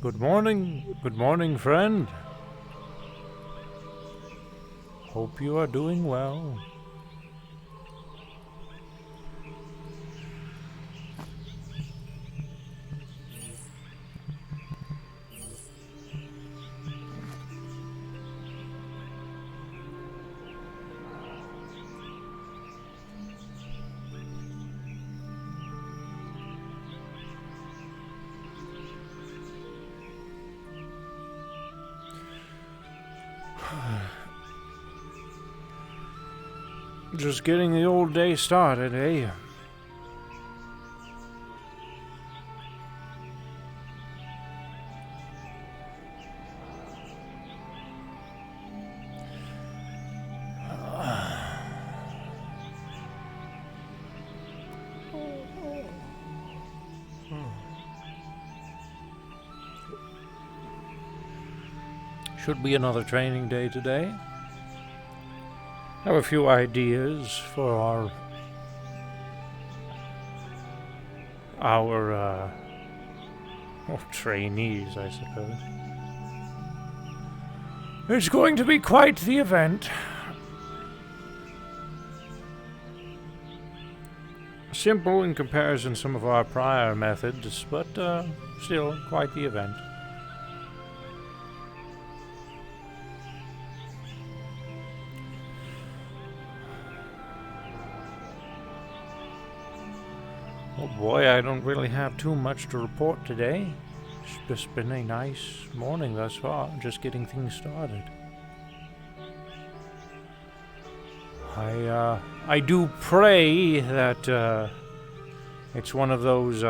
Good morning. Good morning, friend. Hope you are doing well. Just getting the old day started, eh? Should be another training day today. Have a few ideas for our trainees, I suppose. It's going to be quite the event. Simple in comparison to some of our prior methods, but still quite the event. Oh boy, I don't really have too much to report today. It's just been a nice morning thus far, just getting things started. I do pray that it's one of those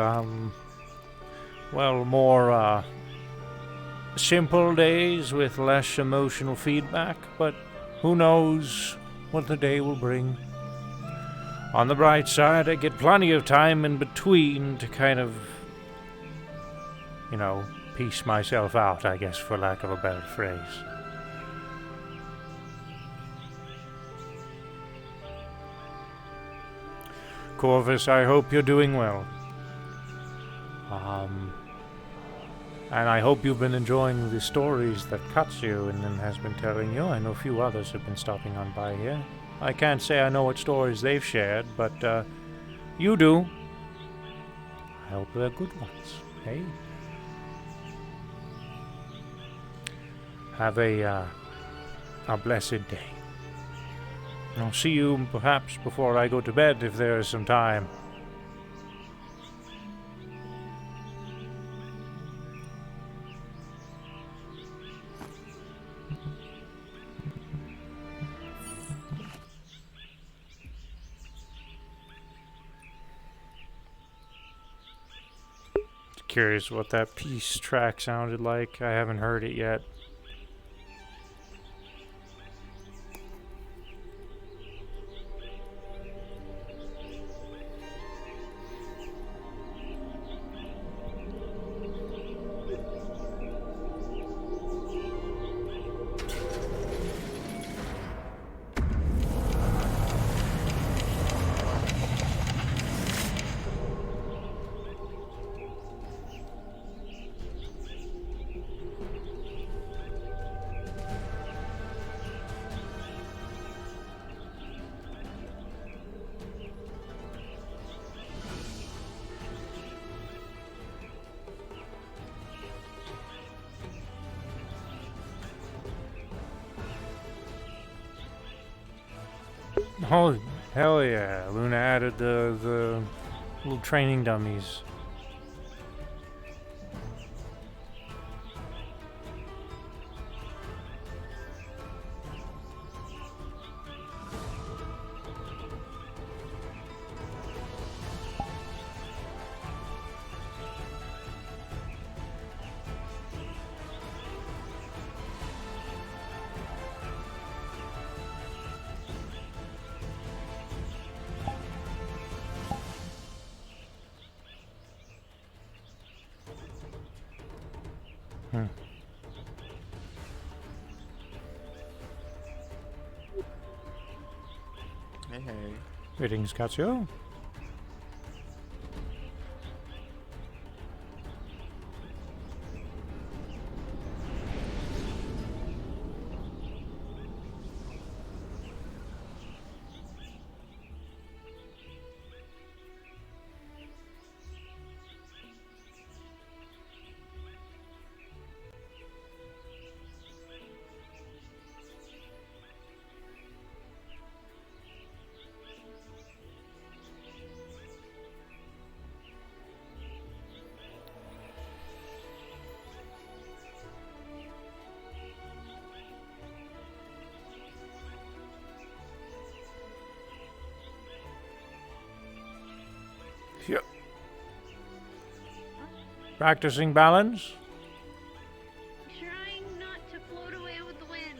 more simple days with less emotional feedback, but who knows what the day will bring. On the bright side, I get plenty of time in between to kind of, piece myself out, I guess, for lack of a better phrase. Corvus, I hope you're doing well. And I hope you've been enjoying the stories that Katsu has been telling you. I know a few others have been stopping on by here. I can't say I know what stories they've shared, but you do. I hope they're good ones, hey? Have a blessed day. I'll see you perhaps before I go to bed if there is some time. Curious what that peace track sounded like. I haven't heard it yet. Oh, hell yeah. Luna added the little training dummies. Hey. Greetings, Katsuo. Practicing balance? Trying not to float away with the wind.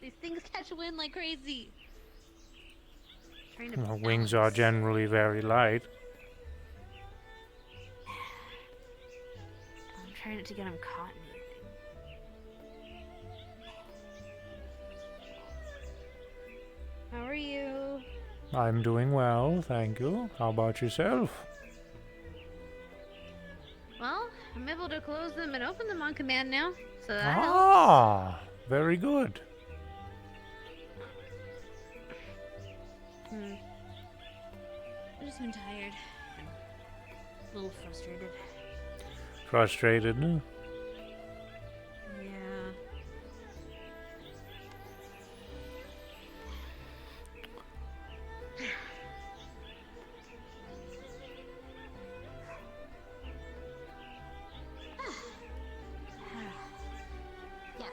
These things catch wind like crazy. Trying to The wings are balance. generally very light. I'm trying not to get them caught in anything. How are you? I'm doing well, thank you. How about yourself? Well, I'm able to close them and open them on command now, so that helps. Ah, very good. I've just been tired. A little frustrated. Frustrated? Yeah. Yes.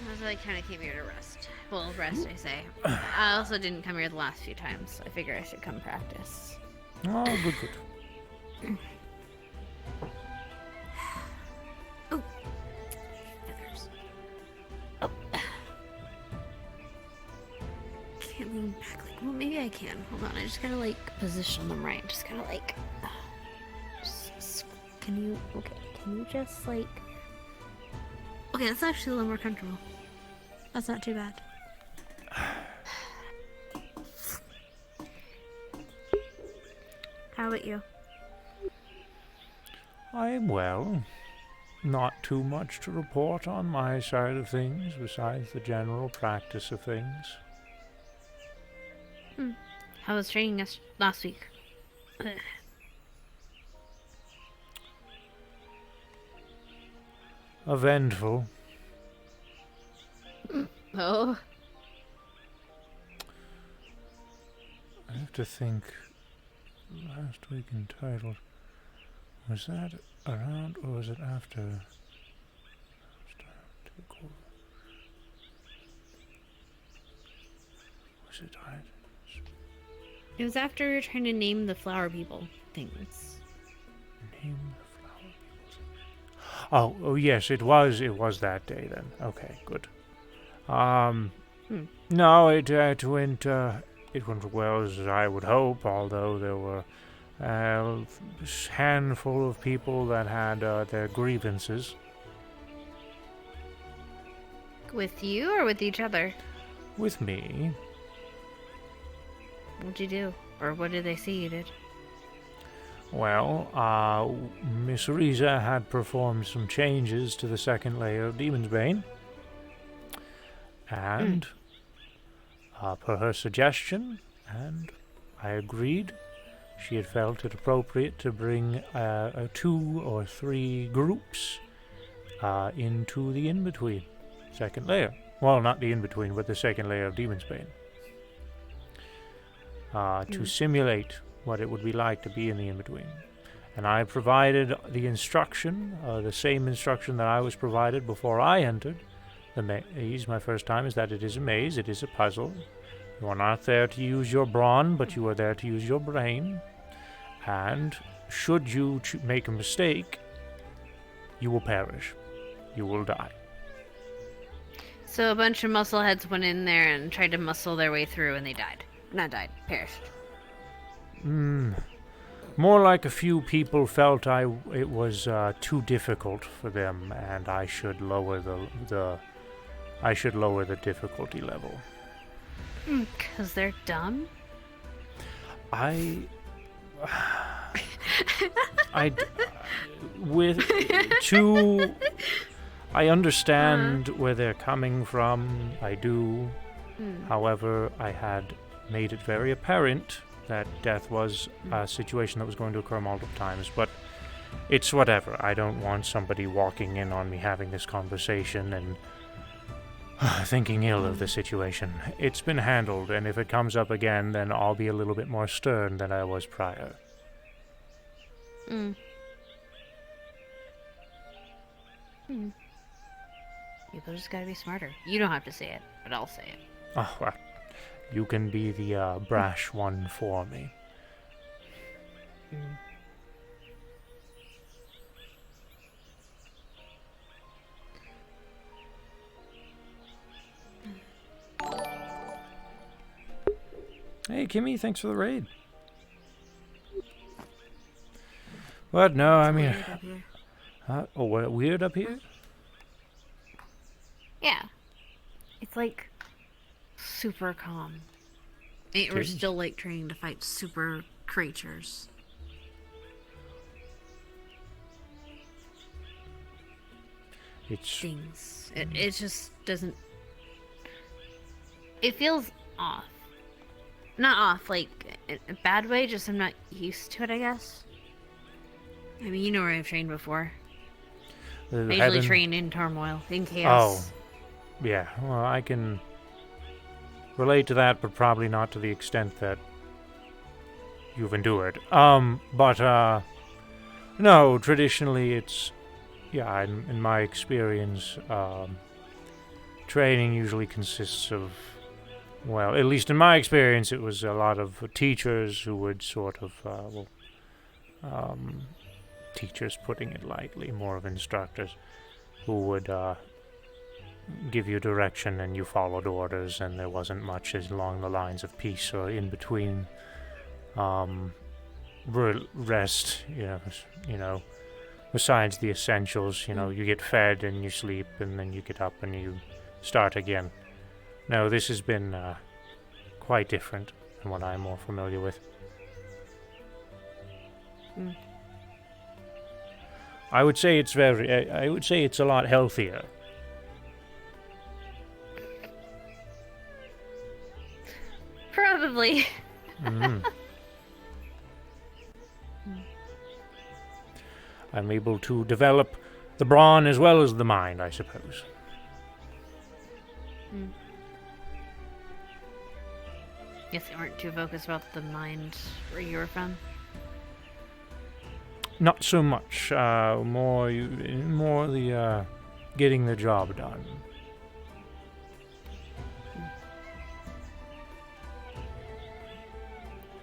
That's why I kind of came here to rest. Well, rest, I say. I also didn't come here the last few times, so I figure I should come practice. Oh, good, good. Oh, feathers. Oh. Can't lean back like. Well, maybe I can. Hold on, I just gotta like position them right. Just gotta like. Can you? Okay, can you just like? Okay, that's actually a little more comfortable. That's not too bad. How about you? I'm well. Not too much to report on my side of things besides the general practice of things. How was training us last week? Eventful. Oh. I have to think. Last week entitled. Was that around or was it after? Was it right? It was after we were trying to name the flower people things. Name the flower people. Oh, yes, it was that day then. Okay, good. No, it went well as I would hope, although there were a handful of people that had their grievances. With you or with each other? With me. What'd you do? Or what did they see you did? Well, Miss Riza had performed some changes to the second layer of Demon's Bane. And, per her suggestion, and I agreed, she had felt it appropriate to bring 2 or 3 groups into the in-between, second layer. Well, not the in-between, but the second layer of Demon's Bane. To simulate what it would be like to be in the in-between. And I provided the instruction, the same instruction that I was provided before I entered the maze my first time, is that it is a maze, it is a puzzle. You are not there to use your brawn, but you are there to use your brain. And should you make a mistake, you will perish. You will die. So a bunch of muscleheads went in there and tried to muscle their way through and they died. Not died, perished. More like a few people felt it was too difficult for them, and I should lower the difficulty level. 'Cause they're dumb? I understand where they're coming from. I do. However, I had made it very apparent that death was a situation that was going to occur multiple times, but it's whatever. I don't want somebody walking in on me having this conversation and thinking ill of the situation. It's been handled, and if it comes up again, then I'll be a little bit more stern than I was prior. People just gotta be smarter. You don't have to say it, but I'll say it. Oh, well, you can be the brash one for me. Hey, Kimmy, thanks for the raid. What? No, I mean... Weird up here. Oh, what, weird up here? Yeah. It's like super calm. We're Okay. still like training to fight super creatures. It's... Things. It just doesn't. It feels off. Not off, like in a bad way, just I'm not used to it, I guess. I mean, you know where I've trained before. I usually heaven- train in turmoil, in chaos. Yeah, well, I can relate to that, but probably not to the extent that you've endured. But no, traditionally it's, yeah, in my experience, training usually consists of, well, at least in my experience, it was a lot of teachers who would sort of, teachers putting it lightly, more of instructors, who would, give you direction and you followed orders, and there wasn't much along the lines of peace or in between rest, you know, besides the essentials. You get fed and you sleep, and then you get up and you start again. No, this has been quite different than what I'm more familiar with. I would say it's I would say it's a lot healthier. Probably. I'm able to develop the brawn as well as the mind, I suppose. Guess you weren't too focused about the mind where you were from. Not so much. More the getting the job done.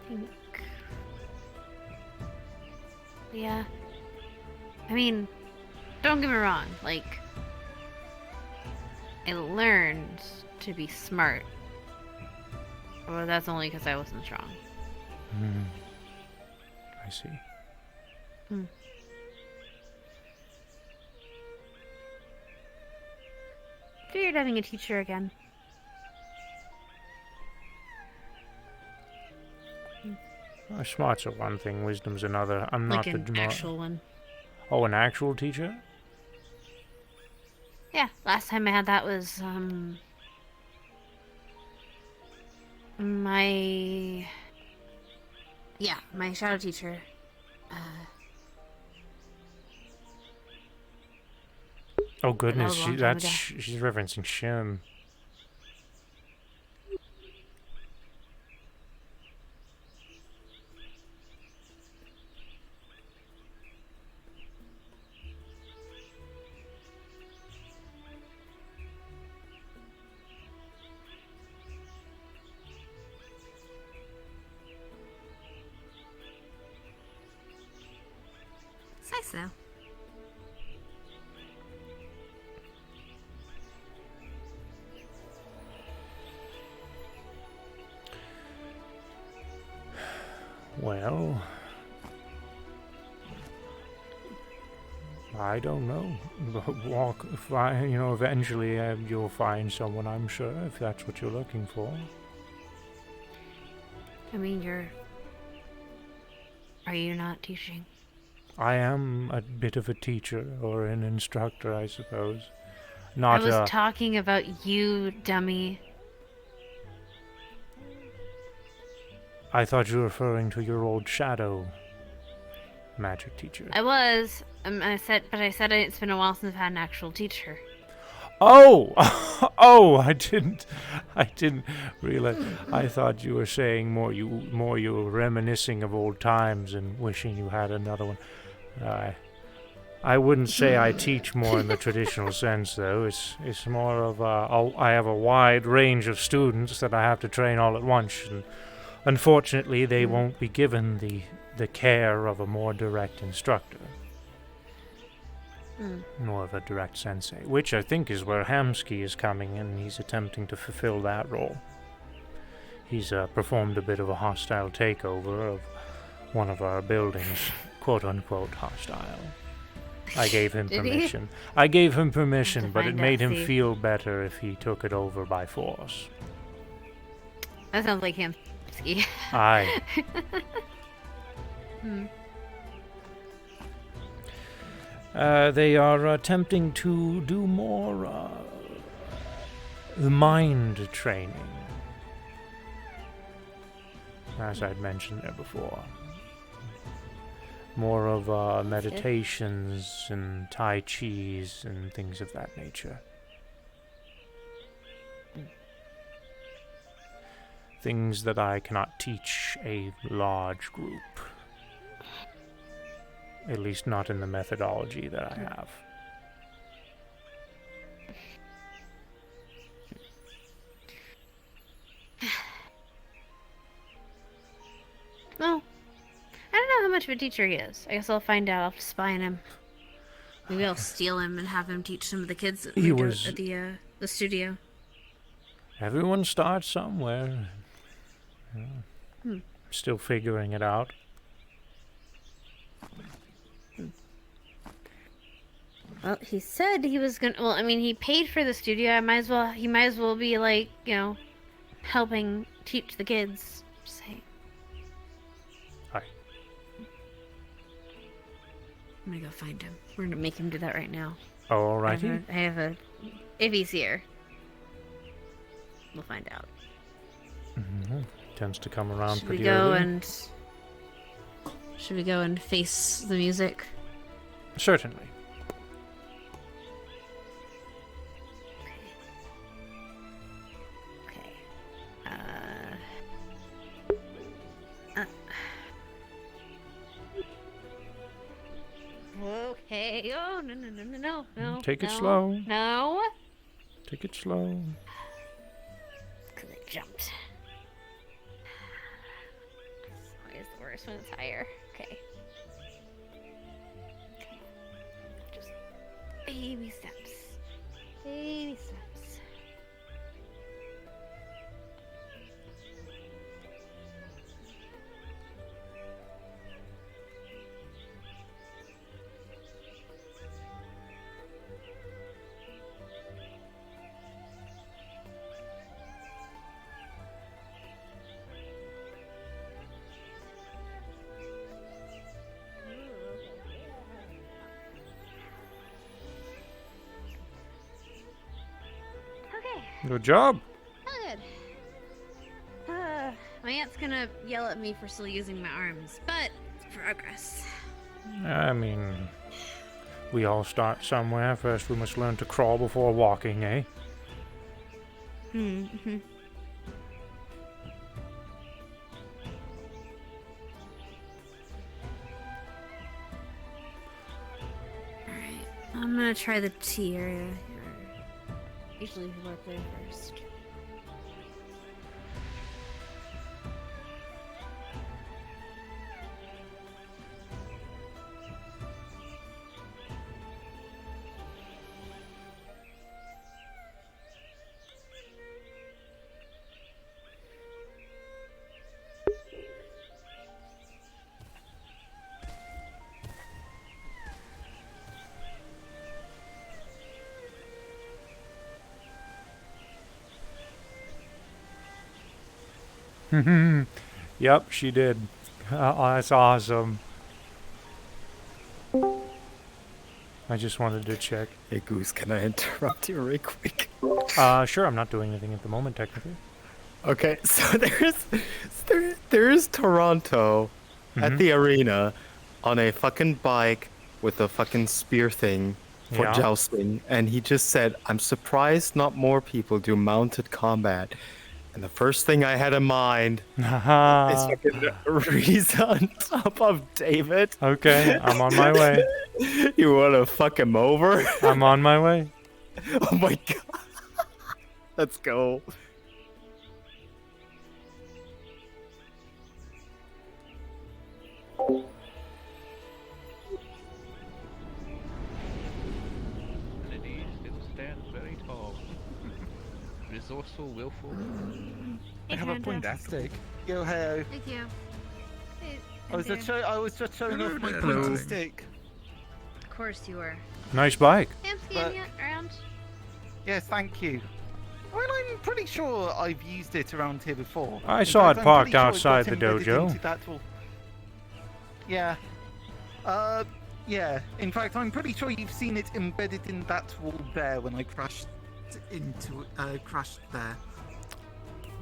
Think. Yeah. I mean, don't get me wrong. Like, I learned to be smart. Well, that's only because I wasn't strong. I see. Figured having a teacher again. Smart's are one thing, wisdom's another. I'm Like not an the actual one. Oh, an actual teacher? Yeah, last time I had that was, my shadow teacher. Oh goodness, was a long time ago. she's referencing Shem. It's nice though. Well, I don't know. Eventually you'll find someone, I'm sure, if that's what you're looking for. I mean, are you not teaching? I am a bit of a teacher, or an instructor, I suppose. I Not was talking about you, dummy. I thought you were referring to your old shadow magic teacher. I was. I said it's been a while since I've had an actual teacher. Oh! Oh, I didn't realize. I thought you were saying you were reminiscing of old times and wishing you had another one. I wouldn't say I teach more in the traditional sense, though. It's more of I have a wide range of students that I have to train all at once, and Unfortunately, they won't be given the care of a more direct instructor. More of a direct sensei, which I think is where Hamsky is coming in. He's attempting to fulfill that role. He's performed a bit of a hostile takeover of one of our buildings, quote-unquote hostile. I gave him permission. I gave him permission, but it made him feel better if he took it over by force. That sounds like him. Aye. They are attempting to do more mind training, as I'd mentioned there before. More of meditations and tai chis and things of that nature. Things that I cannot teach a large group. At least not in the methodology that I have. Well, I don't know how much of a teacher he is. I guess I'll find out. I'll have to spy on him. Maybe I'll steal him and have him teach some of the kids at the studio. Everyone starts somewhere. Still figuring it out. Well, he said he was gonna. Well, I mean, he paid for the studio. He might as well be like, helping teach the kids. Just saying. Hi. I'm gonna go find him. We're gonna make him do that right now. Alrighty. If he's here, we'll find out. Mm-hmm. Tends to come around Should pretty we go early. Should we go and face the music? Certainly. Okay. Oh, no. Take it slow. No. Take it slow. Because I jumped. It's always the worst when it's higher. Okay. Just baby steps. Baby steps. Good job. Good. My aunt's gonna yell at me for still using my arms, but it's progress. I mean, we all start somewhere. First we must learn to crawl before walking, eh? Mm-hmm. Alright, I'm gonna try the tea area here. Usually people are there first. Yep, she did. That's awesome. I just wanted to check. Hey Goose, can I interrupt you real quick? Sure, I'm not doing anything at the moment, technically. Okay, so there's Toronto at the arena on a fucking bike with a fucking spear thing for jousting, and he just said, "I'm surprised not more people do mounted combat." And the first thing I had in mind is fucking Reese on top of David. Okay, I'm on my way. You wanna fuck him over? I'm on my way. Oh my god. Let's go. resourceful, willful. Hey, I have a Toronto. pointy-stick. Yo, hey. Thank you. Hey, I was just showing off my Hello. pointy stick. Of course you were. Nice bike. Hey, I'm scanning it around. Yes, thank you. Well, I'm pretty sure I've used it around here before. I In saw fact, it I'm parked pretty sure outside got the embedded dojo. into that wall. Yeah. Yeah. In fact, I'm pretty sure you've seen it embedded in that wall there when I crashed there.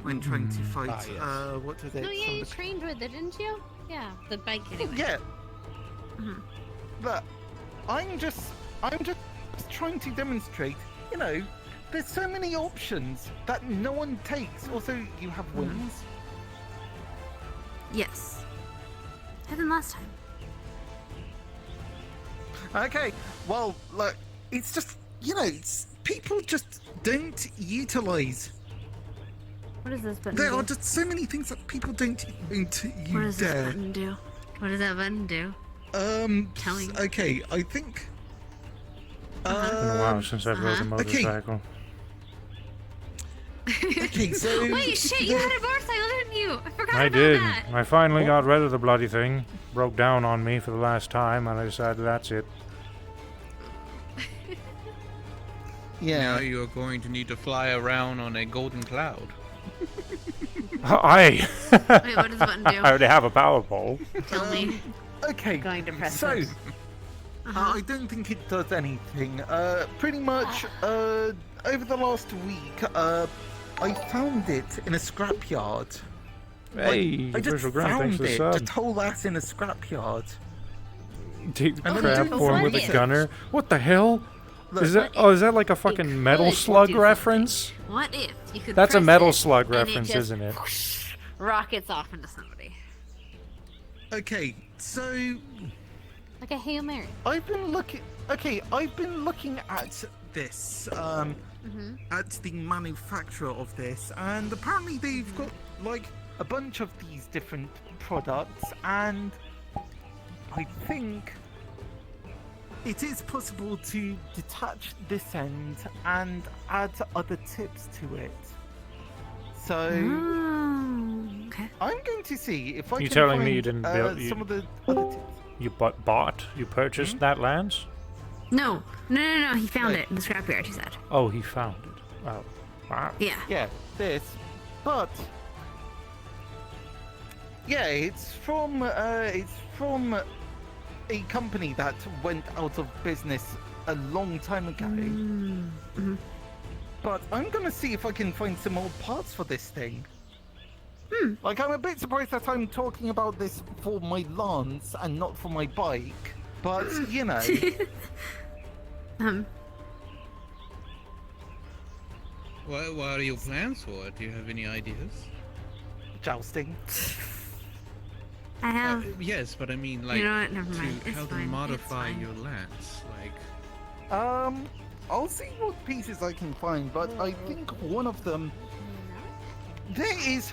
When trying to fight, yes. what was it? No, yeah, you Somebody- trained with it, didn't you? Yeah, the bike anyway. Yeah. Mhm. But I'm just trying to demonstrate, there's so many options that no one takes. Also, you have wings. Yes. Better than last time. Okay, well, look, it's just, people just don't utilize. What does this button There do? are just so many things that people don't What does this button do? What does that button do? Tell me. Okay, I think. It's been a while since I've rode a okay. motorcycle. Okay, so. Wait, shit, you had a motorcycle, didn't you? I forgot I about did. that. I finally got rid of the bloody thing. Broke down on me for the last time, and I decided that's it. Now you're going to need to fly around on a golden cloud. I Wait, what does the button do? I already have a power pole. Tell me. Okay, Going to press so. this. I don't think it does anything. Pretty much, over the last week, I found it in a scrapyard. Hey, I just Visual Grant, thanks found for the it, sub. just whole ass in a scrapyard. Dude, And then crap do form what with a if? gunner. What the hell? Look, Is that? Oh, is that like a fucking Metal could Slug do something. reference? What if you could That's a press Metal it, Slug and it reference, just isn't it? whoosh, rockets off into somebody. Okay, so Like a Hail Mary. I've been looking. Okay, I've been looking at this, at the manufacturer of this, and apparently they've got like a bunch of these different products, and I think it is possible to detach this end and add other tips to it. So Okay. I'm going to see if I You can telling find me you didn't build- some of the other tips. You you purchased that Lance? No. He found it in the scrapyard, he said. Oh, he found it. Oh, wow. Yeah. Yeah, this, but yeah, it's from a company that went out of business a long time ago. But I'm gonna see if I can find some old parts for this thing. Like, I'm a bit surprised that I'm talking about this for my Lance and not for my bike, but you know. What are your plans for it? Do you have any ideas? Jousting. I have. Yes, but I mean, like, You know what? Never mind. to It's how to fine. It's modify fine. your lance. Like, I'll see what pieces I can find, but I think one of them. There is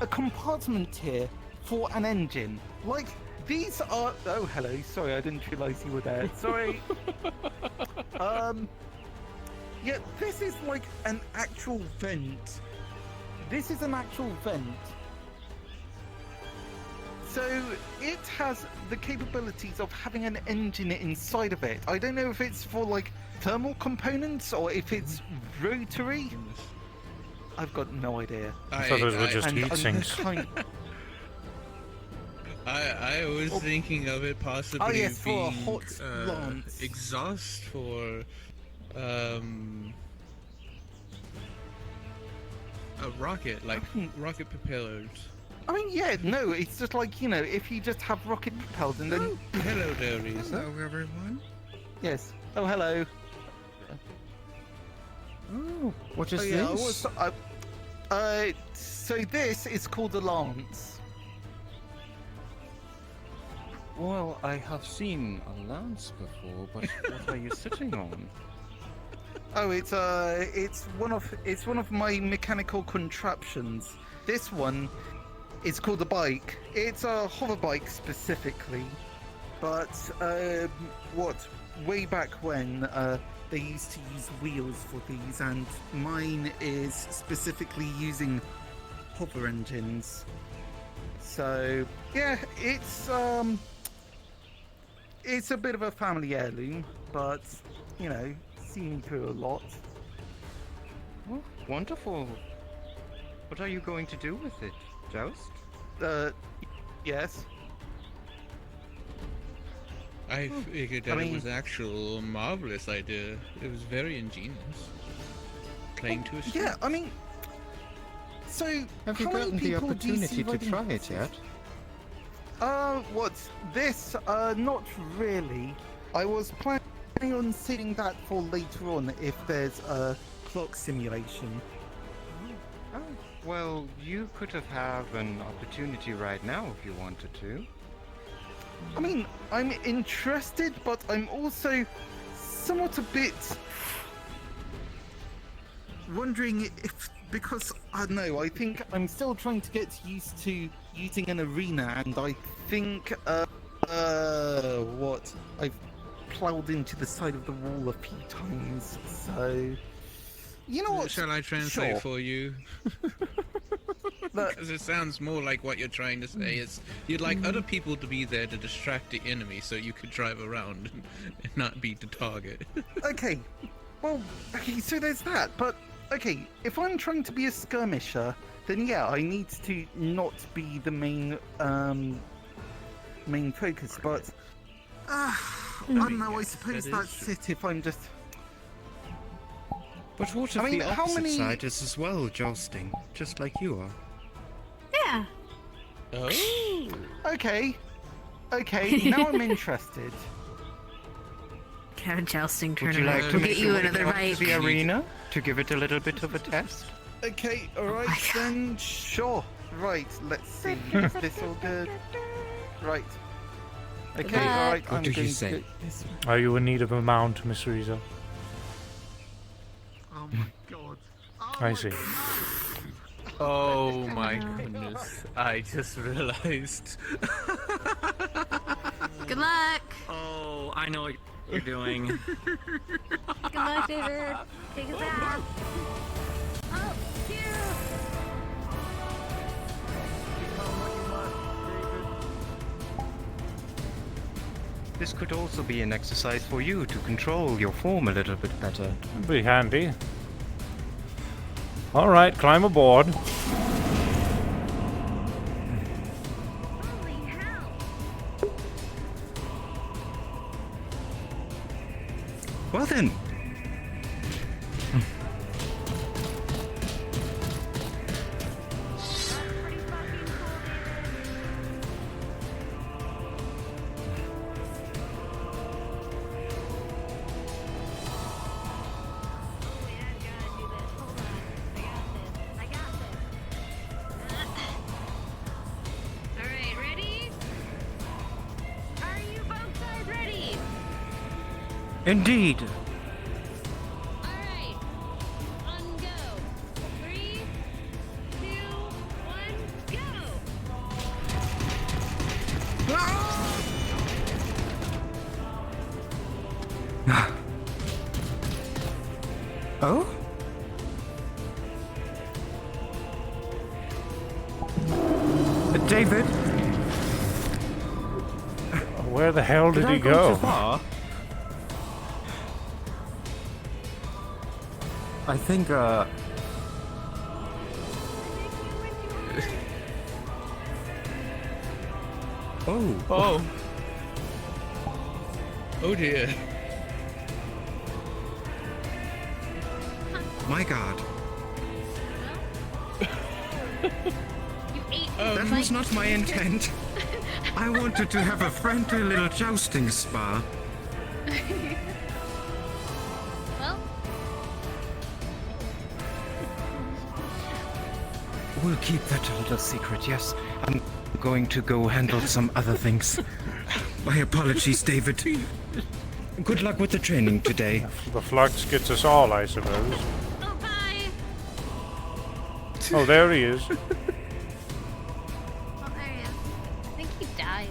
a compartment here for an engine. Like, these are. Oh, hello. Sorry, I didn't realize you were there. Sorry. Yeah, this is like an actual vent. This is an actual vent. So it has the capabilities of having an engine inside of it. I don't know if it's for like thermal components or if it's rotary. I've got no idea. I thought those were just And heat I'm sinks. I was thinking of it possibly yes, for a being hot lance. exhaust for a rocket, like rocket propellers. I mean, yeah, no, it's just like, you know, if you just have rocket propelled and then... Hello there, Risa. Hello, everyone. Yes. Oh, hello. Oh, what is yeah, this? so this is called a lance. Well, I have seen a lance before, but what are you sitting on? Oh, it's one of my mechanical contraptions. This one is called a bike. It's a hover bike specifically, but way back when they used to use wheels for these, and mine is specifically using hover engines. So yeah, it's a bit of a family heirloom, but you know, seen me through a lot. Oh, wonderful. What are you going to do with it, Joust? Yes. I figured that it was actual marvelous idea. It was very ingenious. Playing to a Yeah, I mean, so have you gotten the opportunity to try it yet? What's this? Not really. I was planning on saving that for later on if there's a clock simulation. Oh, well, you could have an opportunity right now if you wanted to. I mean, I'm interested, but I'm also somewhat a bit wondering if, because I don't know, I think I'm still trying to get used to using an arena, and I think, what? I've plowed into the side of the wall a few times, so... You know what? Shall I translate Sure. for you? Because it sounds more like what you're trying to say is you'd like other people to be there to distract the enemy so you could drive around and not be the target. Okay, well, okay, so there's that, but, okay, if I'm trying to be a skirmisher, then yeah, I need to not be the main focus, but, I don't know, I suppose that's it if I'm just... But what if I mean, the how opposite many- side is as well jousting, just like you are? Yeah. Oh. Okay, now I'm interested. Have a jousting Would tournament. you like to We'll make get your you way another down bike. to the arena to give it a little bit of a test? Okay, alright my God. then, sure. Right, let's see, is this all good? Right. Okay, luck. alright, What I'm do you going say? to go this way. Are you in need of a mount, Miss Riza? Oh my god. I see. Oh my goodness. I just realized. Good luck. Oh, I know what you're doing. Good luck, David. Take us out. Oh, cute. This could also be an exercise for you to control your form a little bit better. That'd be handy. Alright, climb aboard. Holy hell. Well then. Alright, ready? Are you both guys ready? Indeed. Alright. On go. 3, 2, 1, go! Oh? David, Where the hell did he I go go? too far? I think, Oh. Oh. Oh dear. My god. You ate That was not my intent. I wanted to have a friendly little jousting spa. Well, We'll keep that a little secret, yes. I'm going to go handle some other things. My apologies, David. Good luck with the training today. The flux gets us all, I suppose. oh, bye. Oh, there he is. Oh, there he is. I think he died.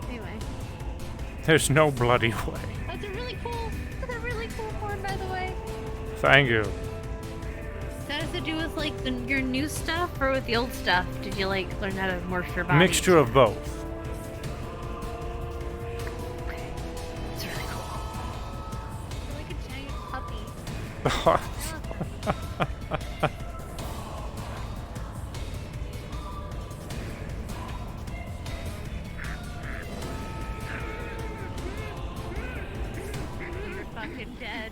Anyway. There's no bloody way. That's a really Thank you. Does that have to do with like your new stuff or with the old stuff? Did you like learn how to morph your body? Mixture of both. Okay. It's really cool. You're like a giant puppy. You're fucking dead.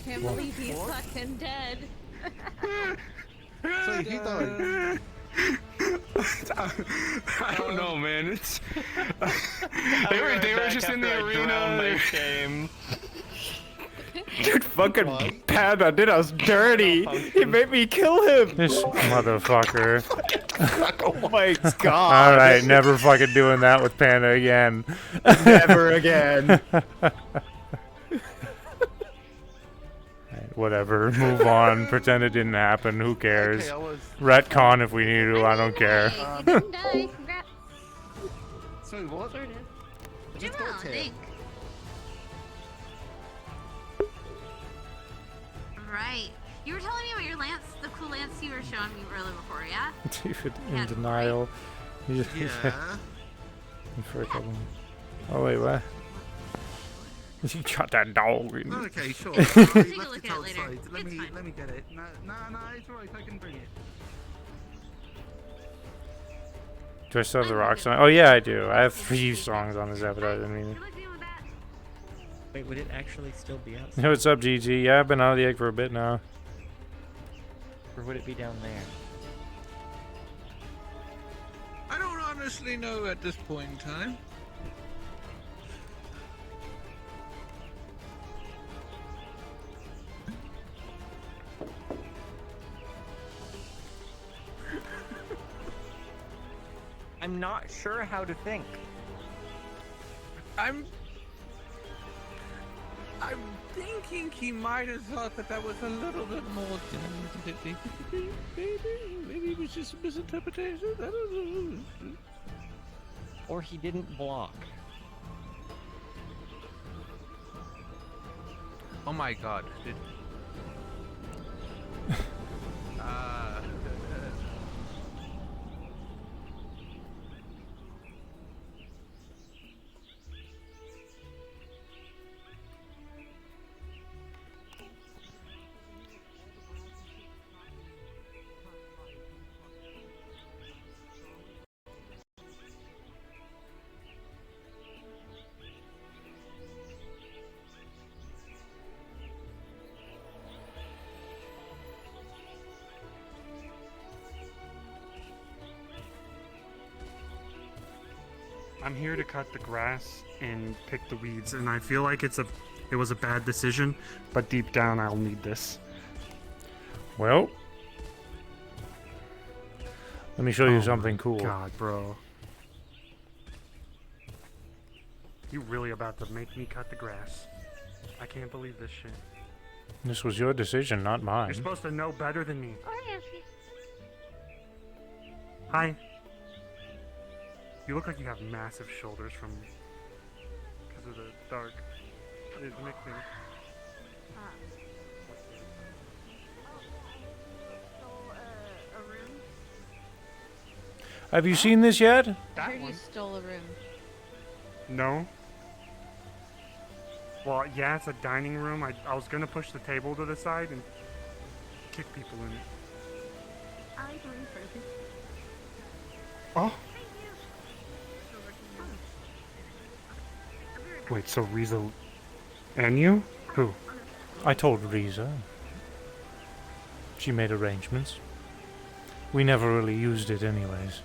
Can't believe he's fucking dead. So he died. I don't know, man. It's they were just in the arena. Shame. Dude, fucking Panda did us dirty. He made me kill him. This motherfucker. Oh my god. Alright, never fucking doing that with Panda again. Never again. Whatever, move on. Pretend it didn't happen. Who cares? Okay, I was. Retcon if we need to. I don't care. You didn't die. Congrats. Sorry, what? Sort of. Just Well, got here. think. Right. You were telling me about your lance, the cool lance you were showing me earlier before, yeah? David in Yeah, denial. Yeah. For a couple. Oh wait, what? You got that dog in. Okay, sure. Take a left look it at it later. outside. Let It's me fine. let me get it. No, it's alright. I can bring it. Do I still have the rock song? Oh yeah, I do. I have 3 songs on this episode. I mean, Good luck dealing with that. Wait, would it actually still be out? hey, what's up, GG? Yeah, I've been out of the egg for a bit now. Or would it be down there? I don't honestly know at this point in time. I'm not sure how to think. I'm thinking he might have thought that was a little bit more. Maybe it was just a misinterpretation. I don't know. Or he didn't block. Oh my god. Did... I'm here to cut the grass and pick the weeds, and I feel like it was a bad decision, but deep down I'll need this. Well, let me show you Oh something my cool. God, bro. You really about to make me cut the grass? I can't believe this shit. This was your decision, not mine. You're supposed to know better than me. Oh, yeah. Hi. You look like you have massive shoulders from because of the dark. It's mixing. A room? Have you seen this yet? I That heard you one? stole a room. No. Well, yeah, it's a dining room. I was gonna push the table to the side and kick people in it. Oh. Wait, so Riza and you? Who? I told Riza. She made arrangements. We never really used it anyways.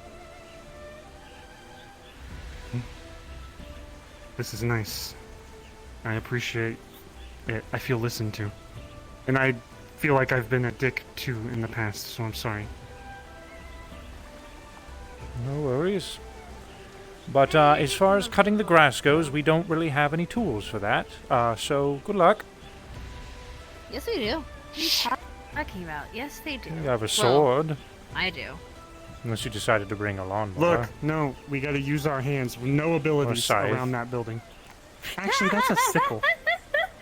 This is nice. I appreciate it. I feel listened to. And I feel like I've been a dick too in the past, so I'm sorry. No worries. But as far as cutting the grass goes, we don't really have any tools for that. So good luck. Yes, we do. What are you talking about? Yes, they do. You have a Well, sword. I do. Unless you decided to bring a lawnmower. Look, no, we gotta use our hands. No abilities scythe. around that building. Actually, that's a sickle.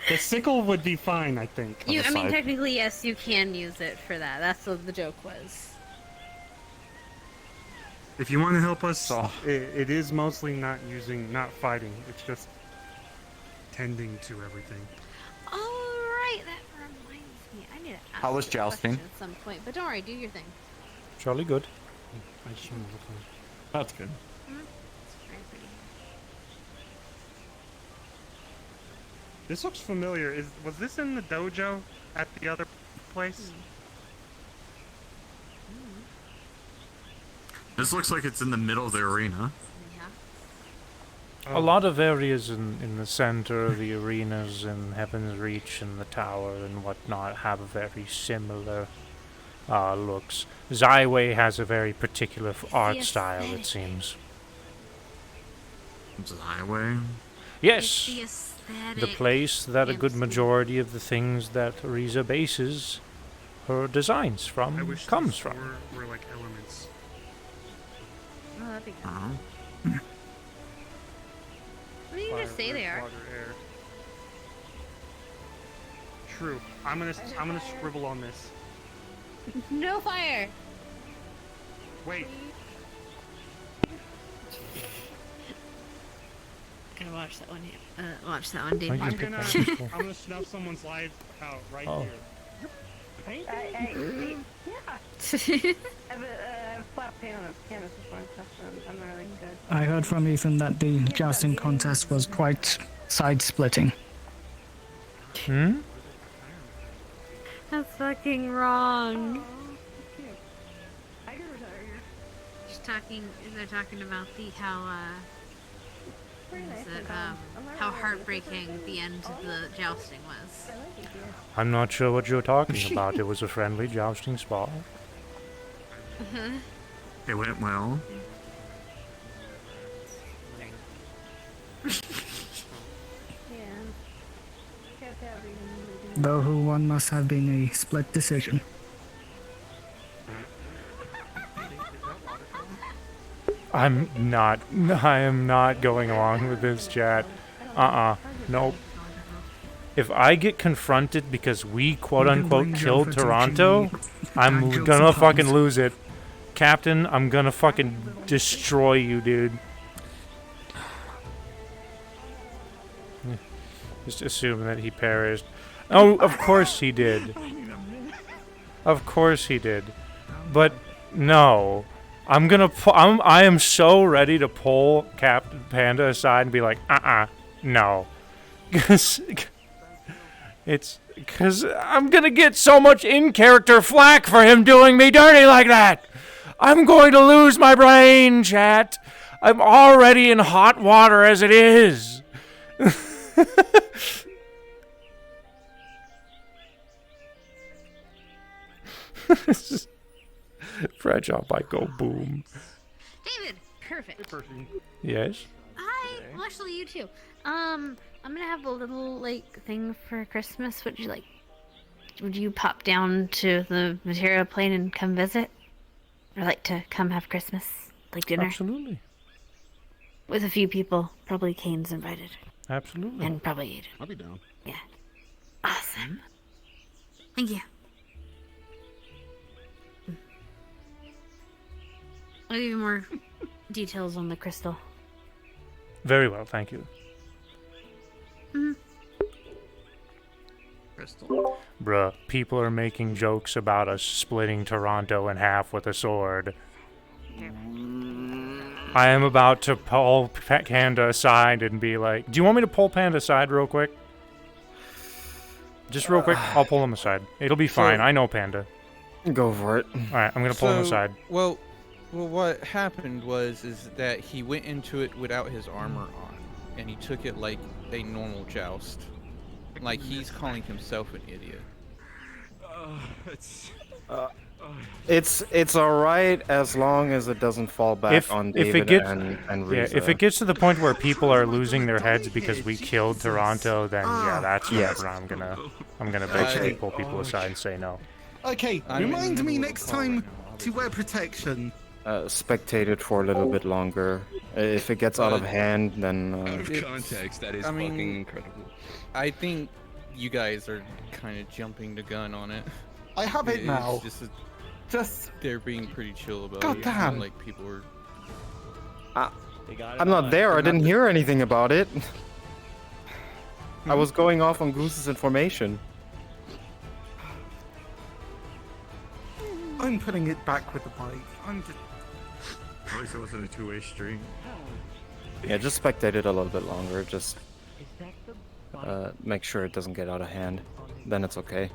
The sickle would be fine, I think. I mean, side. technically, yes, you can use it for that. That's what the joke was. If you want to help us, So- it is mostly not fighting. It's just tending to everything. All right, that reminds me. I need to ask How was you a jousting? question at some point, but don't worry, do your thing. Jolly good. I just want to look on. That's good. It's very pretty. This looks familiar. Was this in the dojo at the other place? This looks like it's in the middle of the arena. Yeah. A lot of areas in the center of the arenas in Heaven's Reach and the tower and whatnot have very similar looks. Zyway has a very particular art style, it aesthetic. seems. It's a highway. Yes, It's the aesthetic. the place that a good Absolutely. majority of the things that Riza bases her designs I from wish comes these from. were like elements. Oh, that'd be good. Oh. What do you just say they are? Water, air. True. I'm gonna scribble on this. No fire. Wait. Gonna watch that one. Watch that one, Dave. Thank you. I'm gonna People. I'm gonna snuff someone's life out right Oh. here. I heard from Ethan that the jousting contest was quite side-splitting. Hmm? That's fucking wrong. They're talking about how heartbreaking the end of the jousting was. I'm not sure what you're talking about. It was a friendly jousting spot. It went well. Though who won must have been a split decision. I am not going along with this, chat. Nope. If I get confronted because we quote-unquote killed Toronto, I'm gonna fucking lose it. Captain, I'm gonna fucking destroy you, dude. Just assume that he perished. Oh, of course he did. Of course he did. But no. I am so ready to pull Captain Panda aside and be like, no. Because I'm gonna get so much in-character flack for him doing me dirty like that. I'm going to lose my brain, chat. I'm already in hot water as it is. Fragile might go boom. David, perfect. Yes? Hi. Well, actually, you too. I'm gonna have a little thing for Christmas. Would you pop down to the material plane and come visit, or to come have Christmas, dinner? Absolutely. With a few people, probably Kane's invited, Absolutely. and probably Aiden. I'll be down. Yeah. Awesome. Thank you. I'll give you more details on the crystal. Very well, thank you. Crystal. Bruh, people are making jokes about us splitting Toronto in half with a sword. I am about to pull Panda aside and be like, do you want me to pull Panda aside real quick? Just real quick, I'll pull him aside. It'll be fine, I know Panda. Go for it. Alright, I'm gonna pull him aside. Well, what happened is that he went into it without his armor on, and he took it like a normal joust. Like he's calling himself an idiot. It's alright as long as it doesn't fall back on David and Riza. Yeah, if it gets to the point where people are losing their heads because we killed Toronto, then yeah, that's whenever I'm gonna basically pull people aside and say no. Okay, remind me next time to wear protection. Spectate it for a little bit longer. If it gets out of hand, then Out of context, that is fucking incredible. I think you guys are kind of jumping the gun on it. I have it now. It's just Just they're being pretty chill about God it. damn. It's not like people are. They got it I'm not on. there. I I'm not didn't hear anything about it. Hmm? I was going off on Goose's information. I'm putting it back with the bike. I'm just. At least it wasn't a two-way street. Yeah, just spectate it a little bit longer. Just Is that the bike make sure it doesn't get out of hand. Then it's okay.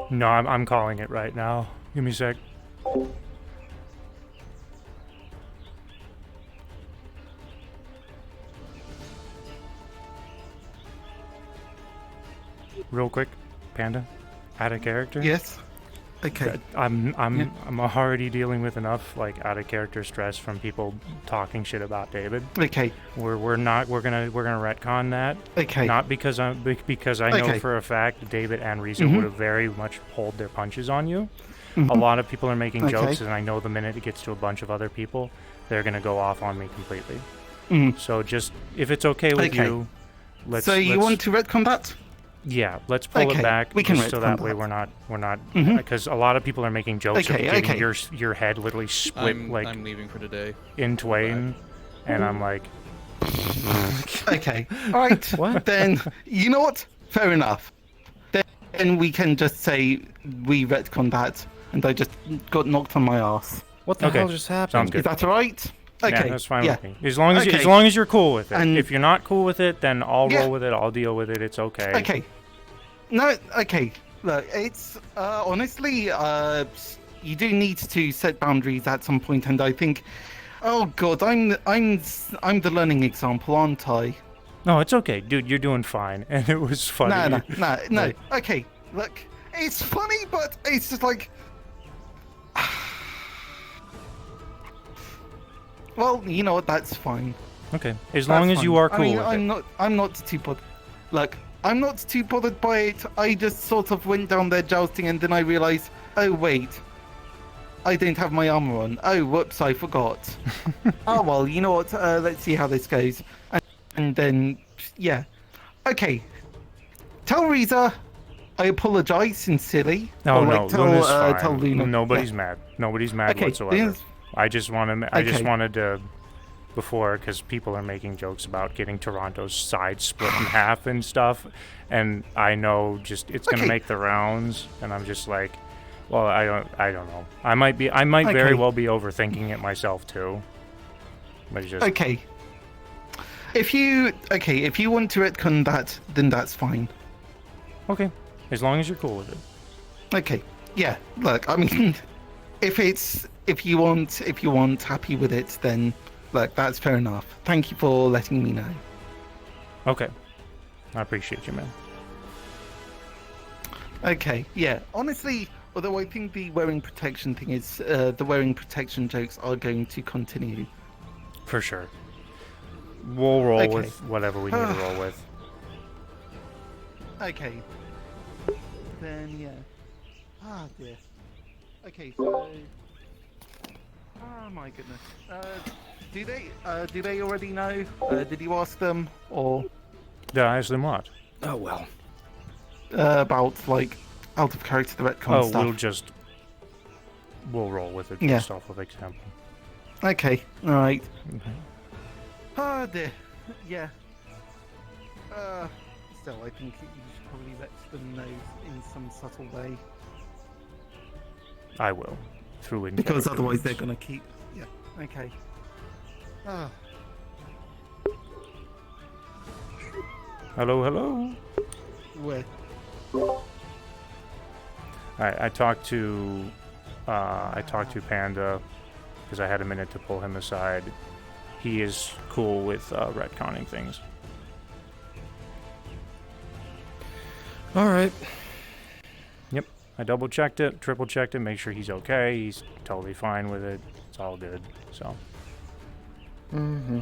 No, I'm calling it right now. Give me a sec. Real quick, Panda, out of character. Yes. Okay. I'm already dealing with enough like out of character stress from people talking shit about David. Okay. We're gonna retcon that. Okay. Not because because I know Okay. for a fact David and Risa Mhm. would have very much pulled their punches on you. A Mhm. lot of people are making jokes, Okay. and I know the minute it gets to a bunch of other people, they're gonna go off on me completely. Mhm. So just if it's okay with Okay. you, let's. So you let's- want to retcon that? Yeah, let's pull Okay, it back. we can just so that retcon way that. we're not Mhm. because a lot of people are making jokes of Okay, getting okay. your head literally split like I'm leaving for today. in twain, and I'm like, Okay. All right. What? Then you know what? Fair enough. Then we can just say we retcon that, and I just got knocked on my ass. What the Okay, hell just happened? sounds good. Is that all right? Okay. yeah, that's fine yeah. with me. As long as Okay. as long as you're cool with it. And- If you're not cool with it, then I'll Yeah. roll with it. I'll deal with it. It's okay. Okay. No. Okay. Look, it's honestly, you do need to set boundaries at some point, and I think, oh God, I'm the learning example, aren't I? No, it's okay, dude. You're doing fine, and it was funny. No. Like- Okay, look, it's funny, but it's just like. Well, you know what? That's fine. Okay, as long as you are cool with it. I'm not too bothered. Look, I'm not too bothered by it. I just sort of went down there jousting, and then I realized, oh wait, I don't have my armor on. Oh, whoops, I forgot. Oh well, you know what? Let's see how this goes. And then, yeah, okay. Tell Riza I apologize sincerely. No, Or, no, like, tell, Luna's fine. tell Luna. Nobody's Yeah. mad. Nobody's mad Okay, whatsoever. Luna's- I just Okay. wanted to, before, because people are making jokes about getting Toronto's side split in half and stuff, and I know just it's gonna Okay. make the rounds, and I'm just like, well, I don't know. I might very Okay. well be overthinking it myself too. But it's just Okay. If you want to retcon that, then that's fine. okay, as long as you're cool with it. Okay. Yeah. Look, I mean, if you want happy with it, then look, that's fair enough. Thank you for letting me know. Okay, I appreciate you, man. Okay. Yeah. Honestly, although I think the wearing protection thing is, the wearing protection jokes are going to continue. For sure. We'll roll Okay. with whatever we need to roll with. Okay. Then yeah. Ah dear. Okay, so. Oh my goodness. Do they already know? Did you ask them or Did I ask them what? Oh well. about like out of character the retcon Oh, stuff? we'll roll with it Yeah. based off of example. Okay. All right. Okay. Ah dear. Yeah. Still, I think you should probably let them know in some subtle way. I will. Through in Because character otherwise they're moves. gonna keep. Yeah. Okay. Ah. Hello, hello. Where? I talked to Panda because I had a minute to pull him aside. He is cool with retconning things. All right. Yep. I double checked it, triple checked it, make sure he's okay. He's totally fine with it. It's all good. So. Mm-hmm.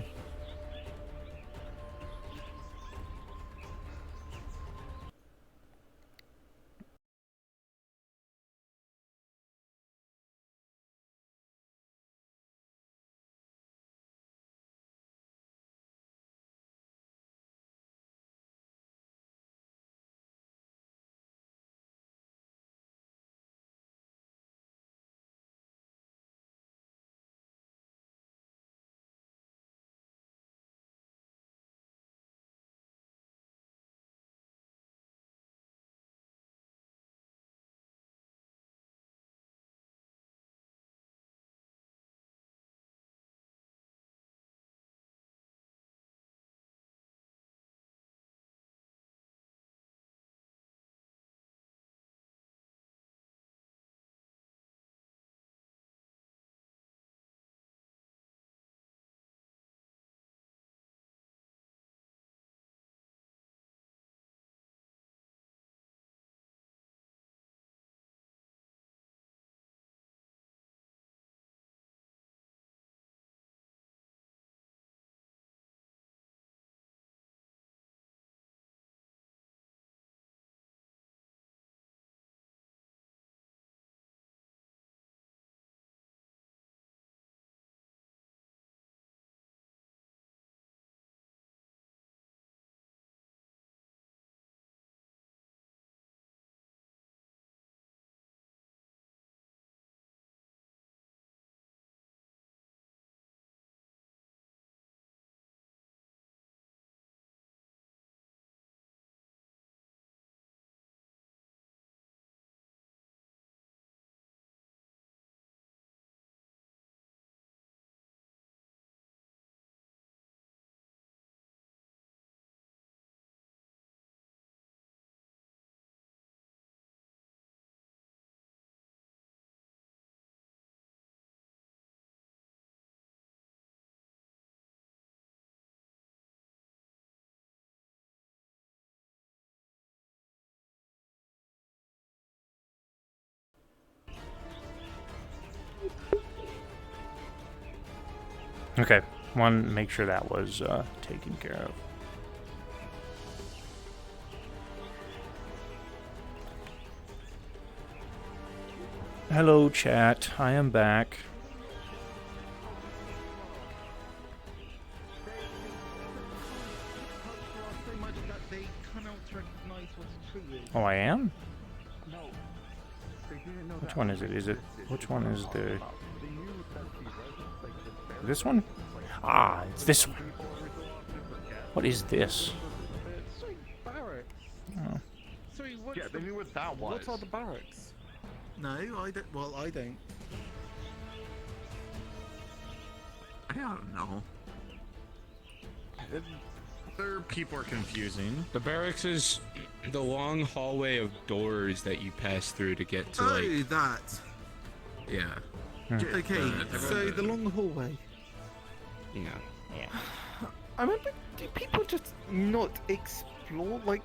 Okay, make sure that was taken care of. Hello, chat. I am back. Oh, I am? Which one is it? Which one is the... This one? Ah, it's this one. What is this? Oh. Yeah, they knew what that was. What are the barracks? No, I don't. Well, I don't. I don't know. People are confusing. The barracks is the long hallway of doors that you pass through to get to, like... that. Yeah. Okay, so the long hallway. Yeah. I remember, do people just not explore, like...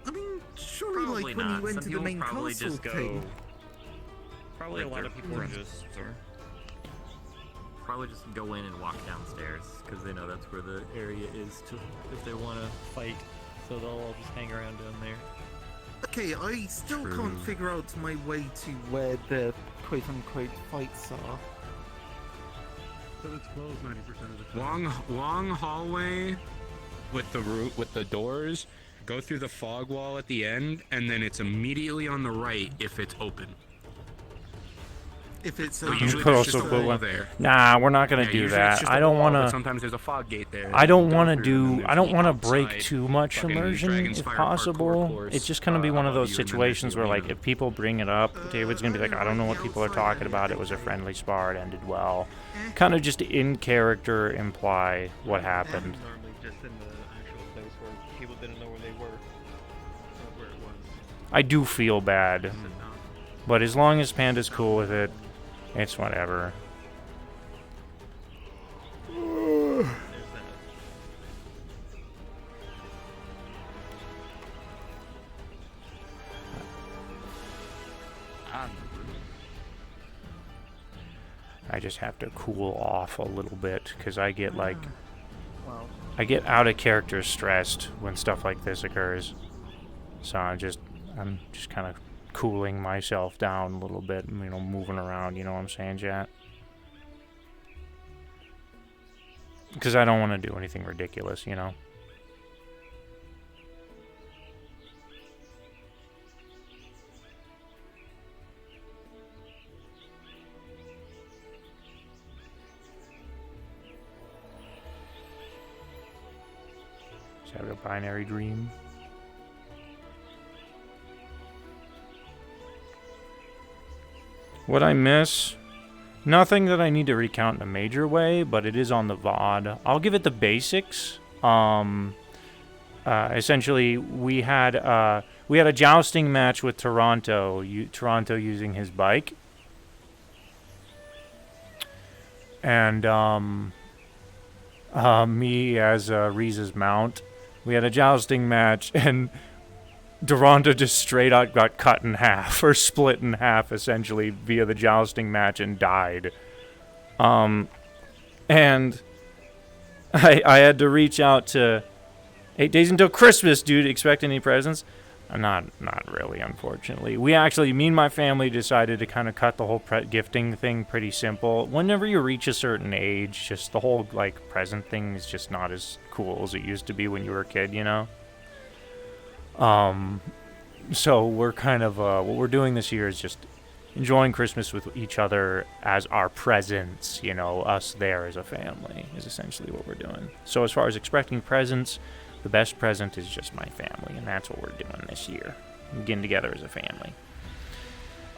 I mean, surely, Probably like, when not. you went Some to the people main probably castle just go. thing... Probably Like a lot of people just probably just go in and walk downstairs because they know that's where the area is to if they want to fight. So they'll all just hang around down there. Okay, I still can't figure out my way to where the quote-unquote fights are. So it's closed 90% of the time. Long hallway with the doors. Go through the fog wall at the end, and then it's immediately on the right if it's open. If it's usually could there's also just a put wall one there. Nah, we're not gonna Yeah, do usually it's that. just I a don't wall, want but to. sometimes there's a fog gate there. I don't Go want to through, and do. then I don't there's want to the break outside too much fucking immersion Dragon's if Fire possible. parkour course, It's just gonna be one of above those you, and then there's situations the where, like, arena. if people bring it up, David's gonna be like, I don't know what people are talking about. It was a friendly spar. It ended well. Kind of just in character imply what happened. Normally just in the actual place where people didn't know where they were, or where it was. I do feel bad, but as long as Panda's cool with it, it's whatever. There's that. I just have to cool off a little bit because I get I get out of character stressed when stuff like this occurs. So I'm just kind of cooling myself down a little bit, moving around, you know what I'm saying, chat? Because I don't want to do anything ridiculous, you know? Just have a binary dream. What I miss? Nothing that I need to recount in a major way, but it is on the VOD. I'll give it the basics. Essentially, we had a jousting match with Toronto. Toronto using his bike, and me as Riza's mount. We had a jousting match, and Duranta just straight out got cut in half, or split in half, essentially, via the jousting match and died. And I had to reach out to 8 days until Christmas, dude. Expect any presents? Not really, unfortunately. We actually, me and my family decided to kind of cut the whole gifting thing pretty simple. Whenever you reach a certain age, just the whole, present thing is just not as cool as it used to be when you were a kid, you know? So we're kind of, what we're doing this year is just enjoying Christmas with each other as our presents, us there as a family is essentially what we're doing. So as far as expecting presents, the best present is just my family, and that's what we're doing this year. Getting together as a family.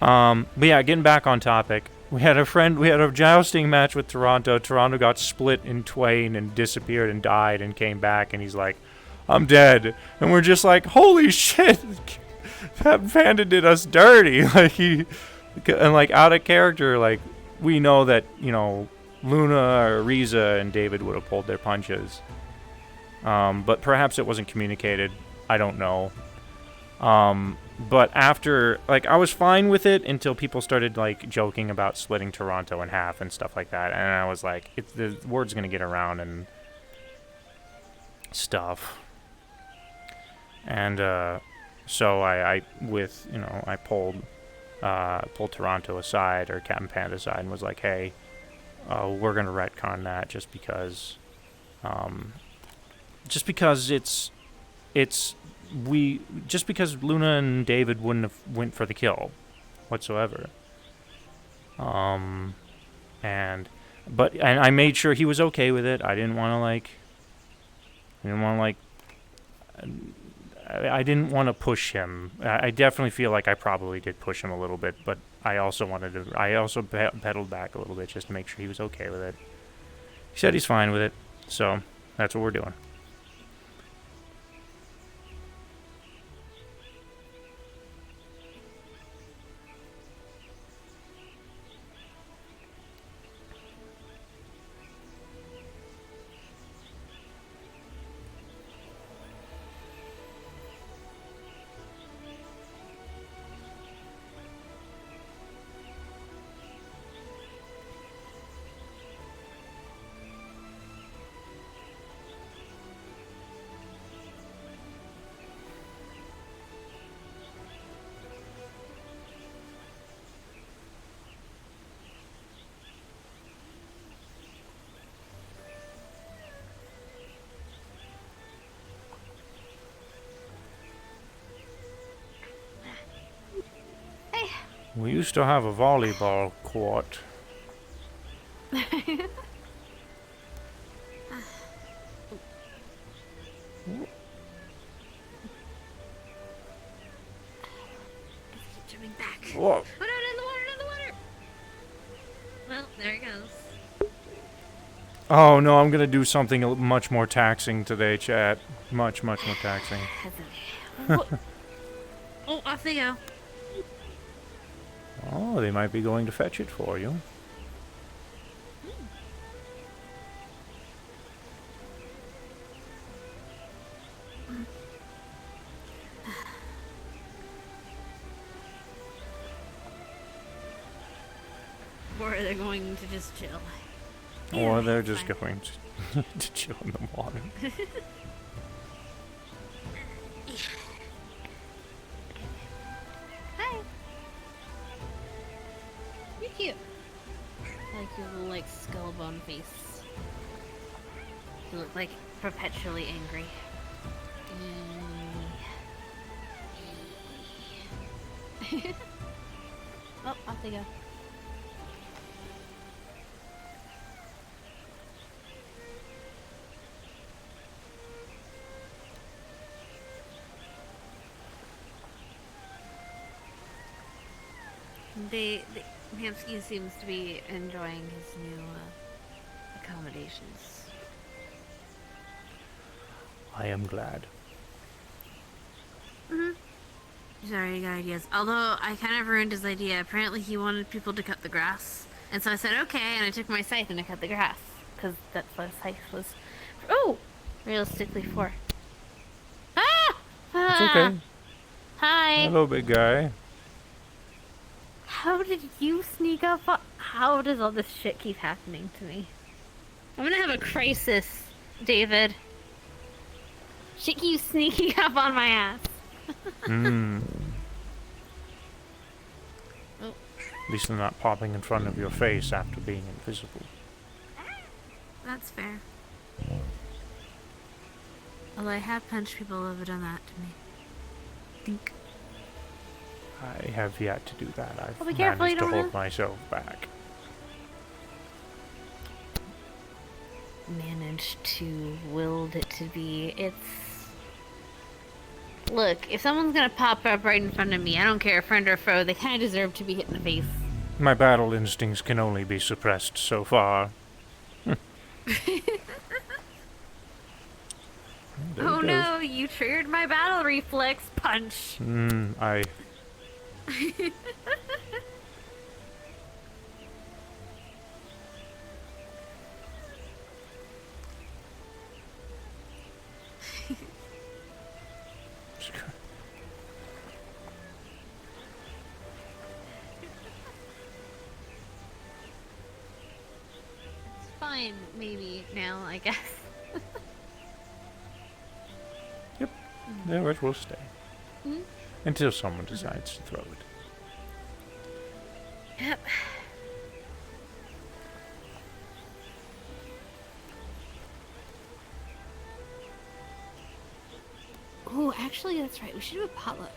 But yeah, getting back on topic, we had a jousting match with Toronto. Toronto got split in twain and disappeared and died and came back, and he's like, I'm dead. And we're just like, holy shit, that Panda did us dirty. Out of character, we know that, Luna or Riza and David would have pulled their punches. But perhaps it wasn't communicated. I don't know. But after, like, I was fine with it until people started, like, joking about splitting Toronto in half and stuff like that. And I was like, the word's going to get around and stuff. And so I pulled Toronto aside, or Captain Panda aside, and was like, hey, we're going to retcon that just because Luna and David wouldn't have went for the kill whatsoever. And I made sure he was okay with it. I didn't want to push him. I definitely feel like I probably did push him a little bit, but I also pedaled back a little bit just to make sure he was okay with it. He said he's fine with it, so that's what we're doing. We used to have a volleyball court. Jumping back. Whoa. Oh no, in the water! Well, there it goes. Oh no, I'm gonna do something much more taxing today, chat. Much more taxing. Oh, off they go. Oh, they might be going to fetch it for you. Or they're going to just chill. Or they're just going to chill in the water. Hi. You're cute. I like your little, like, skull bone face. You look like perpetually angry. Oh, off they go. Hamsky seems to be enjoying his new accommodations. I am glad. He's already got ideas. Although I kind of ruined his idea. Apparently he wanted people to cut the grass. And so I said, okay, and I took my scythe and I cut the grass. Because that's what a scythe was. Oh! Realistically for. Ah! It's okay. Hi! Hello, big guy. How did you sneak up on... How does all this shit keep happening to me? I'm gonna have a crisis, David. Shit keeps sneaking up on my ass. Oh. Oh. At least they're not popping in front of your face after being invisible. That's fair. Although I have punched people who have done that to me. Think. I have yet to do that. I've be careful, managed you to don't hold myself back. Managed to willed it to be. It's... Look, if someone's gonna pop up right in front of me, I don't care, friend or foe, they kind of deserve to be hit in the face. My battle instincts can only be suppressed so far. Oh no, you triggered my battle reflex punch. I... mine, maybe, now, I guess. Yep, there it will stay. Mhm. Until someone decides to throw it. Yep. Oh, actually, that's right. We should do a potluck.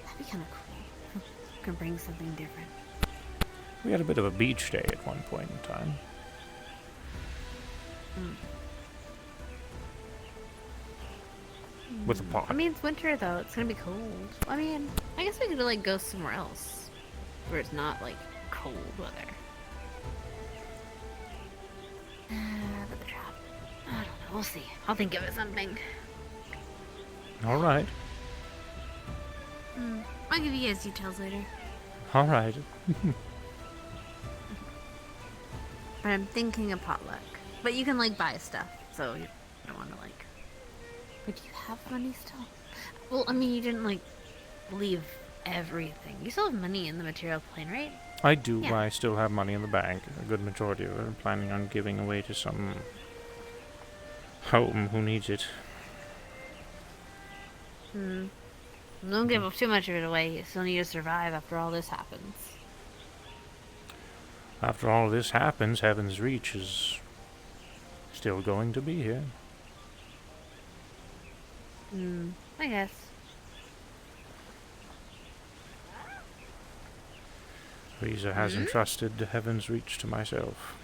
That'd be kind of cool. Could bring something different. We had a bit of a beach day at one point in time. With a pot. I mean, it's winter though. It's gonna be cold. I mean, I guess we could like go somewhere else where it's not like cold weather. But the trap. I don't know. We'll see. I'll think of it something. Alright. I'll give you guys details later. Alright. But I'm thinking a potluck. But you can like buy stuff, so you don't want to like. But do you have money still? Well, I mean, you didn't like leave everything. You still have money in the material plane, right? I do. Yeah. I still have money in the bank. A good majority of it I'm planning on giving away to some home who needs it. Don't give too much of it away. You still need to survive after all this happens. After all this happens, Heaven's Reach is still going to be here. I guess. Riza has entrusted Heaven's Reach to myself.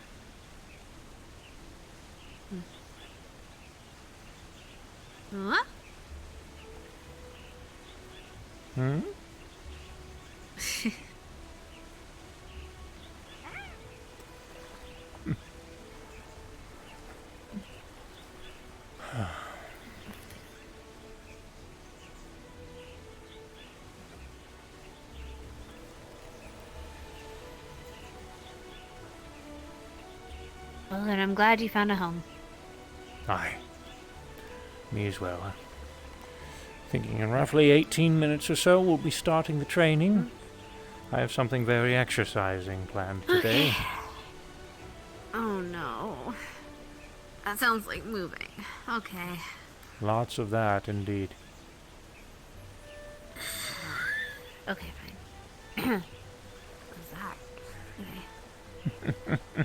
What? Hmm? Well, then I'm glad you found a home. Aye. Me as well. Thinking in roughly 18 minutes or so we'll be starting the training. I have something very exercising planned today. Oh no. That sounds like moving. Okay. Lots of that, indeed. Okay, fine. What's that? Okay.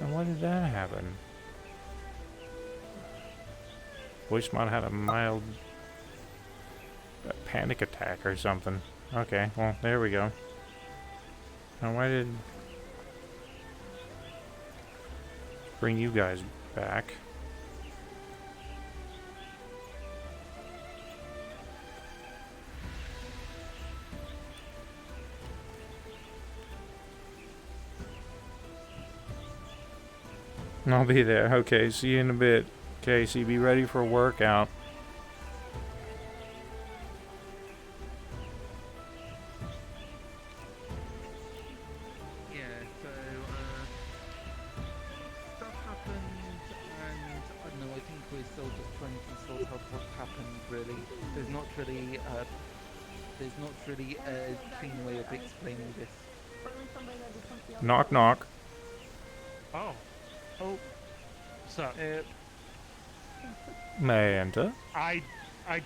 And why did that happen? Voice mod had a mild panic attack or something. Okay, well, there we go. Now why did... bring you guys back? I'll be there. Okay, see you in a bit. Casey, be ready for a workout. Yeah, so, stuff happened, and I don't know, I think we're still just trying to sort out what happened, really. There's not really a clean way of explaining this. Knock, knock. Oh. Oh, What's up? May I enter? I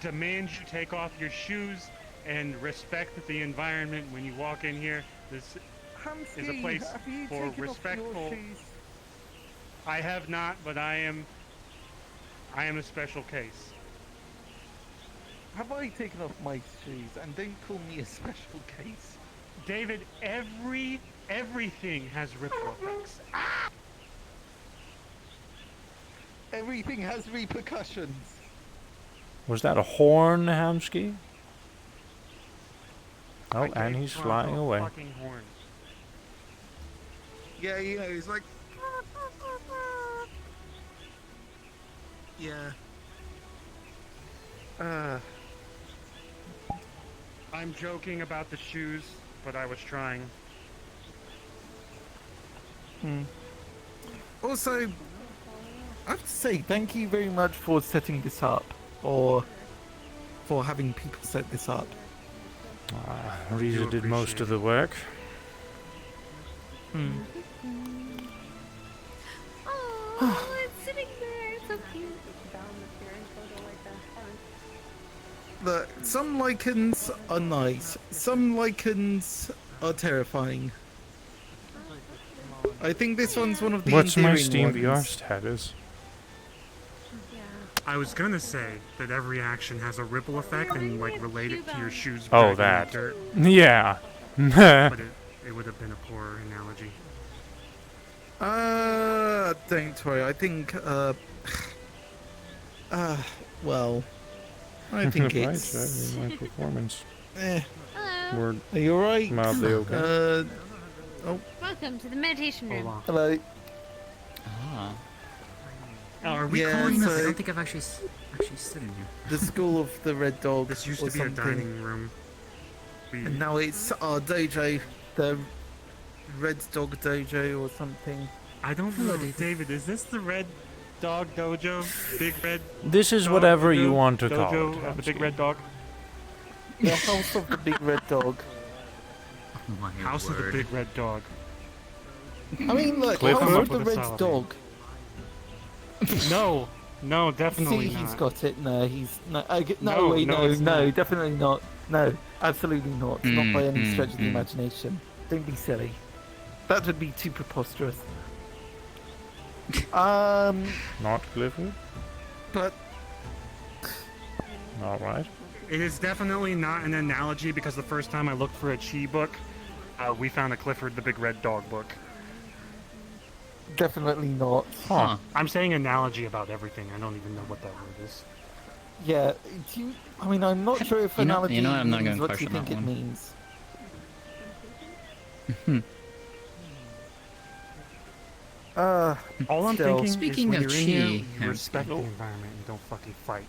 demand you take off your shoes and respect the environment when you walk in here. This Hamsky, is a place have you for taken off your respectful. shoes? I have not, but I am a special case. Have I taken off my shoes? And don't call me a special case. David, everything has ripple effects. Everything has repercussions. Was that a horn, Hamsky? Oh, Okay, and he's Toronto, flying away. Fucking horn. Yeah, you know, he's like... Yeah. I'm joking about the shoes, but I was trying. Also, I have to say thank you very much for setting this up, or for having people set this up. Riza did most of the work. Oh, it's sitting there. It's so cute. Look, some lichens are nice. Some lichens are terrifying. I think this one's one of the What's my endearing Steam ones. VR status? I was gonna say that every action has a ripple effect and like relate it to your shoes. Oh, back that. in the dirt, Yeah. but it would have been a poor analogy. Don't worry. I think, well, I think Right, it's. my performance. Hello. We're Are you alright? mildly okay. Welcome to the meditation Hold room. on. Hello. Ah. Oh, are we Yeah, calling I so- this? don't think I've actually sitting here. The School of the Red Dog. This used or to be a something. dining room. And now it's our dojo, the Red Dog Dojo or something. I don't know, David. Is this the Red Dog Dojo? Big Red This is Dog whatever Dojo? you want to call Dojo it. of the Big Hamsky. Red Dog. The House of the Big Red Dog. Oh my House of the word. Big Red Dog. I mean, look, Cliff, House come of up the with a Red solid Dog. No, definitely See, not. he's got it. No, he's no. No, No, wait, no, no, it's no, not. definitely not. No, absolutely not. Not by any stretch of the mm. imagination. Don't be silly. That would be too preposterous. Not Clifford? But Alright. It is definitely not an analogy because the first time I looked for a Chi book, we found a Clifford the Big Red Dog book. definitely not. Huh. I'm saying analogy about everything. I don't even know what that word is. Yeah, do you, I mean, I'm not sure if You know- analogy you know what, I'm not means gonna what you question think that it one. means. All I'm Still. thinking Speaking is when of you're in here, chi, you respect the environment and don't fucking fight.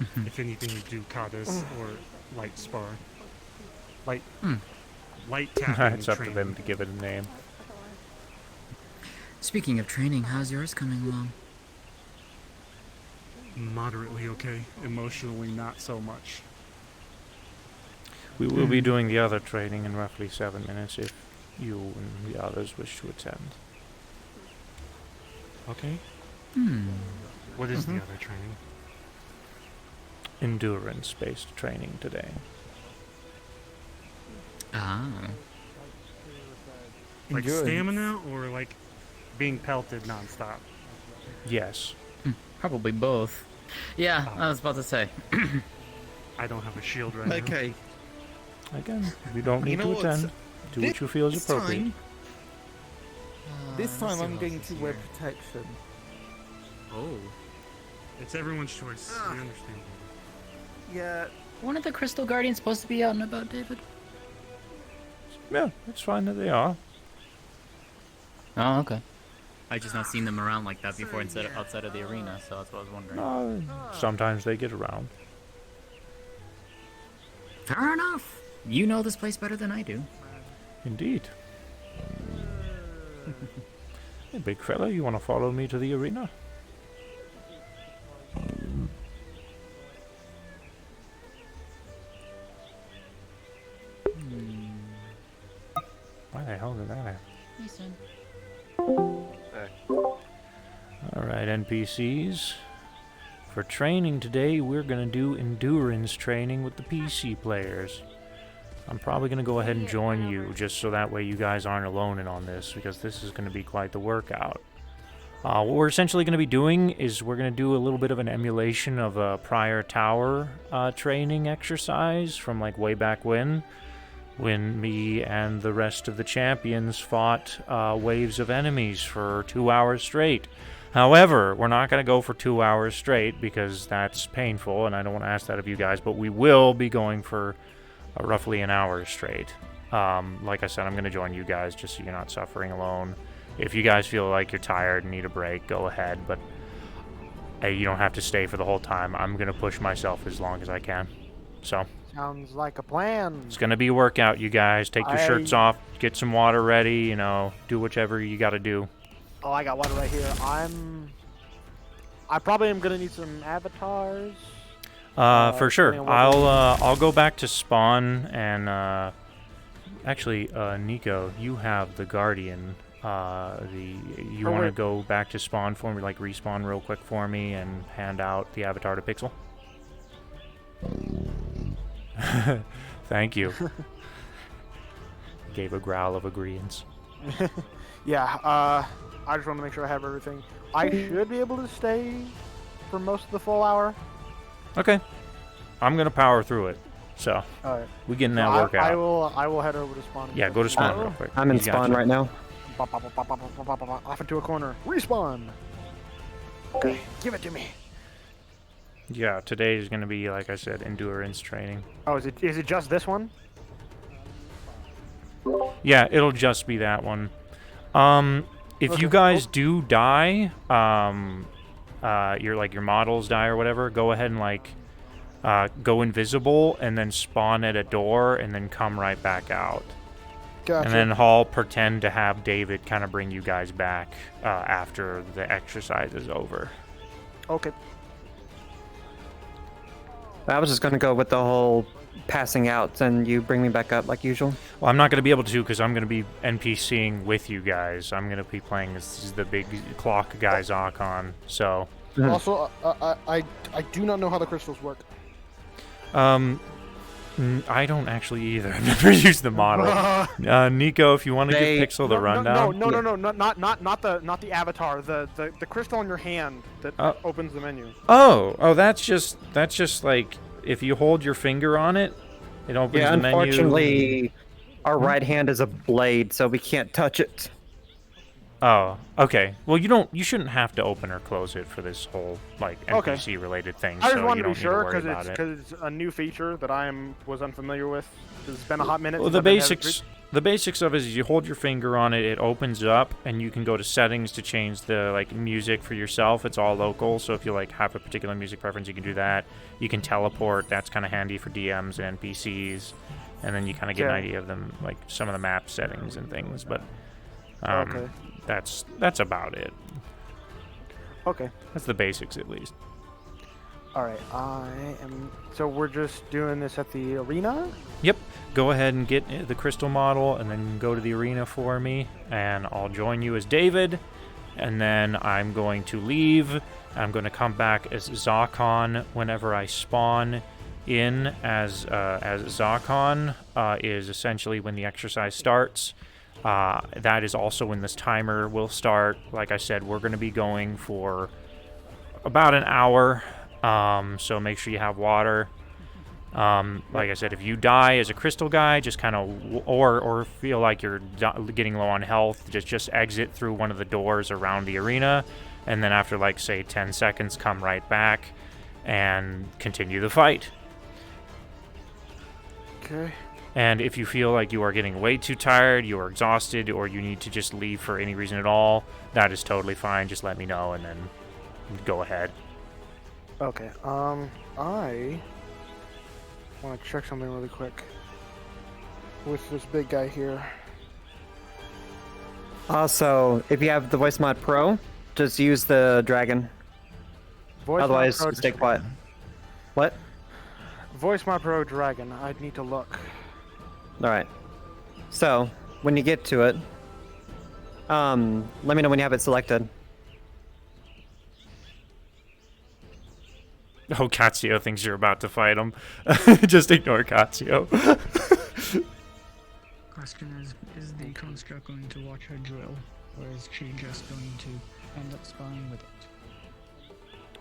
If anything, you do katas or light spar. Light tapping. It's up to training. them to give it a name. Speaking of training, how's yours coming along? Moderately okay. Emotionally, not so much. We will be doing the other training in roughly 7 minutes if you and the others wish to attend. Okay. Hmm. What is the other training? Endurance-based training today. Ah. Like Endurance. stamina or like being pelted nonstop? Yes. Probably both. Yeah, I was about to say. I don't have a shield right now. Okay, Again, you don't You need know to what? attend. Do what you feel is this appropriate. time, this let's time see I'm what going else to is wear here. protection. Oh. It's everyone's choice. Ah. We understand. Yeah, Weren't the Crystal Guardians supposed to be out and about, David? Yeah, it's fine that they are. Oh, okay. I just not seen them around like that before outside of the arena, so that's what I was wondering. Sometimes they get around. Fair enough. You know this place better than I do. Indeed. Hey, big fella, you want to follow me to the arena? Why the hell did that happen? Listen. Alright, NPCs. For training today, we're going to do endurance training with the PC players. I'm probably going to go ahead and join you, just so that way you guys aren't alone in on this, because this is going to be quite the workout. What we're essentially going to be doing is we're going to do a little bit of an emulation of a prior tower training exercise from like way back when me and the rest of the champions fought waves of enemies for 2 hours straight. However, we're not going to go for 2 hours straight because that's painful, and I don't want to ask that of you guys, but we will be going for roughly an hour straight. Like I said, I'm going to join you guys just so you're not suffering alone. If you guys feel like you're tired and need a break, go ahead, but hey, you don't have to stay for the whole time. I'm gonna push myself as long as I can. So Sounds like a plan. it's gonna be a workout, you guys. Take your shirts off, get some water ready. You know, do whichever you gotta do. Oh, I got water right here. I probably am gonna need some avatars. For sure. depending on what I'll go back to spawn and actually, Nico, you have the Guardian. You want to wait. go back to spawn for me, like respawn real quick for me, and hand out the avatar to Pixel? Thank you. Gave a growl of agreeance. Yeah, I just want to make sure I have everything. I should be able to stay for most of the full hour. Okay. I'm gonna power through it. So Alright. we getting that So workout. I will head over to spawn. Yeah, go to spawn real quick. I'm in You got spawn you. right now. Off into a corner. Respawn. Okay, give it to me. Yeah, today is gonna be, like I said, endurance training. Oh, is it just this one? Yeah, it'll just be that one. If you guys do die, your models die or whatever, go ahead and go invisible and then spawn at a door and then come right back out. Gotcha. And then I'll pretend to have David kind of bring you guys back after the exercise is over. Okay. I was just gonna go with the whole passing out, and you bring me back up like usual. Well, I'm not going to be able to because I'm going to be NPCing with you guys. I'm going to be playing as the big clock guy Zakon. So. Also, I do not know how the crystals work. I don't actually either. I've never used the model. Nico, if you want to give Pixel the rundown. No, not the avatar. The crystal in your hand that opens the menu. Oh, that's just like if you hold your finger on it, it opens the menu. Unfortunately, our right hand is a blade, so we can't touch it. Oh, okay. Well, you shouldn't have to open or close it for this whole NPC related thing. I just so wanted you to don't be sure need to worry about it. because it's a new feature that I was unfamiliar with. It's been a hot minute. Well, since I've been at the basics of it is you hold your finger on it, it opens up, and you can go to settings to change the music for yourself. It's all local, so if you have a particular music preference, you can do that. You can teleport. That's kind of handy for DMs and NPCs, and then you kind of get an idea of them, some of the map settings and things. But Okay. that's about it. Okay. That's the basics, at least. All right. So we're just doing this at the arena. Yep. Go ahead and get the crystal model and then go to the arena for me, and I'll join you as David, and then I'm going to leave. I'm going to come back as Zakon whenever I spawn in as Zakon is essentially when the exercise starts. That is also when this timer will start. Like I said, we're going to be going for about an hour, so make sure you have water. Like I said, if you die as a crystal guy, just kind of, or feel like you're getting low on health, just exit through one of the doors around the arena, and then after say 10 seconds, come right back and continue the fight. Okay. And if you feel like you are getting way too tired, you are exhausted, or you need to just leave for any reason at all, that is totally fine. Just let me know and then go ahead. Okay. I want to check something really quick with this big guy here. Also, if you have the Voice Mod Pro, just use the dragon. Otherwise, stay quiet. What? Voice My Pro Dragon. I'd need to look. Alright. So, when you get to it, let me know when you have it selected. Oh, Katsuo thinks you're about to fight him. Just ignore Katsuo. Question is the construct going to watch her drill, or is she just going to end up spawning with it?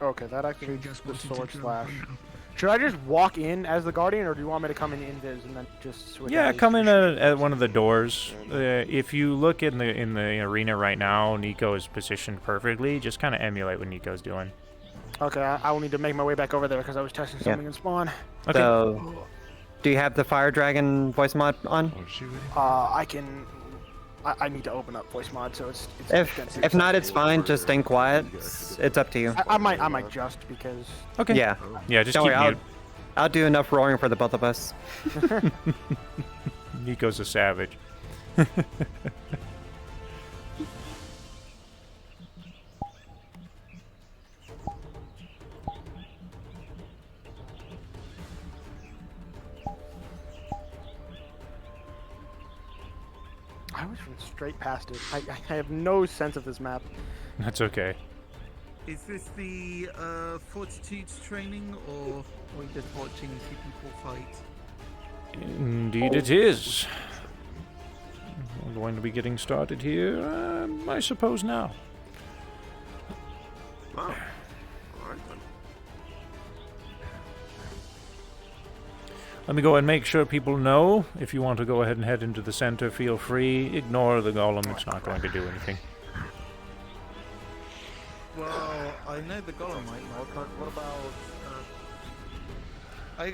Okay, that actually just the wanted to sword drill slash. for now. Should I just walk in as the Guardian, or do you want me to come in invis and then just switch? Yeah, out come each- in at one of the doors. If you look in the arena right now, Nico is positioned perfectly. Just kind of emulate what Nico's doing. Okay, I will need to make my way back over there because I was testing something in spawn. Okay. So, do you have the Fire Dragon voice mod on? I can. I need to open up voice mod, so it's If not, it's fine. Just staying quiet. It's up to you. I might just because. Okay. Yeah. Yeah, just Don't keep worry, mute. I'll do enough roaring for the both of us. Nico's a savage. I was running straight past it. I have no sense of this map. That's okay. Is this the fortitudes training, or are we just watching two people fight? Indeed it is. We're going to be getting started here, I suppose now. Wow. Alright then. Let me go and make sure people know. If you want to go ahead and head into the center, feel free. Ignore the golem, it's not going to do anything. Well, I know the golem might not, but what about? Are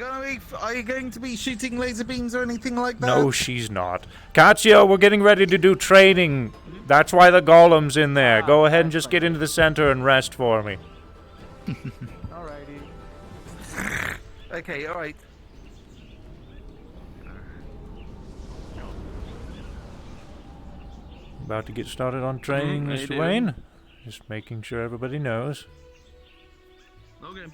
you going to be shooting laser beams or anything like that? No, she's not. Katya, we're getting ready to do training. That's why the golem's in there. Go ahead and just get into the center and rest for me. Alrighty. Okay, alright. About to get started on training, how you Mr. doing? Wayne. Just making sure everybody knows. Okay. Is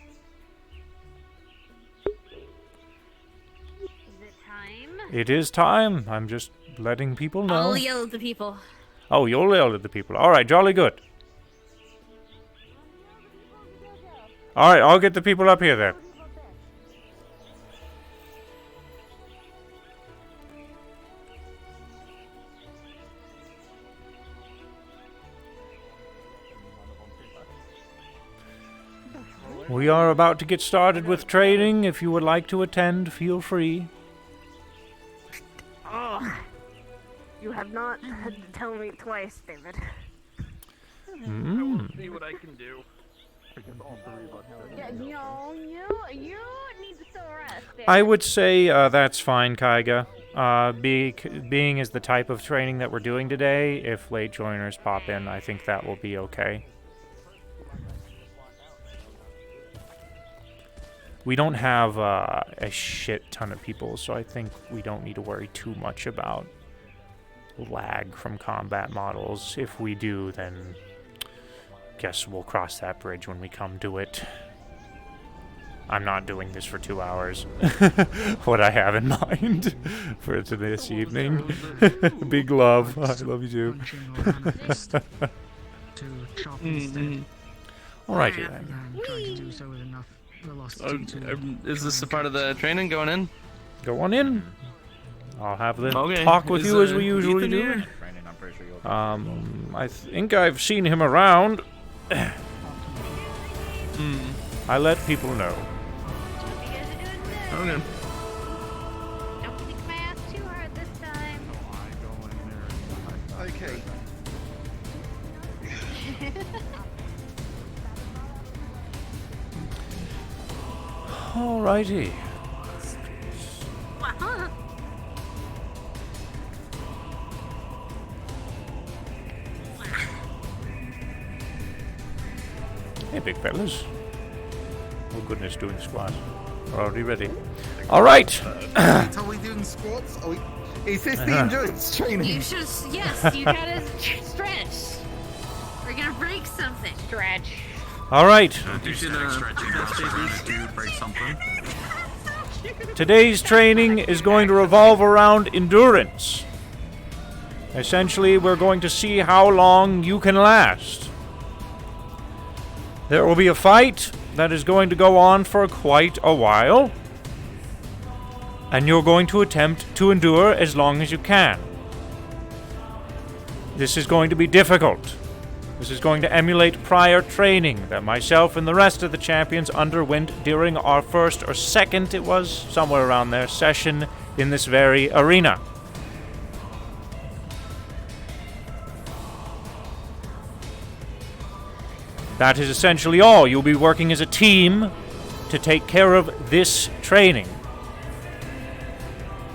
it time? It is time. I'm just letting people know. I'll yell at the people. Oh, you'll yell at the people. All right, jolly good. All right, I'll get the people up here then. We are about to get started with training. If you would like to attend, feel free. Oh, you have not had to tell me twice, David. See what I can do. Yeah, no, you need to still rest. I would say that's fine, Kaiga. Being as the type of training that we're doing today, if late joiners pop in, I think that will be okay. We don't have a shit ton of people, so I think we don't need to worry too much about lag from combat models. If we do, then guess we'll cross that bridge when we come to it. I'm not doing this for 2 hours. What I have in mind for this evening. Big love. I love you too. Alrighty then. Is this a part of the training going in? Go on in. I'll have the Okay. talk with Is, you as we usually Ethan do. here? I think I've seen him around. I let people know. Okay. Don't kick my ass too hard this time. Okay. Alrighty. Hey, big fellas. Oh goodness, doing squats. We're already ready. All right. Are we doing squats? Is this the endurance training? You should, yes, you gotta stretch. We're gonna break something. Stretch. All right. You should break something. Today's training is going to revolve around endurance. Essentially, we're going to see how long you can last. There will be a fight that is going to go on for quite a while, and you're going to attempt to endure as long as you can. This is going to be difficult. This is going to emulate prior training that myself and the rest of the champions underwent during our first or second, it was, somewhere around there, session in this very arena. That is essentially all. You'll be working as a team to take care of this training.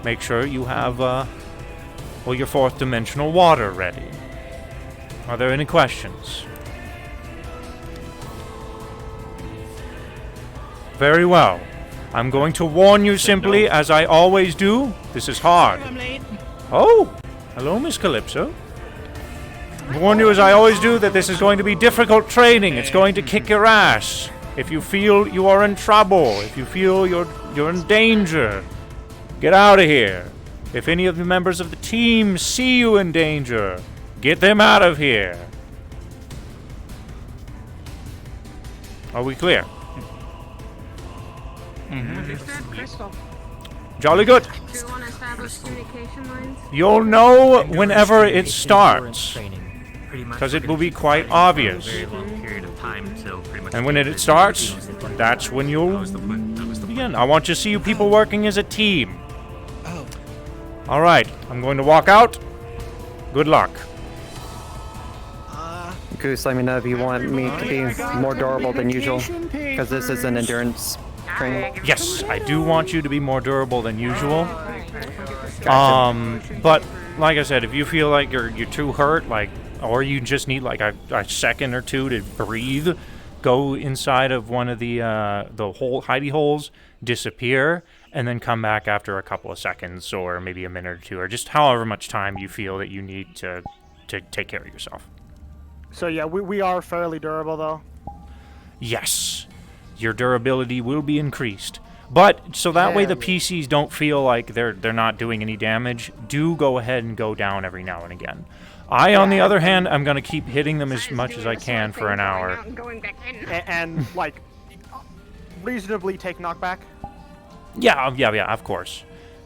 Make sure you have or your fourth dimensional water ready. Are there any questions? Very well. I'm going to warn you simply, as I always do. This is hard. Oh, hello, Miss Calypso. Warn you, as I always do, that this is going to be difficult training. It's going to kick your ass. If you feel you are in trouble, if you feel you're in danger, get out of here. If any of the members of the team see you in danger, get them out of here. Are we clear? Crystal. Jolly good. Do you want to establish communication lines? You'll know whenever it starts, because it will be quite obvious. Very long period of time till pretty much. And when it starts, that's when you'll begin. I want to see you people working as a team. Oh. All right, I'm going to walk out. Good luck. Goose, let me know if you want me to be more durable than usual, because this is an endurance training. Yes, I do want you to be more durable than usual. Gotcha. But like I said, if you feel like you're too hurt, like, or you just need like a second or two to breathe, go inside of one of the hidey holes, disappear, and then come back after a couple of seconds or maybe a minute or two, or just however much time you feel that you need to take care of yourself. So yeah, we are fairly durable though. Yes, your durability will be increased. But so that way the PCs don't feel like they're not doing any damage, do go ahead and go down every now and again. I, on the other hand, I'm going to keep hitting them as much as I can for an hour. And like, reasonably take knockback? Yeah, of course.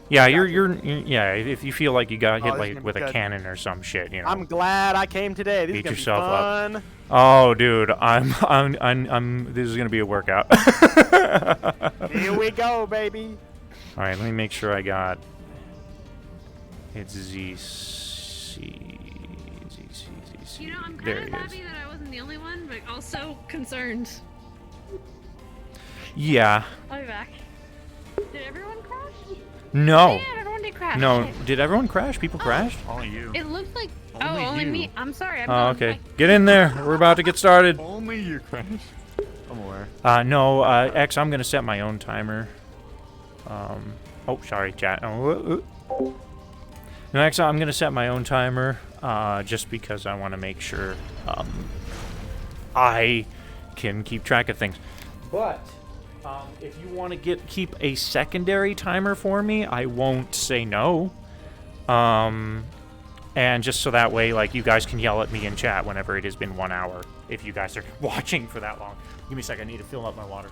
Yeah, yeah, if you feel like you got hit like with a cannon or some shit, you know. I'm glad I came today. This Beat is yourself gonna be fun. up. Oh, dude, I'm this is going to be a workout. Here we go, baby. All right, let me make sure I got it's ZC. You know, I'm There kind he of is. happy that I wasn't the only one, but also concerned. Yeah. I'll be back. Did everyone crash? No. Yeah, everyone did crash. No, Shit. did everyone crash? People crashed? Only you. It looks like Only only you. me. I'm sorry. I'm Oh, done. okay. Get in there. We're about to get started. Only you crashed. I'm aware. No, X, I'm going to set my own timer. Oh, sorry, chat. Oh, No, X, I'm going to set my own timer, just because I want to make sure, I can keep track of things. But, if you want to keep a secondary timer for me, I won't say no. And just so that way, like, you guys can yell at me in chat whenever it has been 1 hour, if you guys are watching for that long. Give me a second, I need to fill up my water.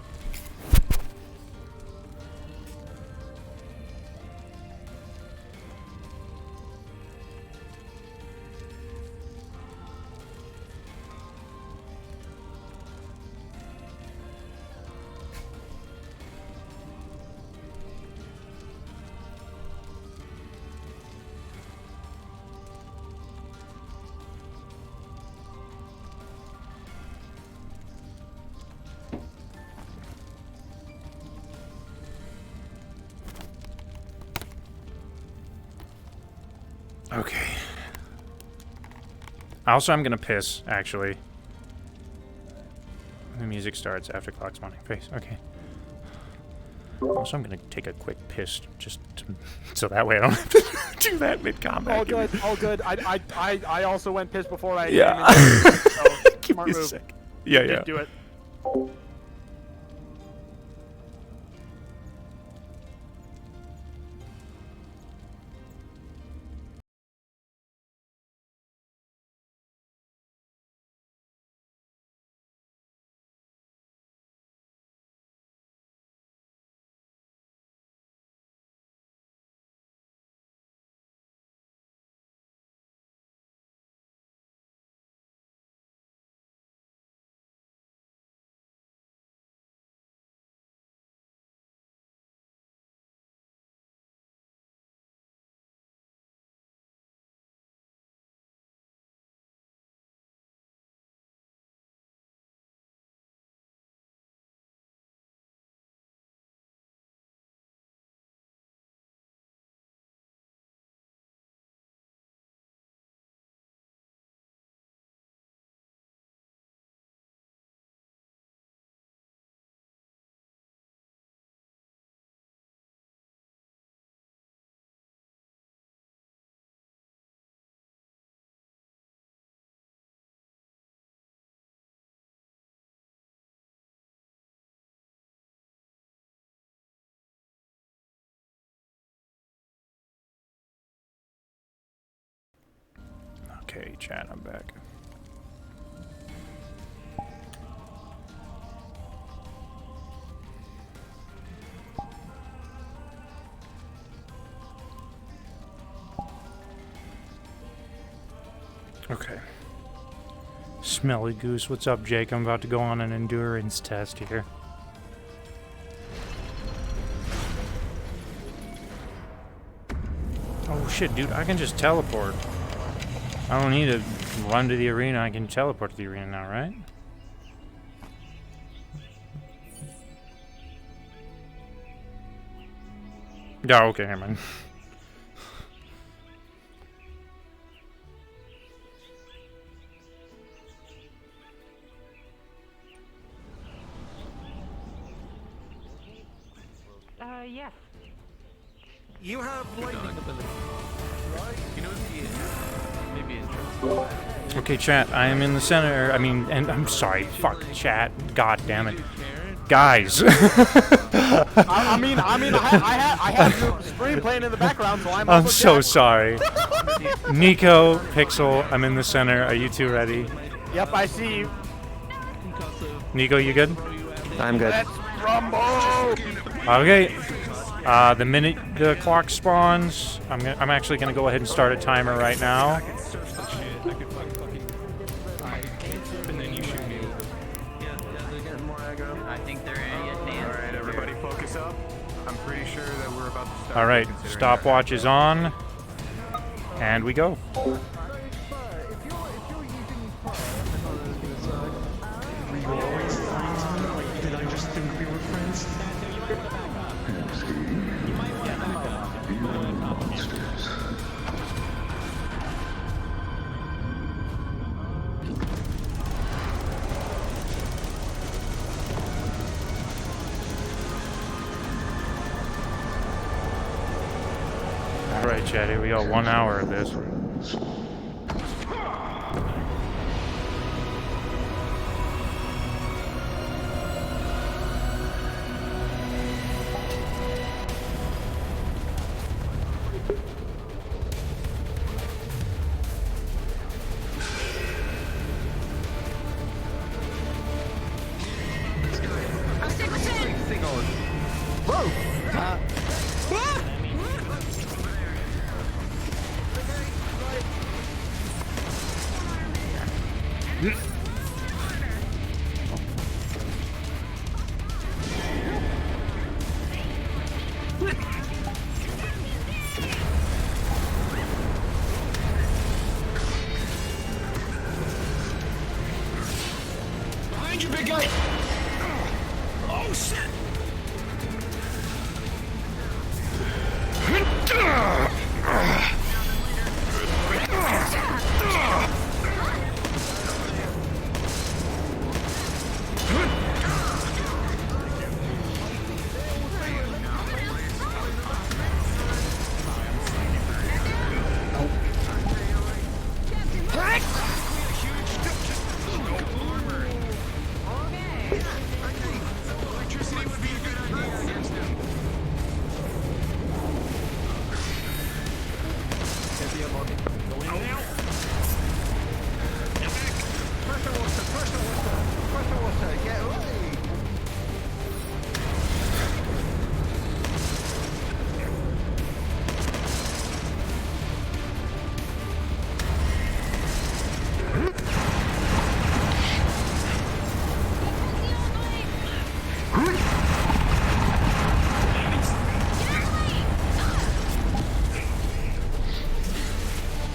Okay. Also, I'm gonna piss, actually. The music starts after clock spawning phase. Okay. Also, I'm gonna take a quick piss, just so that way I don't have to do that mid-combat. All good, all good. I also went piss before I Yeah. came in, so Give smart me a move. sec. Yeah, You yeah. did do it. Okay, chat, I'm back. Okay. Smelly Goose, what's up, Jake? I'm about to go on an endurance test here. Oh shit, dude, I can just teleport. I don't need to run to the arena, I can teleport to the arena now, right? Yeah, okay, never mind. Yes. You have lightning ability, right? You know what maybe interesting. Okay, chat, I am in the center. I mean, and I'm sorry, fuck chat. God damn it. Guys. I have your stream playing in the background, so I'm I'm so sorry. Nico, Pixel, I'm in the center. Are you two ready? Yep, I see you. Nico, you good? I'm good. Let's rumble! Okay. The minute the clock spawns, I'm actually gonna go ahead and start a timer right now. I think they're Alright, everybody focus up. I'm pretty sure that we're about to start. Alright, stopwatch is on. And we go. Did I just think we were friends? Alright, chat, here we go. 1 hour of this. Behind you, big guy! Oh, shit!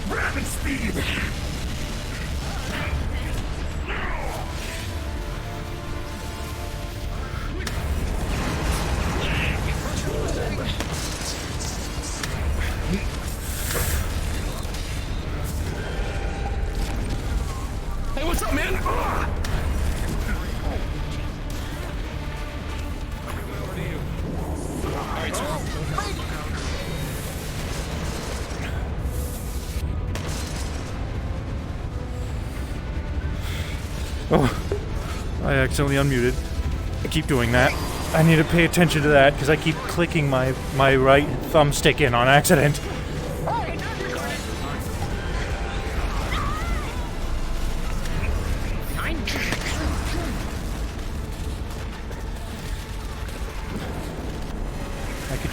Rapid speed! Hey, what's up, man? Oh, I accidentally unmuted. I keep doing that. I need to pay attention to that because I keep clicking my right thumbstick in on accident.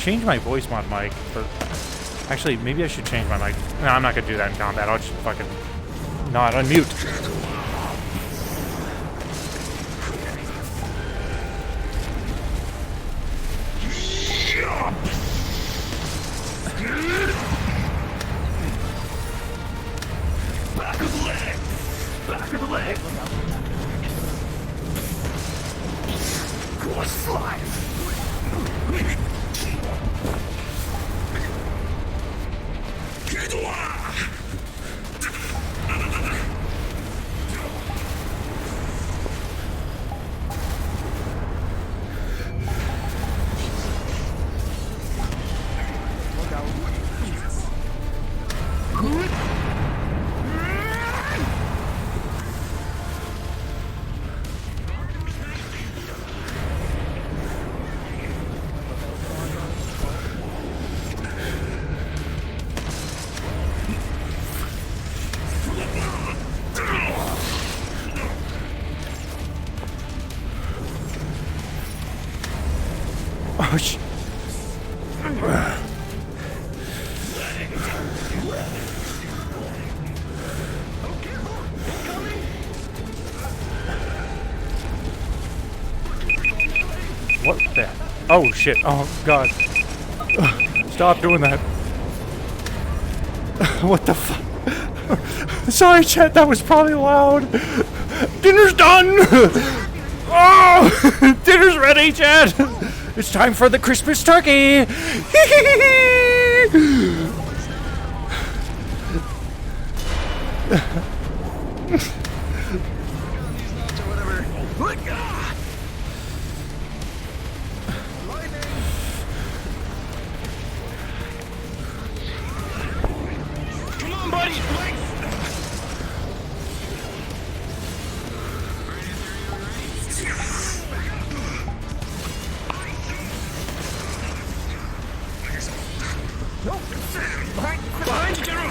change my voice mod mic for... Actually, maybe I should change my mic. No, I'm not gonna do that in combat. I'll just fucking not unmute. Back of the leg! Back of the leg! Cross slide! Oh, shit. What the? Oh shit! Oh god! Stop doing that! What the fuck? Sorry, chat. That was probably loud. Dinner's done. Oh, dinner's ready, chat. It's time for the Christmas turkey. Come on, buddy! Behind you, General!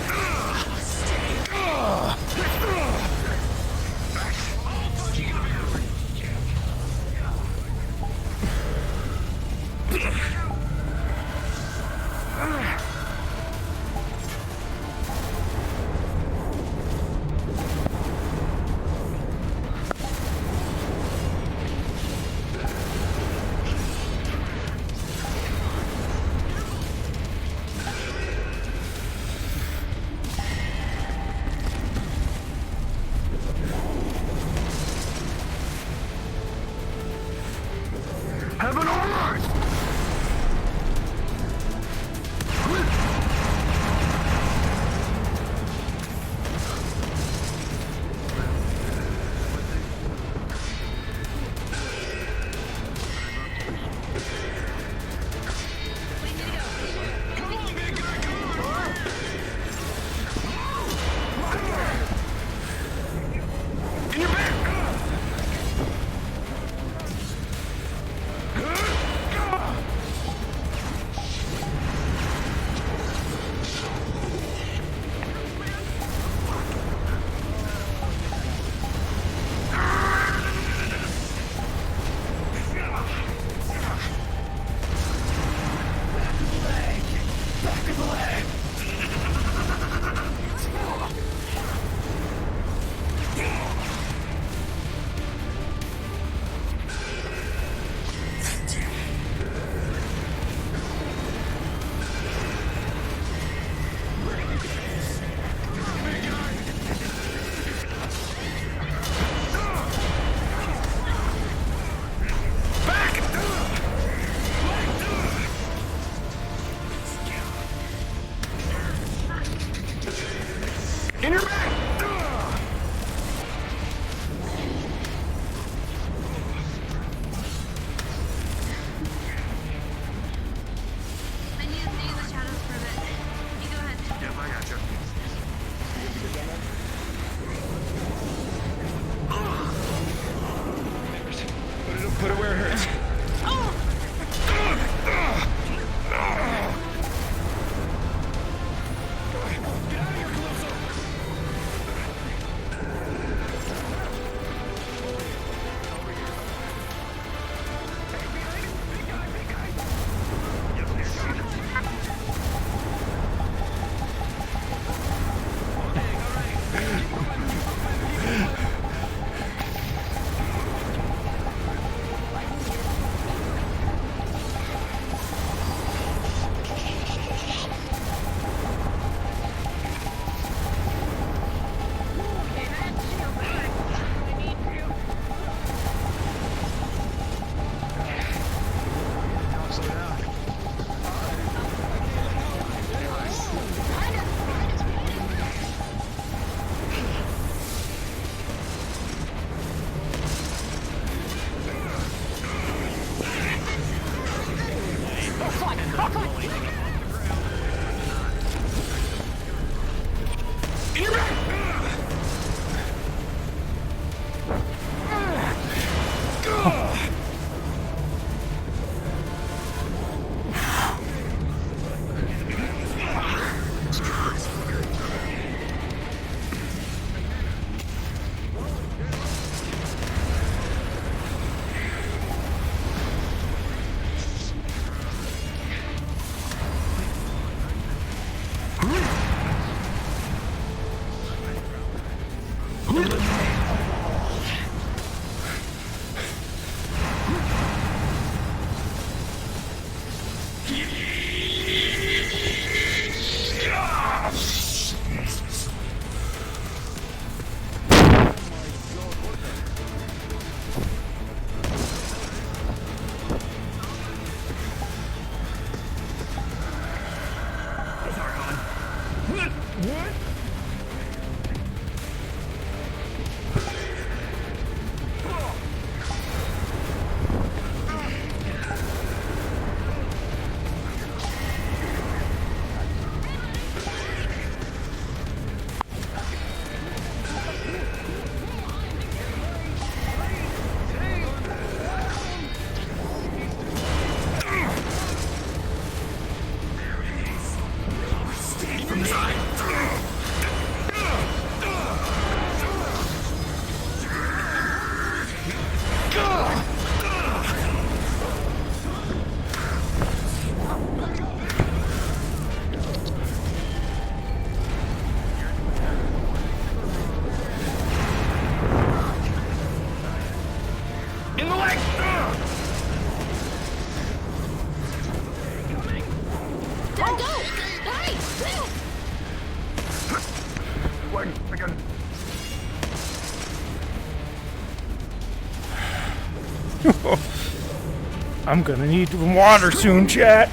I'm gonna need some water soon, chat.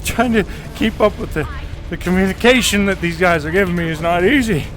Trying to keep up with the communication that these guys are giving me is not easy.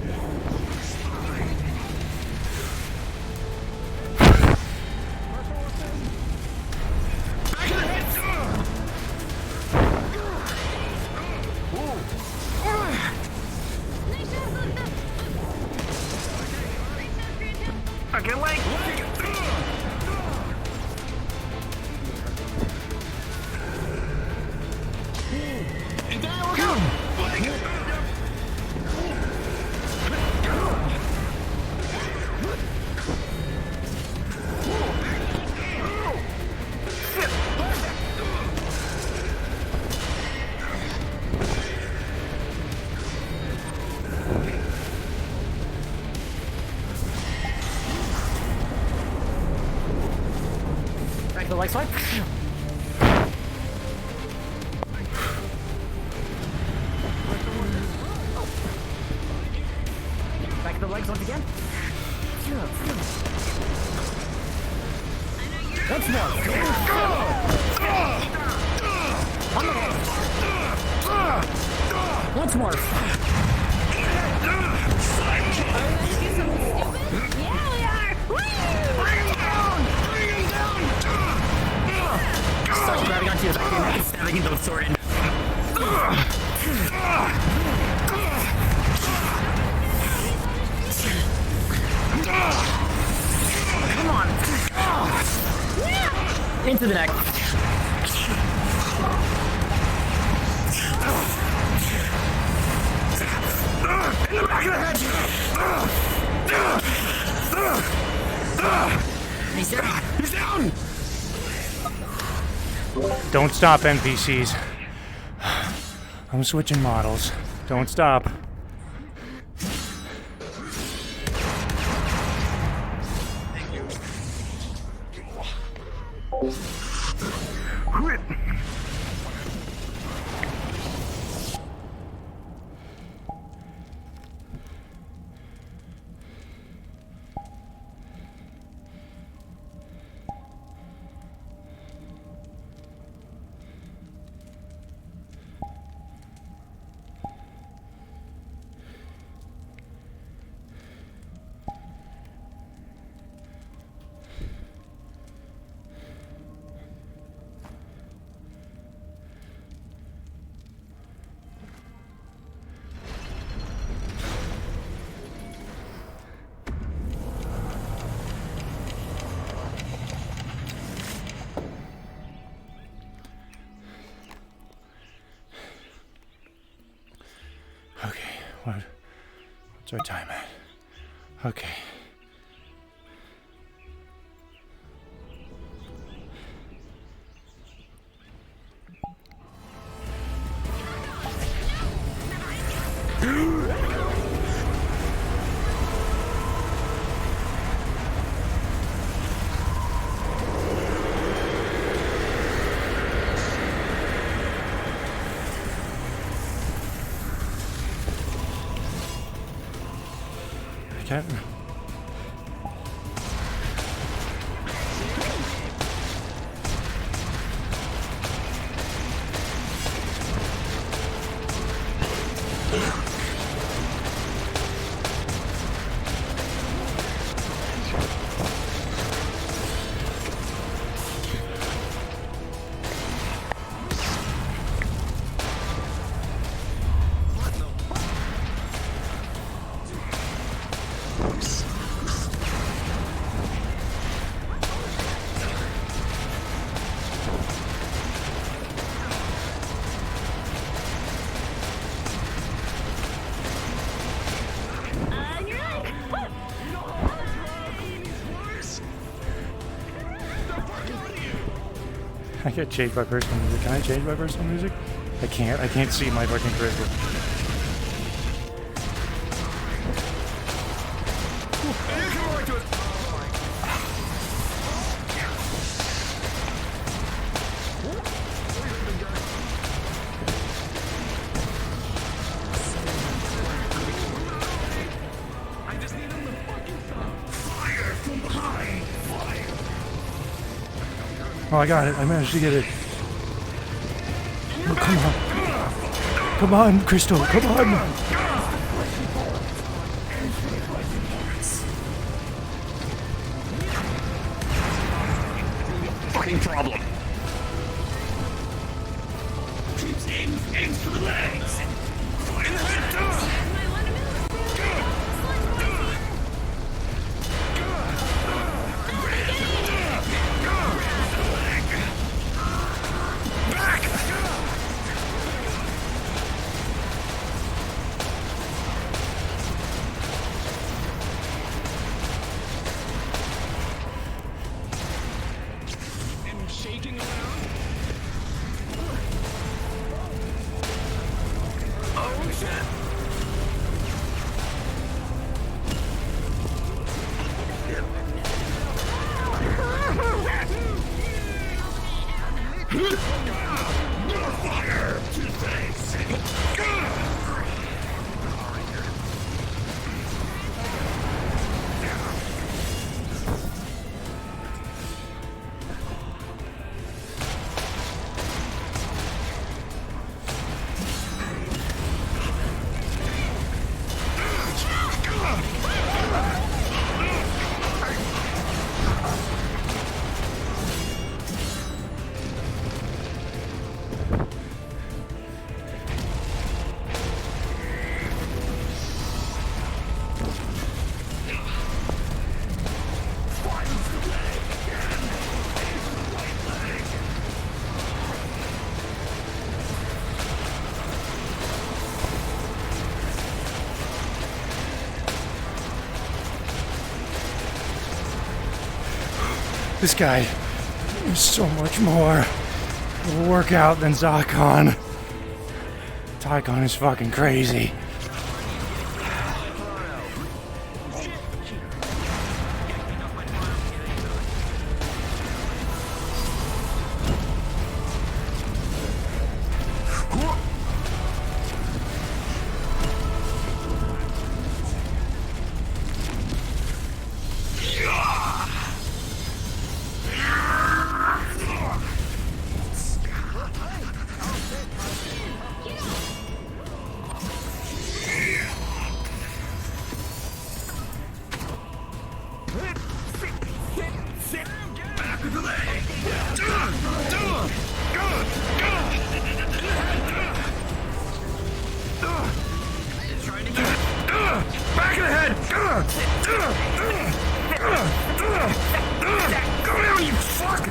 The leg swipe. Back to the legs once again. Once more. Once more. Start grabbing onto your back and neck, stabbing into the sword end. Come on. Into the neck. He's down. He's down. Don't stop, NPCs. I'm switching models. Don't stop. Quit. Okay, what's our time at? Okay. Can't. I get changed by personal music. Can I change my personal music? I can't. I can't see my fucking charisma. Oh, I got it. I managed to get it. Oh, come on. Come on, Crystal. Come on. Fucking problem. Aims for the legs. In the head. This guy is so much more of a workout than Zycon. Tycon is fucking crazy. Back of the head! Go down, you fuck!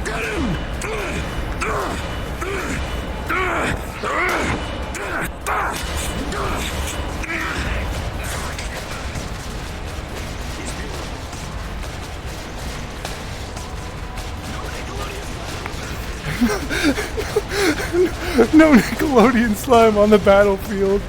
Get him! No Nickelodeon slime on the battlefield.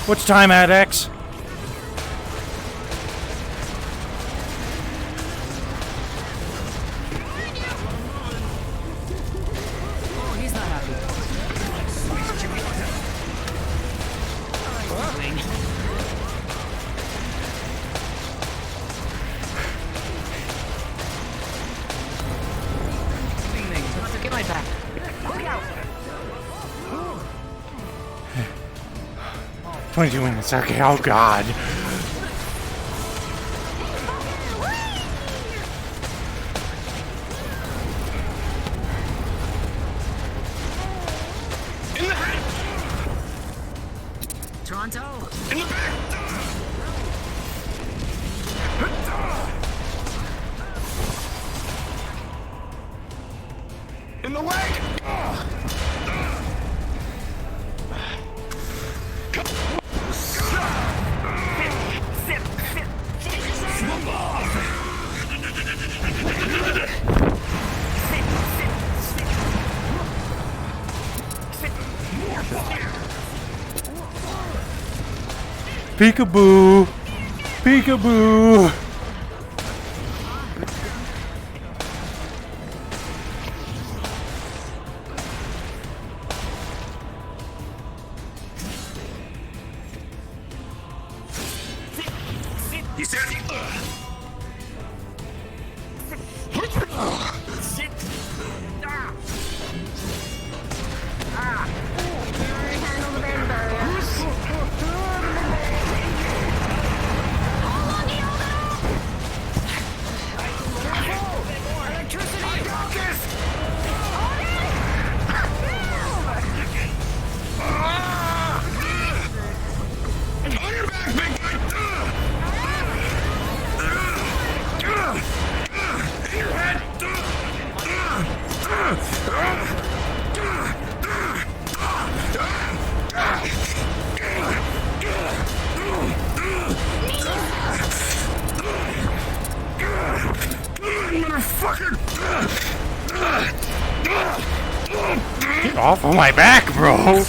What's time at, X? Get my back. Look out. 22 minutes, okay, oh god. In the head! Toronto! In the back! In the leg! Peekaboo! Peekaboo! You said Get off of my back, bro!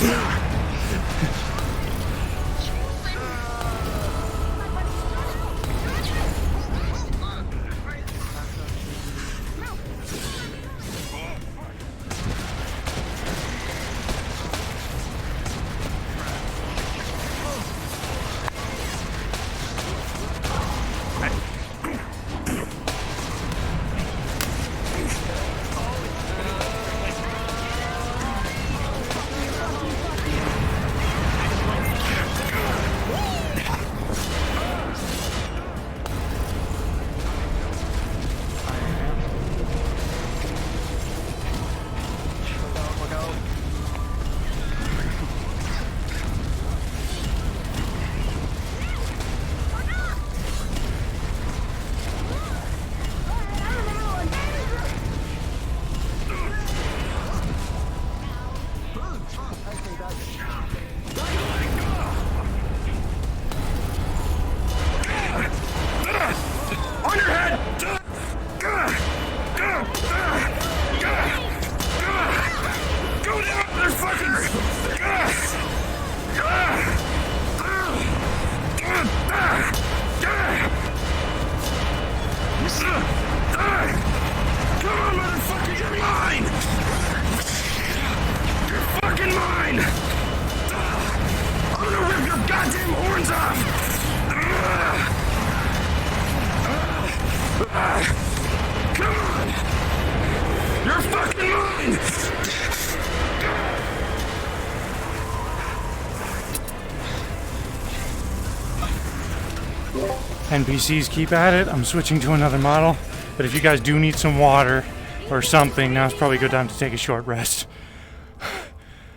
NPCs keep at it. I'm switching to another model. But if you guys do need some water or something, now's probably a good time to take a short rest.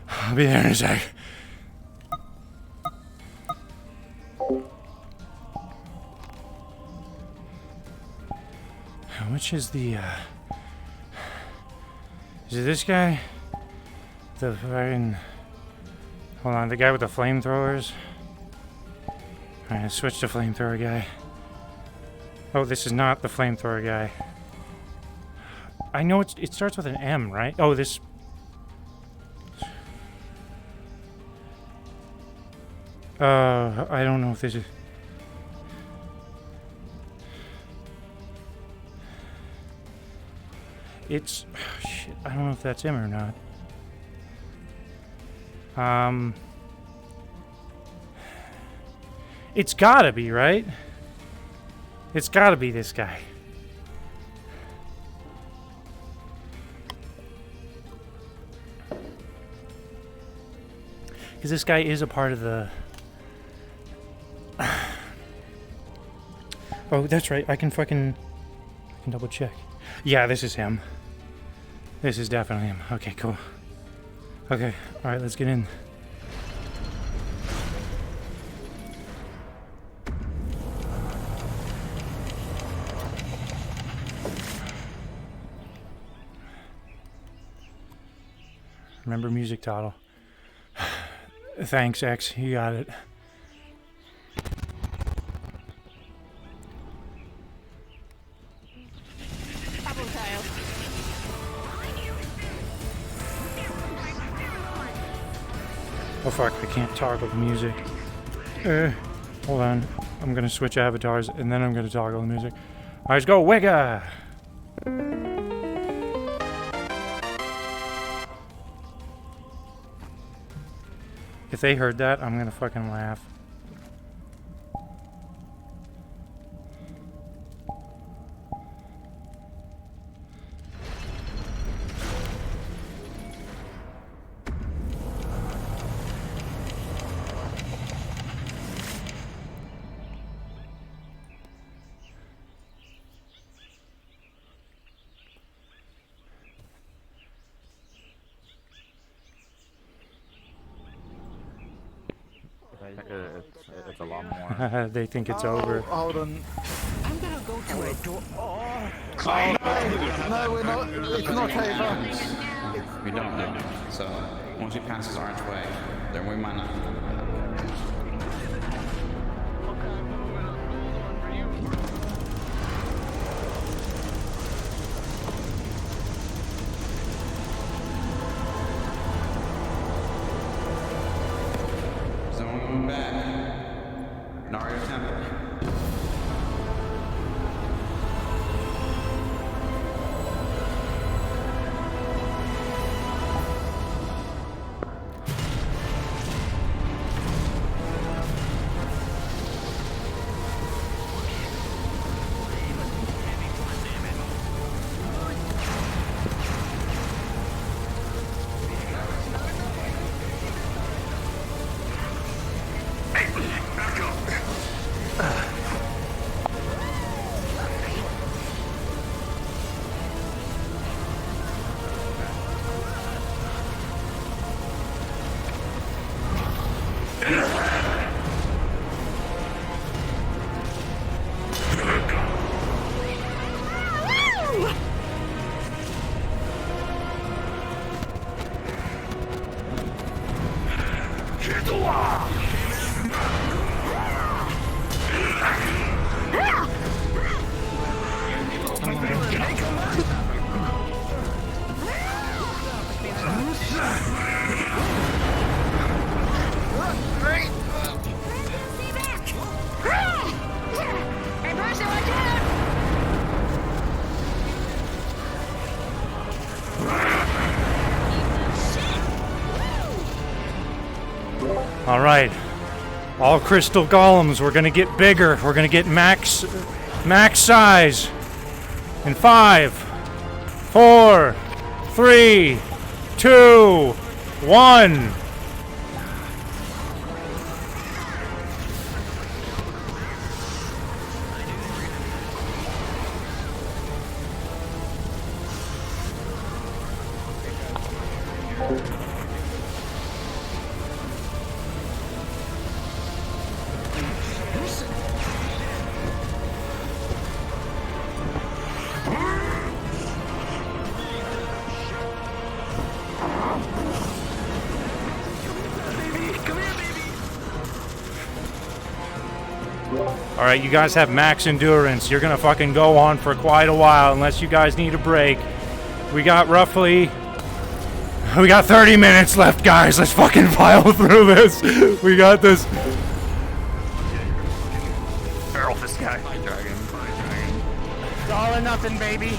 I'll be there in a sec. Which is the, is it this guy? The fucking... Hold on, the guy with the flamethrowers? Alright, let's switch to flamethrower guy. Oh, this is not the flamethrower guy. I know it starts with an M, right? Oh, this... I don't know if this is... It's... Oh, shit, I don't know if that's him or not. It's gotta be, right? It's gotta be this guy. Because this guy is a part of the... Oh, that's right. I can double check. Yeah, this is him. This is definitely him. Okay, cool. Okay, alright, let's get in. Remember music, Toddle. Thanks, X. You got it. Oh fuck, I can't toggle the music. Hold on. I'm gonna switch avatars and then I'm gonna toggle the music. Alright, let's go, Wigga! If they heard that, I'm gonna fucking laugh. It's a lot more. They think it's over. Hold on. I'm gonna go to a door. Oh, no, we're not. It's not over. We don't know. So once we pass this archway, then we might not. Zone back. Nario Temple. Alright. All crystal golems, we're gonna get bigger. We're gonna get max size. In 5, 4, 3, 2, 1. Alright, you guys have max endurance. You're gonna fucking go on for quite a while unless you guys need a break. We got 30 minutes left, guys. Let's fucking pile through this. We got this. Barrel this guy. It's all or nothing, baby.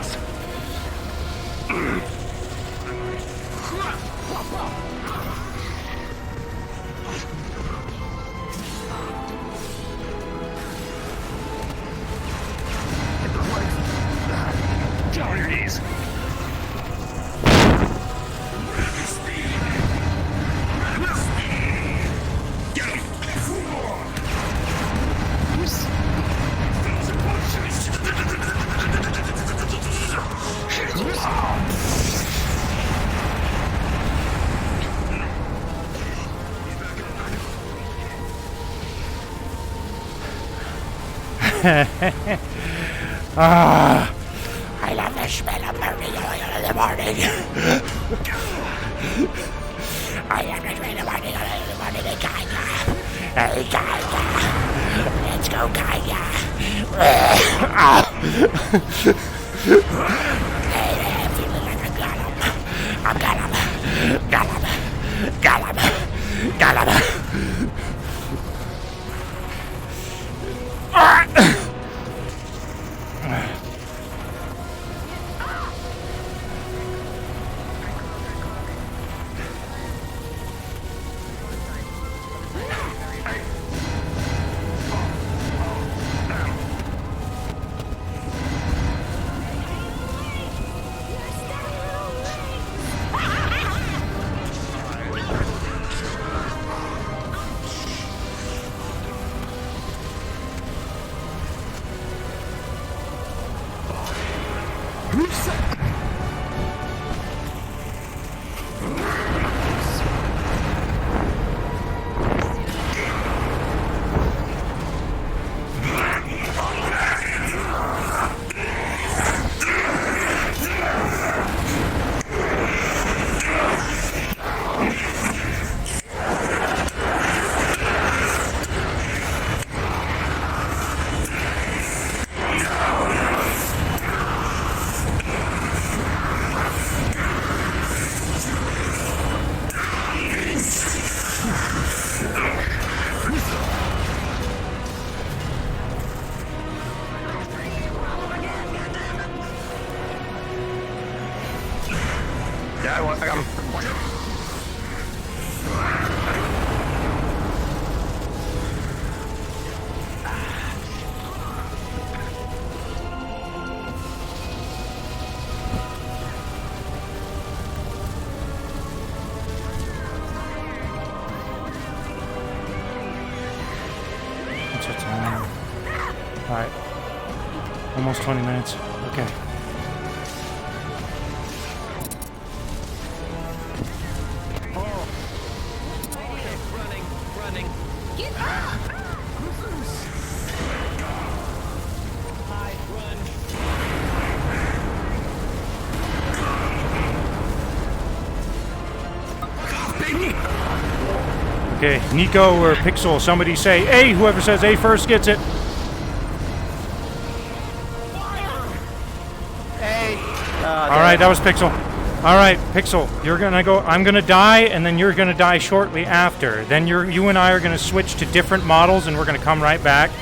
boss! Down on your knees! Get him! I love the smell of burning oil in the morning. I love the smell of burning oil in the morning. Kaya. Hey, Kaya. Let's go, Kaya. Hey, I'm feeling like I got him. I got him. Got him. Got him. Got him. Yeah, I got him. What's our time? Alright. Almost 20 minutes. Okay. Okay, Nico or Pixel, somebody say A. Whoever says A first gets it. Alright, that was Pixel. Alright, Pixel, you're gonna go. I'm gonna die, and then you're gonna die shortly after. Then you and I are gonna switch to different models, and we're gonna come right back.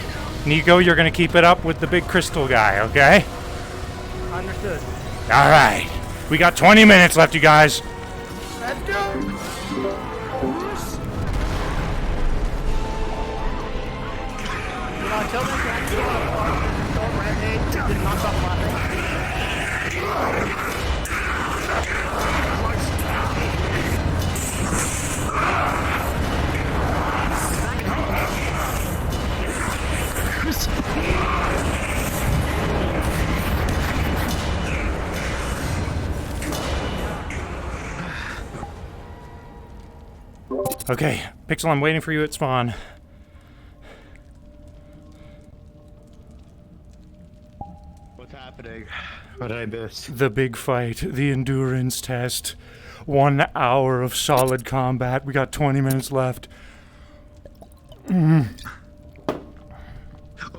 Nico, you're gonna keep it up with the big crystal guy, okay? Understood. Alright. We got 20 minutes left, you guys. Let's go! Tell them to don't rampage, just knock off my Okay, Pixel, I'm waiting for you at spawn. What's happening? What did I miss? The big fight, the endurance test. 1 hour of solid combat. We got 20 minutes left. Oh,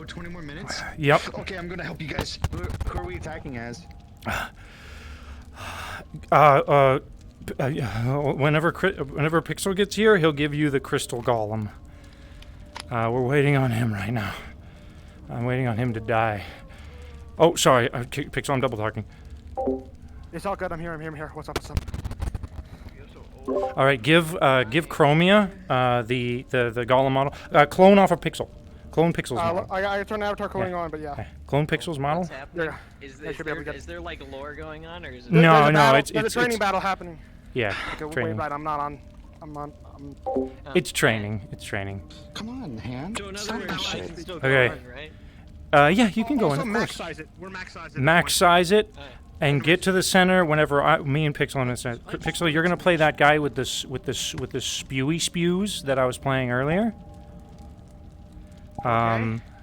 20 more minutes? Yep. Okay, I'm gonna help you guys. Who are we attacking as? Whenever Pixel gets here, he'll give you the crystal golem. We're waiting on him right now. I'm waiting on him to die. Oh, sorry. Pixel, I'm double talking. It's all good. I'm here. What's up? All right, give Chromia the Golem model. Clone off of Pixel. Clone Pixel's model. I turned Avatar cooling on, but yeah. Okay. Clone Pixel's model. Yeah. Is there like lore going on, or is it? No, there's it's a training battle happening. Yeah, Okay, training. wait, right. I'm on. It's training. It's training. Come on, hand. So in other words, I can still go Okay. on, right? Yeah, you can go in. Also, Of max course. size it. We're max size it. Max size it, and get to the center whenever me and Pixel and Pixel, you're gonna play that guy with the spewy spews that I was playing earlier.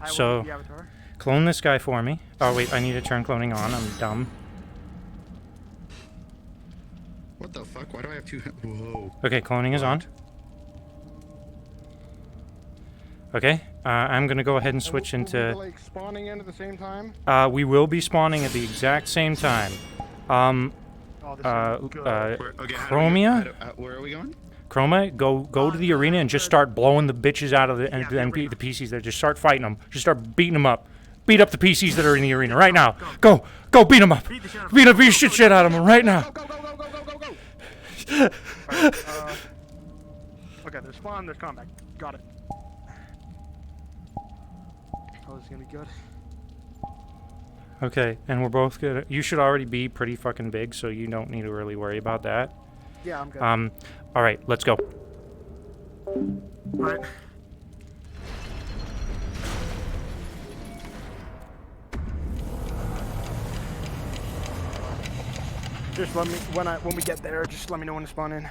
So clone this guy for me. Oh wait, I need to turn cloning on. I'm dumb. What the fuck? Why do I have two? Whoa. Okay, cloning is on. Okay, I'm gonna go ahead and switch into. Like spawning in at the same time. We will be spawning at the exact same time. Chromia. Where are we going? Chroma, go to the arena and just start blowing the bitches out of the PCs there. Just start fighting them. Just start beating them up. Beat up the PCs that are in the arena right now. Go beat them up. Beat the shit out of them right now. Okay, there's spawn, there's combat. Got it. Oh, this is gonna be good. Okay, and we're both good. You should already be pretty fucking big, so you don't need to really worry about that. Yeah, I'm good. All right, let's go. Alright. Just let me when we get there. Just let me know when to spawn in.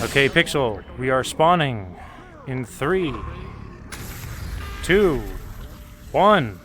Okay, Pixel, we are spawning in 3, 2, 1.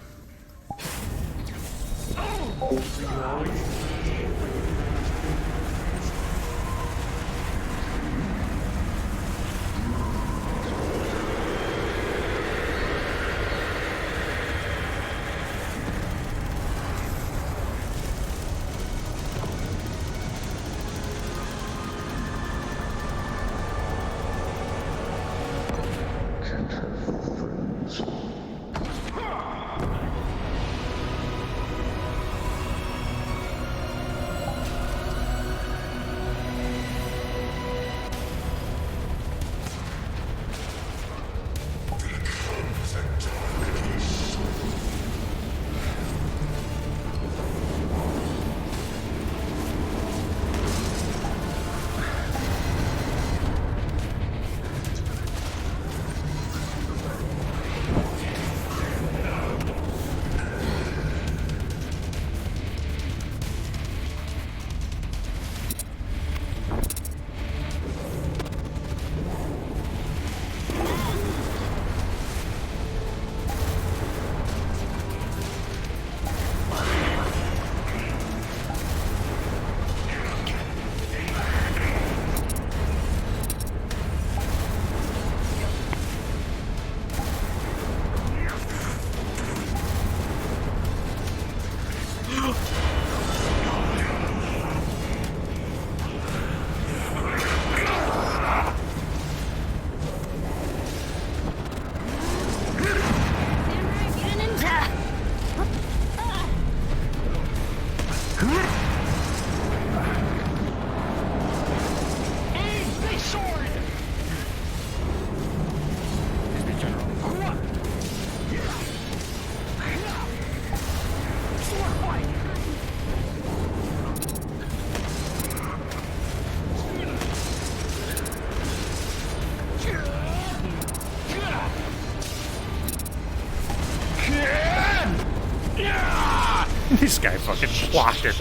This guy fucking blocked it.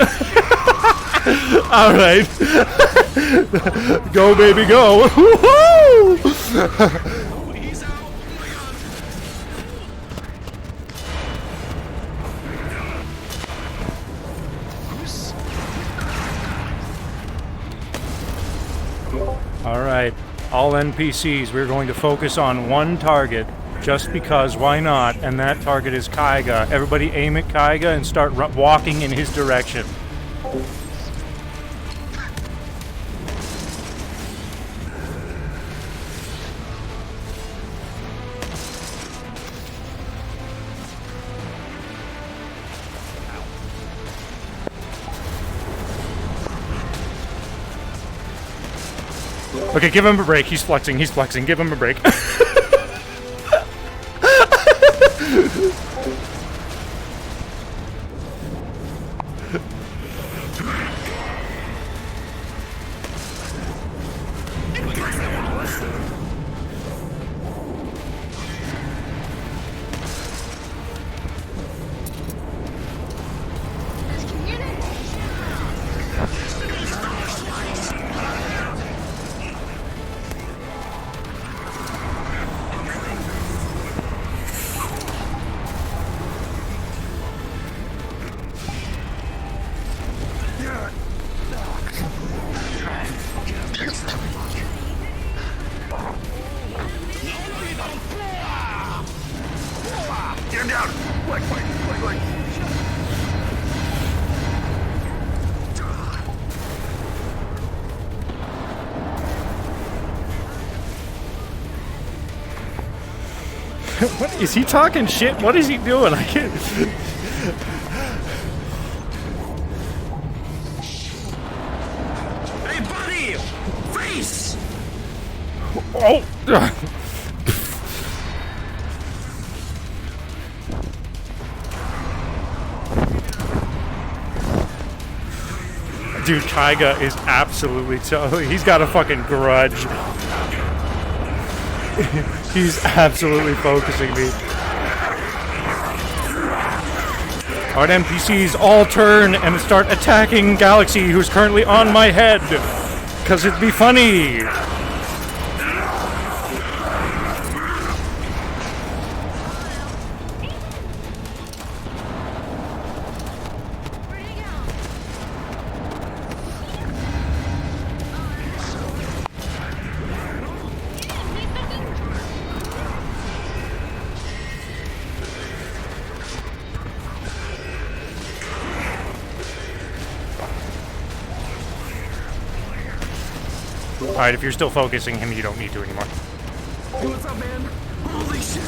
All right. Go, baby, go. Woohoo! All right. All NPCs, we're going to focus on one target just because, why not? And that target is Kaiga. Everybody aim at Kaiga and start walking in his direction. Okay, give him a break. He's flexing. He's flexing. Give him a break. Get him down! Quick! What is he talking shit? What is he doing? I can't. Hey, buddy! Face! Oh! Dude, Kaiga is absolutely he's got a fucking grudge. He's absolutely focusing me. Alright, NPCs, all turn and start attacking Galaxy, who's currently on my head. Because it'd be funny. Alright, if you're still focusing him, you don't need to anymore. Hey, what's up, man? Holy shit!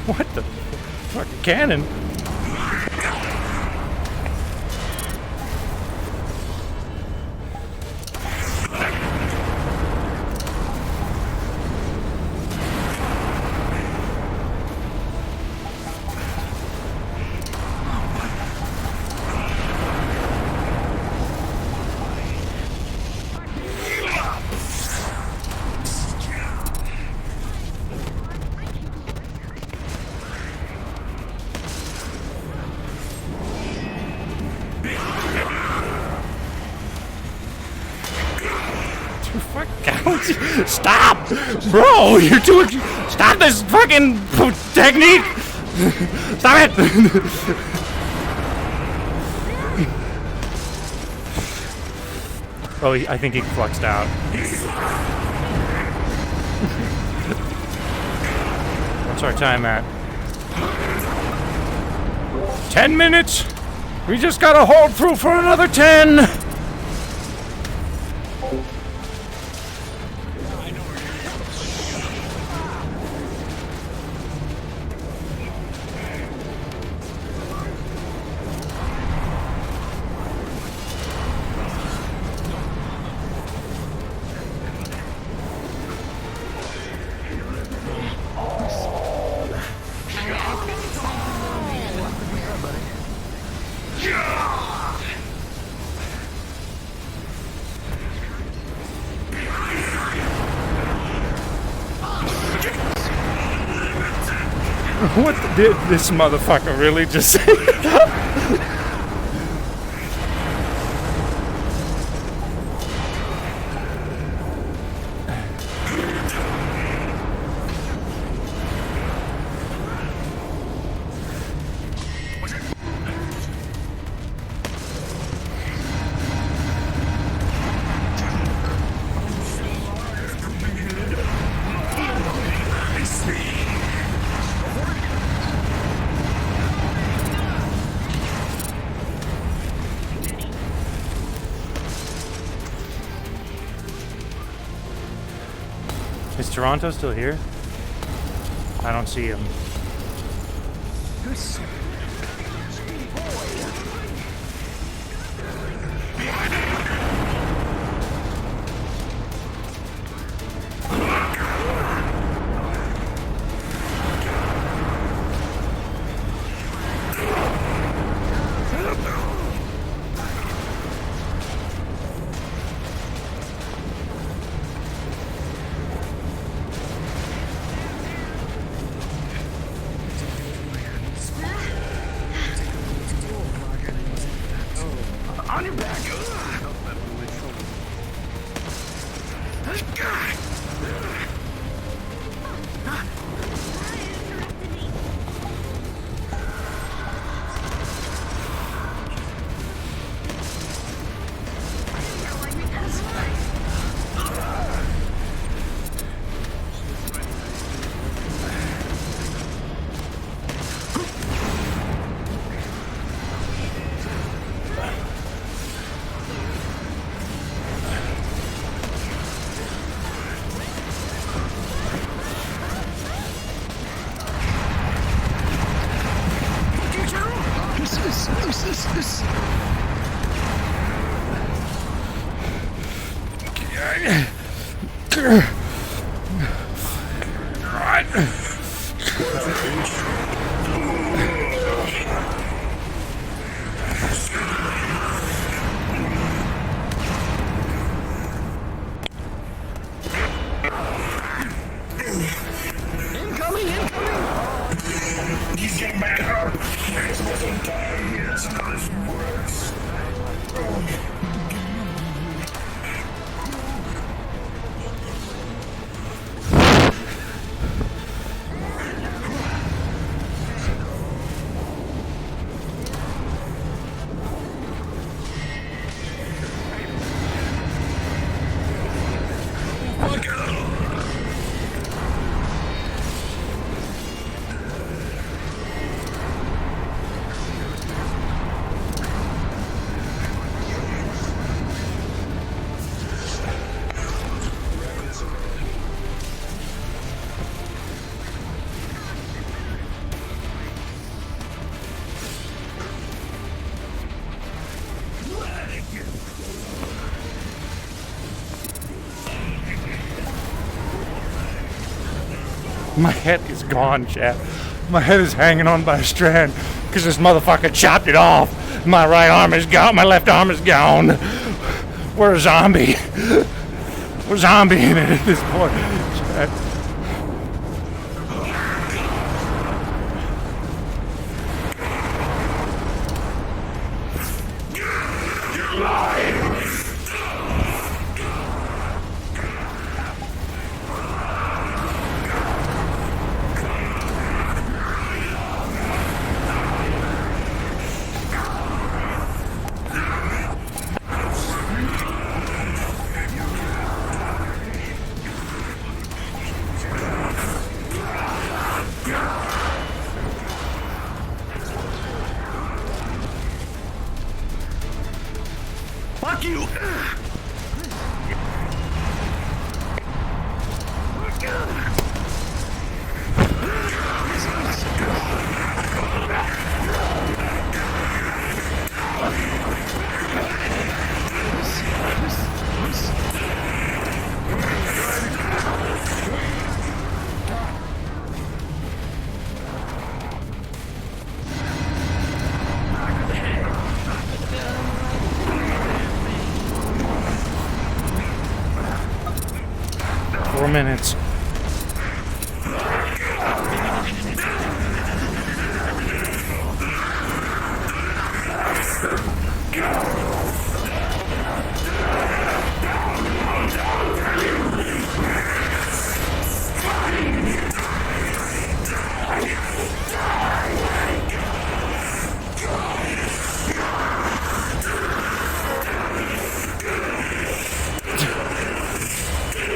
What the fucking cannon? Stop! Bro, you're doing... Stop this fucking technique! Stop it! Oh, I think he fluxed out. What's our time at? 10 minutes! We just gotta hold through for another 10! What did this motherfucker really just say? Is Toronto still here? I don't see him. On your back. Incoming! He's getting back up! There's nothing down here, it's not as worse. My head is gone, chat. My head is hanging on by a strand because this motherfucker chopped it off. My right arm is gone. My left arm is gone. We're a zombie. We're zombie in it at this point, chat. Fuck you! Minutes.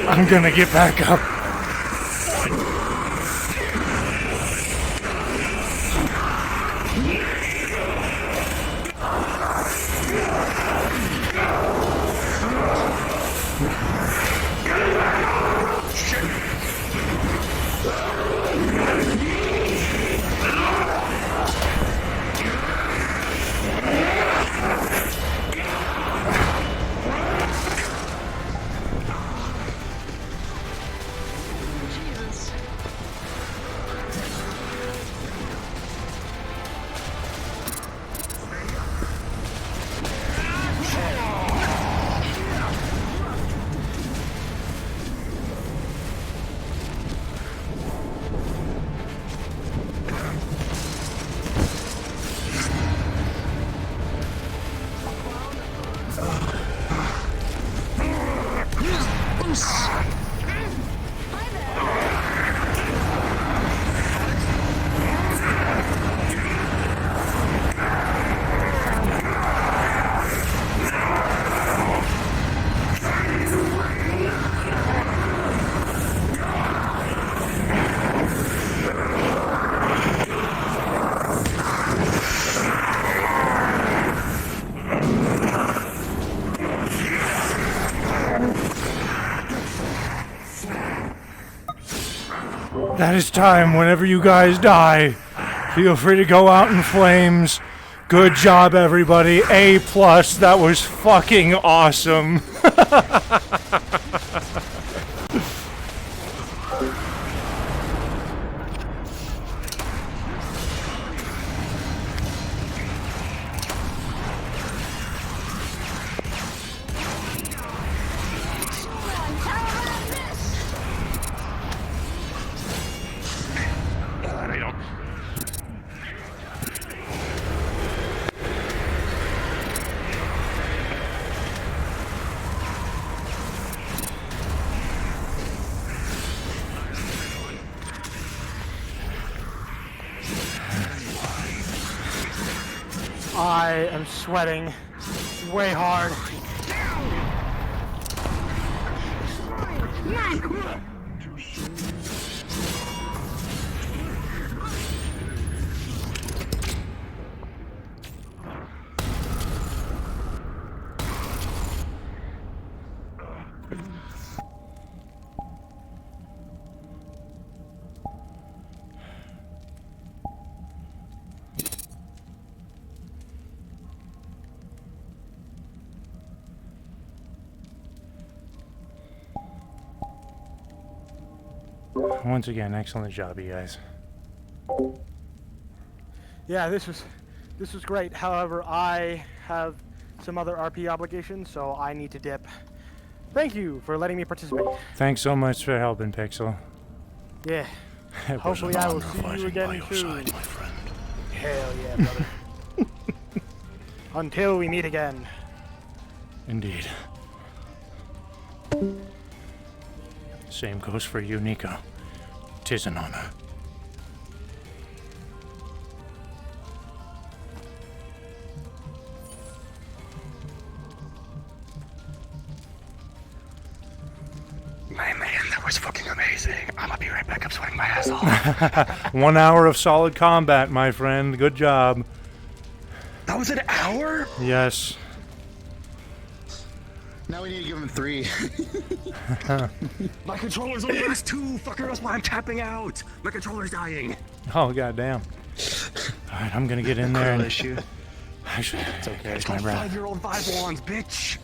I'm gonna get back up. Shit! That is time. Whenever you guys die, feel free to go out in flames. Good job, everybody. A+. That was fucking awesome. I am sweating way hard. Once again, excellent job, you guys. Yeah, this was great. However, I have some other RP obligations, so I need to dip. Thank you for letting me participate. Thanks so much for helping, Pixel. Yeah. It was Hopefully an I will honor see you fighting again by your soon. side, my friend. Hell yeah, brother. Until we meet again. Indeed. Same goes for you, Nico. 'Tis an honor. Man, that was fucking amazing. I'm gonna be right back. I'm sweating my ass off. 1 hour of solid combat, my friend. Good job. That was an hour? Yes. Now we need to give him 3. My controller's only last 2, fucker. That's why I'm tapping out. My controller's dying. Oh, goddamn. Alright, I'm gonna get in there and... issue. Actually, it's okay. It's my my breath. 5-year-old vibe wands, bitch.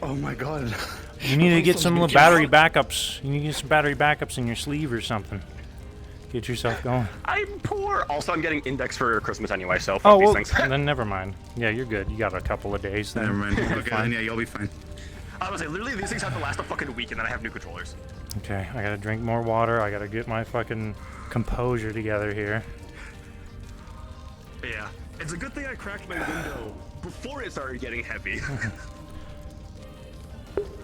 Oh my god. You need to get some little battery backups. You need to get some battery backups in your sleeve or something. Get yourself going. I'm poor. Also, I'm getting index for Christmas anyway, so fuck Oh, well, these things. then never mind. Yeah, you're good. You got a couple of days then. Never mind. You're Okay, fine. then yeah, you'll be fine. I was like, literally, these things have to last a fucking week, and then I have new controllers. Okay, I gotta drink more water. I gotta get my fucking composure together here. Yeah, it's a good thing I cracked my window before it started getting heavy.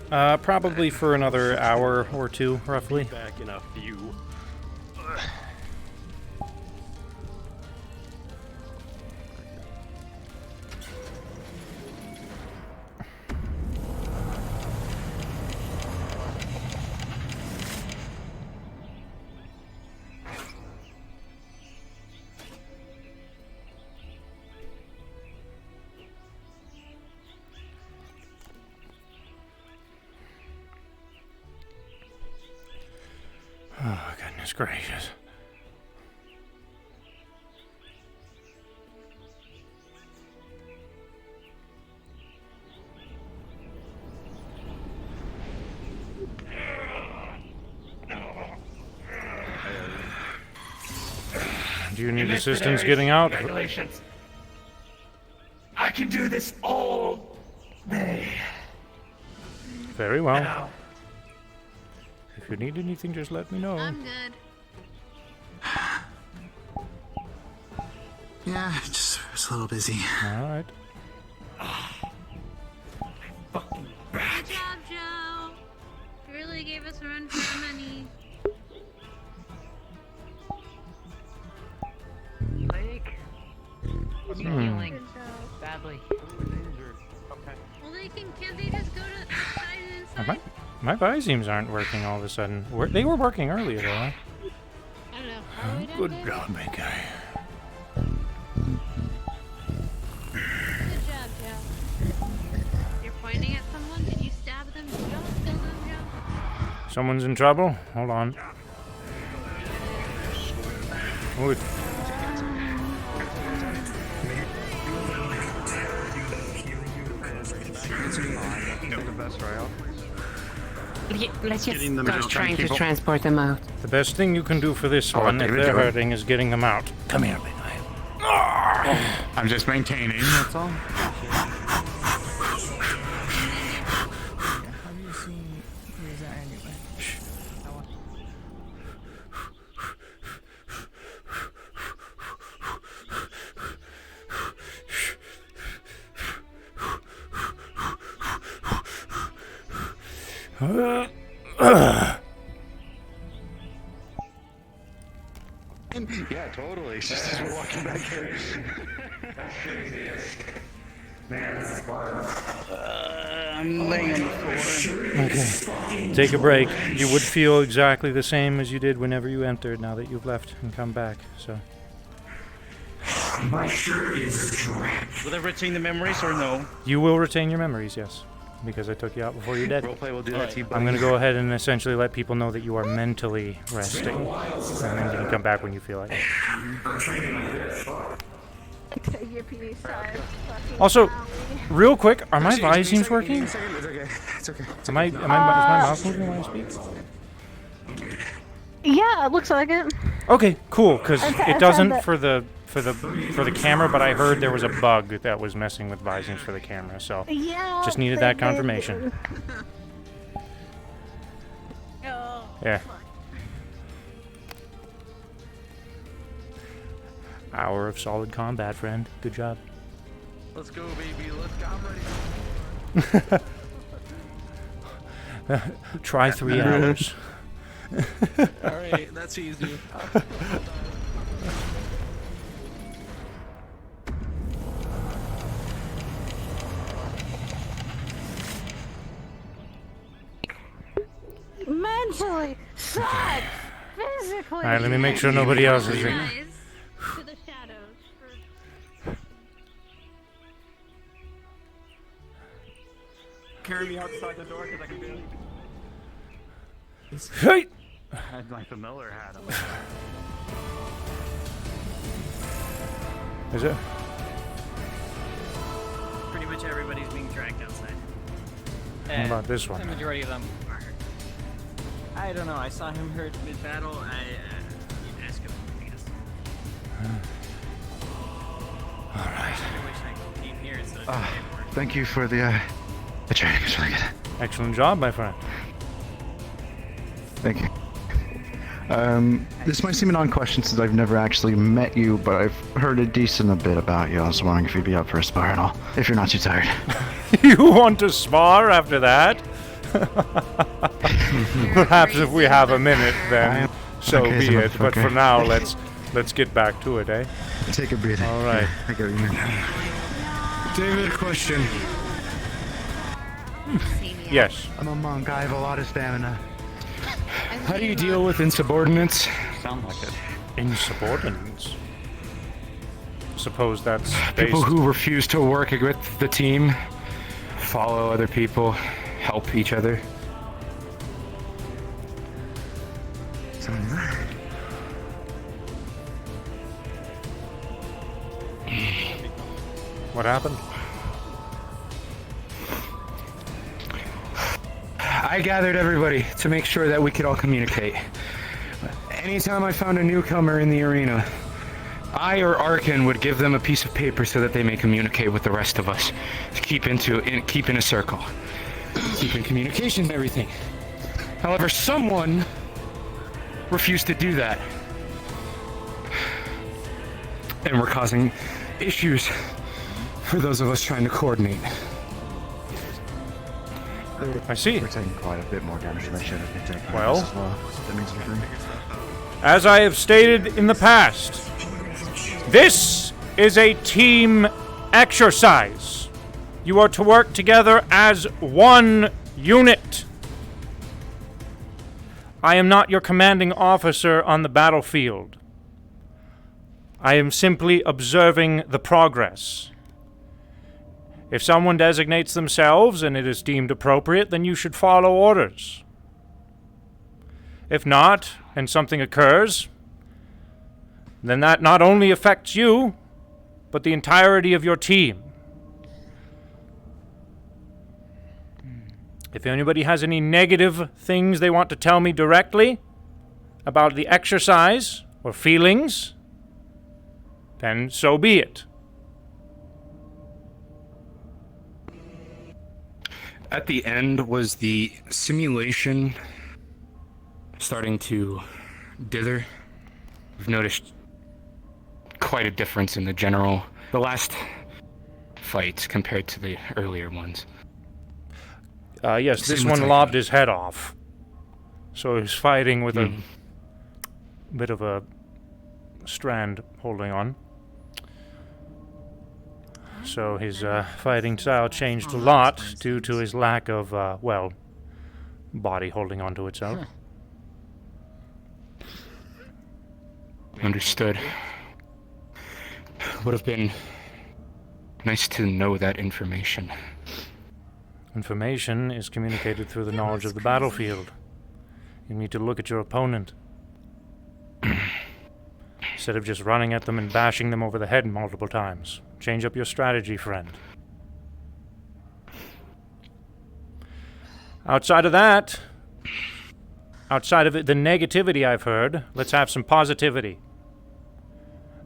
Probably for another hour or two, roughly. Back in a few. Oh, goodness gracious. Do you need assistance getting out? Regulations. I can do this all day. Very well. Now. If you need anything, just let me know. I'm good. Yeah, just a little busy. Alright. Good job, Joe. really gave us a run for our money. Blake? Are you healing badly? Well, can't they just go to outside and inside? My Visemes aren't working all of a sudden. They were working earlier, though. Huh? I don't know. How we Good done job, big guy. Good job, Joe. You're pointing at someone? Did you stab them? Did you kill them, Joe? Someone's in trouble? Hold on. Ooh. Let's just start trying to transport them out. The best thing you can do for this one, if they're hurting, is getting them out. Come here, big guy. I'm just maintaining, that's all. Yeah, totally. It's just as we're walking back here. I'm laying on the floor. Okay. Take a break. You would feel exactly the same as you did whenever you entered now that you've left and come back, so. My shirt is dry. Will they retain the memories or no? You will retain your memories, yes. Because I took you out before you're dead. Roleplay will do that to you, buddy. I'm going to go ahead and essentially let people know that you are mentally resting. And then you can come back when you feel like it. Also, real quick, are my Visemes working? It's okay. It's okay. Is my mouth moving when I speak? Yeah, it looks like it. Okay, cool. Because I it doesn't found for the camera, but I heard there was a bug that was messing with Visemes for the camera, so Yeah, just needed that confirmation. Yeah. Hour of solid combat, friend. Good job. Let's go, baby. Let's go. I'm ready. Try 3 hours. Alright, that's easy. Mentally, sad, physically. All right, let me make sure nobody else is in. To the shadows. Carry me outside the door because I can barely. Hey! I had my familiar hat on. Is it? Pretty much everybody's being dragged outside. What about this one? The majority of them are hurt. I don't know. I saw him hurt mid-battle. You'd ask him, I guess. All right. I wish I came here instead of doing paperwork. Thank you for the training. It's really good. Excellent job, my friend. Thank you. This might seem an odd question since I've never actually met you, but I've heard a decent bit about you. I was wondering if you'd be up for a spar at all, if you're not too tired. You want to spar after that? Perhaps if we have a minute, then so Okay, be so it. But okay. for now, let's get back to it, eh? Take a breather. All right. Yeah, I get what you mean. David, a question. Yes. I'm a monk. I have a lot of stamina. How do you deal with insubordinates? Sound like it. Insubordinates. Suppose that's People based. who refuse to work with the team, follow other people, help each other. What happened? I gathered everybody to make sure that we could all communicate. Anytime I found a newcomer in the arena, I or Arkin would give them a piece of paper so that they may communicate with the rest of us. Keep in a circle. Keep in communication and everything. However, someone refused to do that. And we're causing issues for those of us trying to coordinate. I see. We're taking quite a bit more damage than I should have been taking. Well, as well. So that means we're as I have stated in the past, this is a team exercise. You are to work together as one unit. I am not your commanding officer on the battlefield. I am simply observing the progress. If someone designates themselves and it is deemed appropriate, then you should follow orders. If not, and something occurs, then that not only affects you, but the entirety of your team. If anybody has any negative things they want to tell me directly about the exercise or feelings, then so be it. At the end, was the simulation starting to dither? We've noticed quite a difference in the last fight compared to the earlier ones. Yes, this one lobbed his head off. So he's fighting with a bit of a strand holding on. So his fighting style changed a lot due to his lack of, well, body holding onto itself. Understood. Would have been nice to know that information. Information is communicated through the knowledge of the battlefield. You need to look at your opponent. Instead of just running at them and bashing them over the head multiple times. Change up your strategy, friend. Outside of that, outside of the negativity I've heard, let's have some positivity.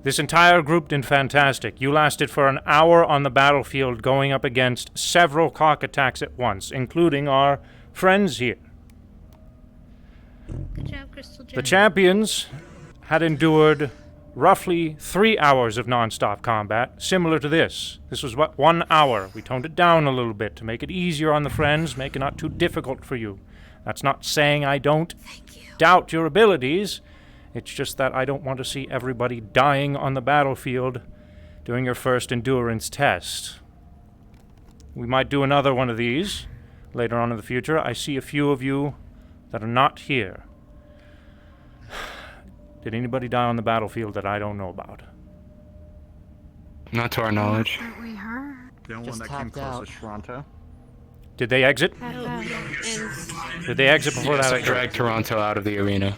This entire group did fantastic. You lasted for an hour on the battlefield going up against several cock attacks at once, including our friends here. Good job, Crystal Gem. The champions had endured roughly 3 hours of non-stop combat, similar to this. This was, 1 hour. We toned it down a little bit to make it easier on the friends, make it not too difficult for you. That's not saying I don't doubt your abilities. It's just that I don't want to see everybody dying on the battlefield doing your first endurance test. We might do another one of these later on in the future. I see a few of you that are not here. Did anybody die on the battlefield that I don't know about? Not to our knowledge. The only one that came close was Toronto. Did they exit? Did they exit before Yes, that? I dragged Toronto out of the arena.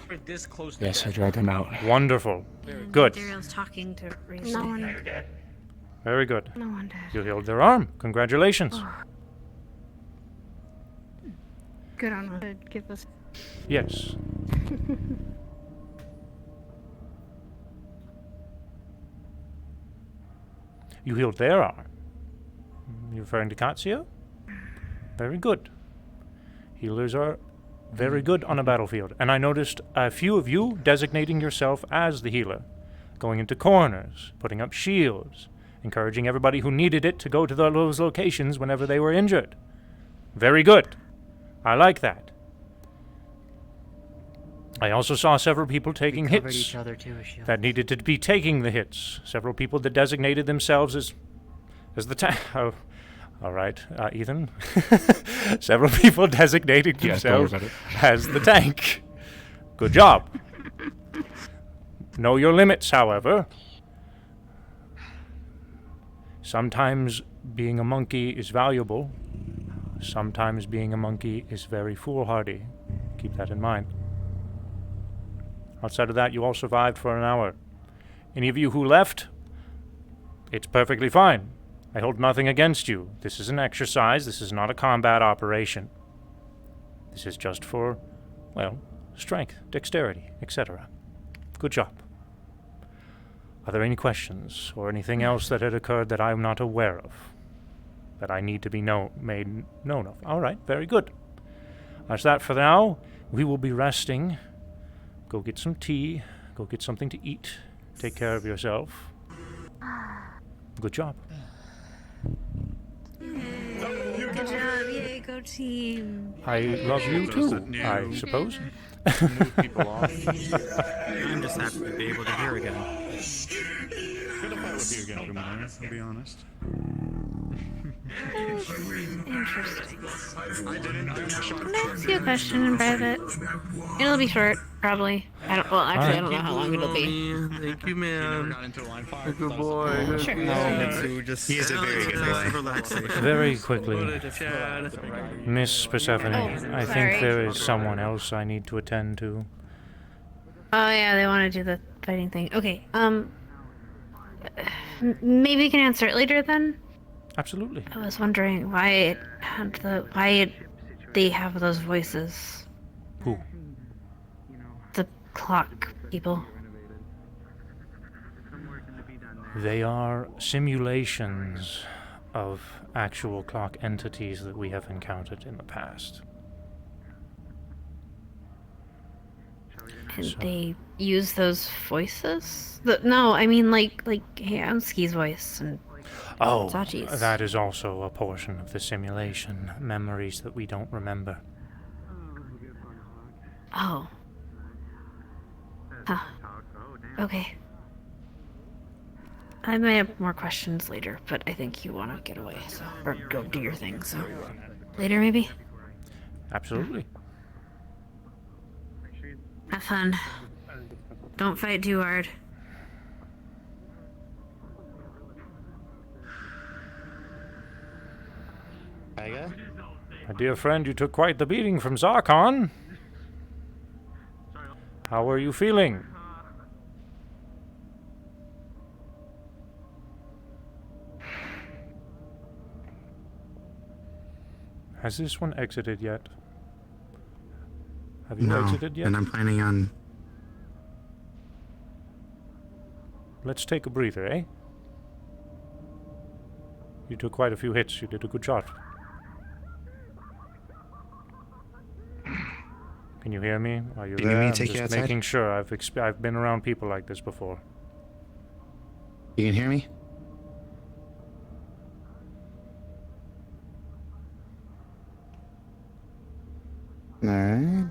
Yes, I dragged him out. Wonderful. Good. Daryl's talking to Reese. No one. Very good. No one did. You healed their arm. Congratulations. Good on him. Give us. Yes. You healed their arm. You referring to Katsuya? Very good. Healers are very good on a battlefield. And I noticed a few of you designating yourself as the healer, going into corners, putting up shields, encouraging everybody who needed it to go to those locations whenever they were injured. Very good. I like that. I also saw several people taking hits each other too, as shield. that needed to be taking the hits. Several people that designated themselves as the tank. Oh, all right, Ethan. Several people designating themselves as the tank. Good job. Know your limits, however. Sometimes being a monkey is valuable. Sometimes being a monkey is very foolhardy. Keep that in mind. Outside of that, you all survived for an hour. Any of you who left, it's perfectly fine. I hold nothing against you. This is an exercise. This is not a combat operation. This is just for, well, strength, dexterity, etc. Good job. Are there any questions or anything else that had occurred that I'm not aware of? That I need to be made known of? All right, very good. That's that for now. We will be resting. Go get some tea. Go get something to eat. Take care of yourself. Good job. Good job. Yay, go team. I love you too, I suppose. Move people off. I'm just happy to be able to hear again. Good to fight with you again, Kumar, to be honest. Interesting. Can I ask you a question in private? It'll be short, probably. I don't know how long it'll be. Thank you, man. Good boy. Sure. He is a very good boy. Very quickly, Miss Persephone, I think sorry. there is someone else I need to attend to. Oh yeah, they want to do the fighting thing. Okay. Maybe you can answer it later then. Absolutely. I was wondering why they have those voices. Who? The clock people. They are simulations of actual clock entities that we have encountered in the past. And So- they use those voices? No, I mean like Hamsky's voice and Oh, Sachi's. that is also a portion of the simulation. Memories that we don't remember. Oh. Huh. Okay. I may have more questions later, but I think you want to get away, so or go do your thing. So later, maybe. Absolutely. Have fun. Don't fight too hard. Tiger? My dear friend, you took quite the beating from Zarkon. How are you feeling? Has this one exited yet? Have you No, exited yet? and I'm planning on. Let's take a breather, eh? You took quite a few hits. You did a good job. Can you hear me? Are you Do you need there? me to I'm take you just outside? making sure. I've been around people like this before. You can hear me? Alright.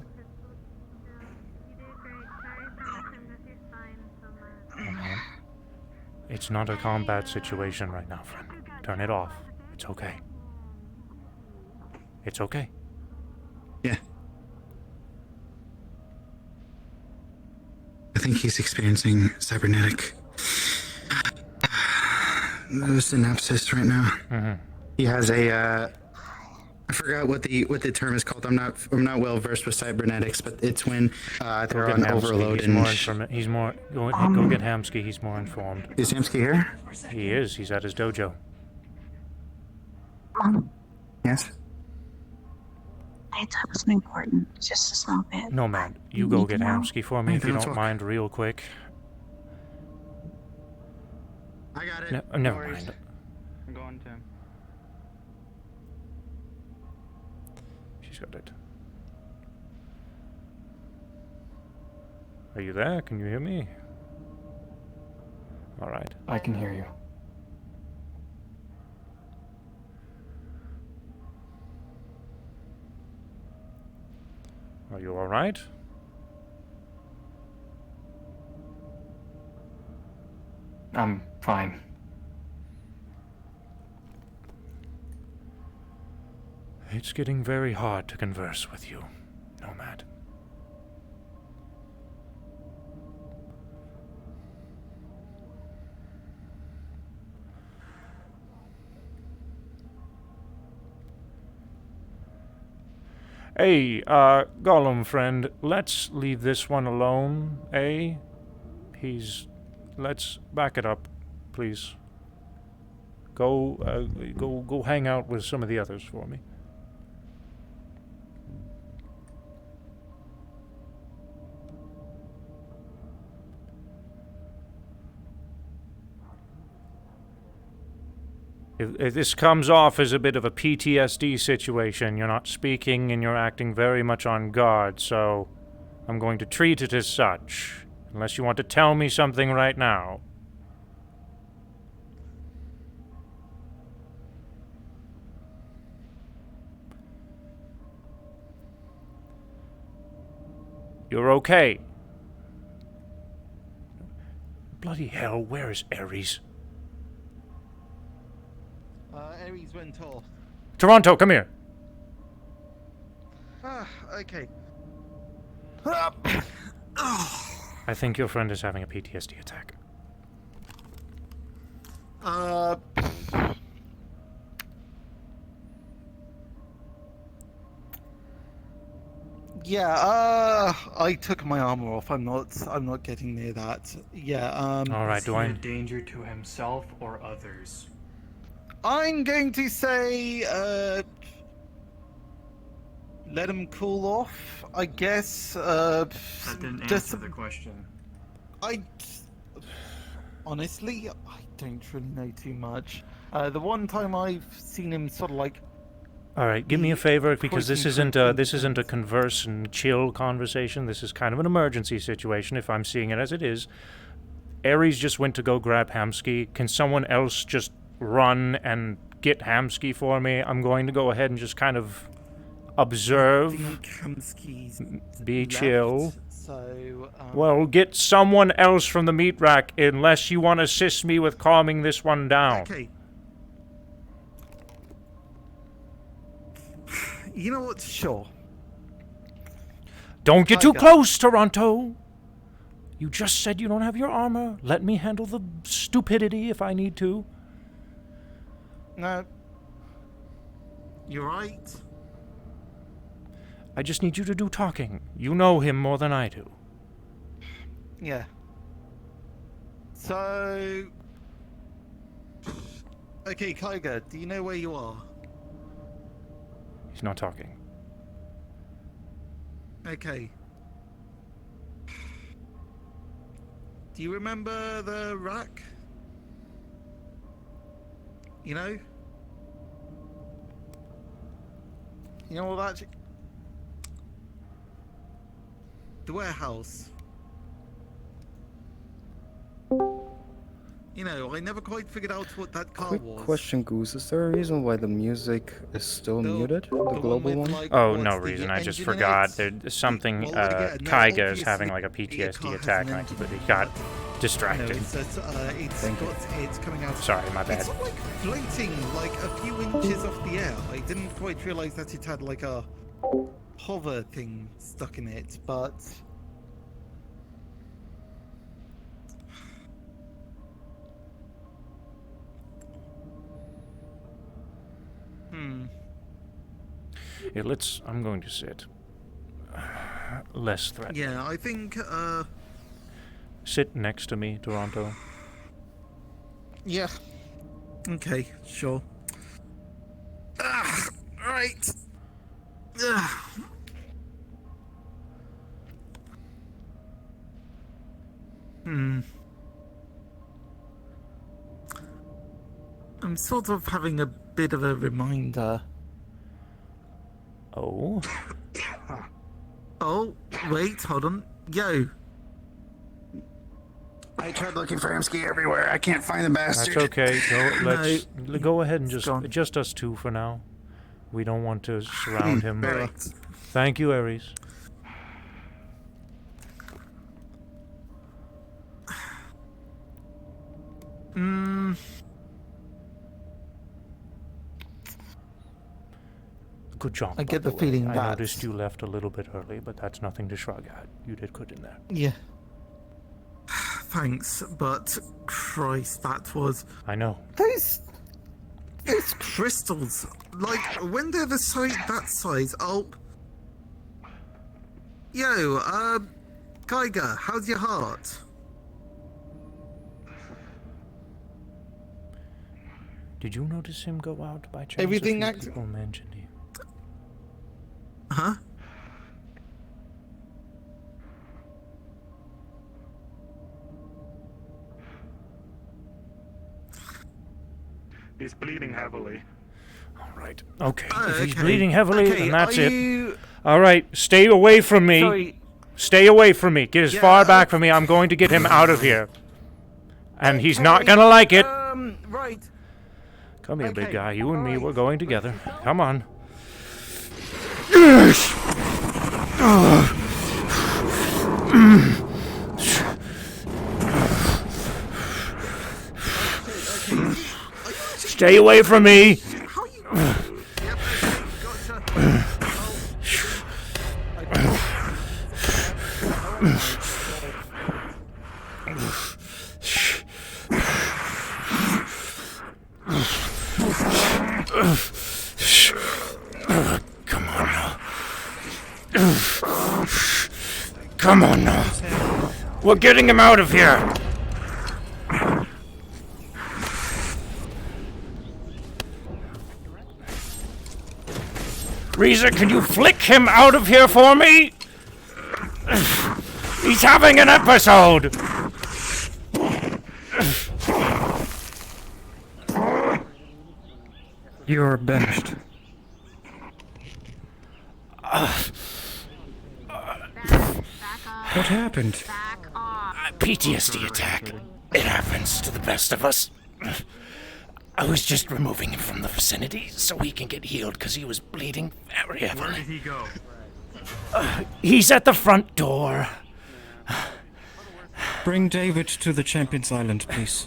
It's not a combat situation right now, friend. Turn it off. It's okay. It's okay. Yeah. I think he's experiencing cybernetic synapses right now. Mm-hmm. He has a I forgot what the term is called. I'm not well versed with cybernetics, but it's when they're Go get on Hamsky. overload He's and more he's more. Go get Hamsky. He's more informed. Is Hamsky here? He is. He's at his dojo. Yes. I thought it wasn't important. Just a small bit. No, man. You go get Hamsky for me Hey, if you don't don't talk. mind, real quick. I got it. Never worries. mind. I'm going to. She's got it. Are you there? Can you hear me? All right. I can hear you. Are you all right? I'm fine. It's getting very hard to converse with you, Nomad. Hey, Gollum friend, let's leave this one alone, eh? Let's back it up, please. Go hang out with some of the others for me. If this comes off as a bit of a PTSD situation, you're not speaking and you're acting very much on guard, so I'm going to treat it as such, unless you want to tell me something right now. You're okay. Bloody hell, where is Ares? Ares went off. Toronto, come here. Okay. I think your friend is having a PTSD attack. Yeah, I took my armor off. I'm not getting near that. Yeah, All right, Is he a danger to himself or others? I'm going to say, let him cool off, I guess. That didn't answer the question. Honestly, I don't really know too much. The one time I've seen him sort of like... All right, give me a favor, because this isn't a converse and chill conversation. This is kind of an emergency situation, if I'm seeing it as it is. Ares just went to go grab Hamsky. Can someone else just run and get Hamsky for me? I'm going to go ahead and just kind of observe. I think Hamsky's be left, chill. So, Well, get someone else from the meat rack, unless you want to assist me with calming this one down. Okay. You know what? Sure. Don't get too close, Toronto! You just said you don't have your armor. Let me handle the stupidity if I need to. No. You're right. I just need you to do talking. You know him more than I do. Yeah. So... Okay, Kaiga, do you know where you are? He's not talking. Okay. Do you remember the rack? You know? You know what that... The warehouse. You know, I never quite figured out what that car Quick was. question, Goose. Is there a reason why the music is still muted? The global one? Oh, no reason. I just forgot. There's something. Kaiga is having like a PTSD attack, and I completely got distracted. No, it's coming out. Sorry, my bad. It's like floating like a few inches off the air. I didn't quite realize that it had like a hover thing stuck in it, but... Yeah, I'm going to sit. Less threatening. Yeah, I think, Sit next to me, Toronto. Yeah. Okay, sure. Right. I'm sort of having a bit of a reminder. Oh? Oh, wait, hold on. Yo. I tried looking for Hamsky everywhere. I can't find the bastard. That's okay. Let's go ahead and just us two for now. We don't want to surround him. Right. Thank you, Ares. Good job. I get the way. feeling I that... noticed you left a little bit early, but that's nothing to shrug at. You did good in there. Yeah. Thanks, but Christ, that was... I know. Those crystals, like, when they're that size, Yo, Geiger, how's your heart? Did you notice him go out by chance? Everything a few people mentioned him. Huh? He's bleeding heavily. All right. Okay. If he's okay. bleeding heavily, Okay, then that's are it. you- All right. Stay away from me. Sorry. Stay away from me. Get as Yeah, far back from me. I'm going to get him out of here. And he's not gonna like it. Right. Come here, big okay, guy. You and me, alright. we're going together. Come on. Stay away from me! Come on now. Come on now. We're getting him out of here. Reza, can you flick him out of here for me? He's having an episode. You're banished. What happened? PTSD attack. It happens to the best of us. I was just removing him from the vicinity so he can get healed because he was bleeding very heavily. Where did he go? He's at the front door. Bring David to the Champion's Island, please.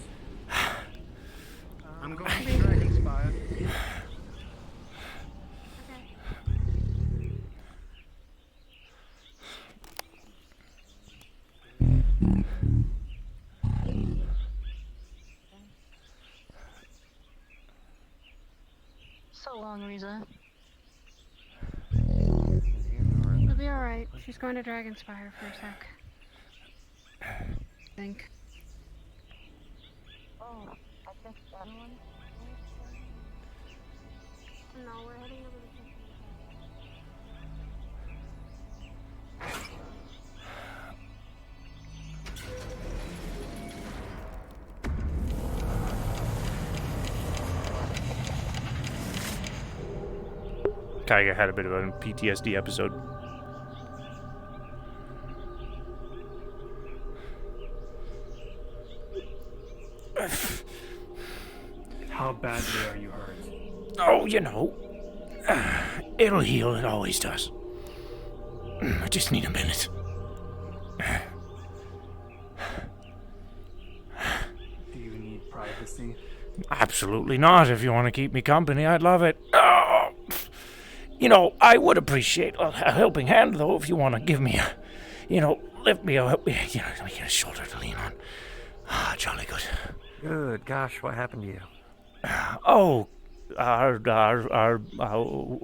I'm going to Dragonspire. So long, Riza. It'll be alright. She's going to Dragonspire for a sec. I think. Oh, I think that one? No, we're heading over to Kaiga had a bit of a PTSD episode. How badly are you hurt? Oh, you know, it'll heal. It always does. I just need a minute. Do you need privacy? Absolutely not. If you want to keep me company, I'd love it. Oh, you know, I would appreciate a helping hand, though, if you want to give me a, lift me up, let me get a shoulder to lean on. Ah, jolly good. Good. Gosh, what happened to you? Oh,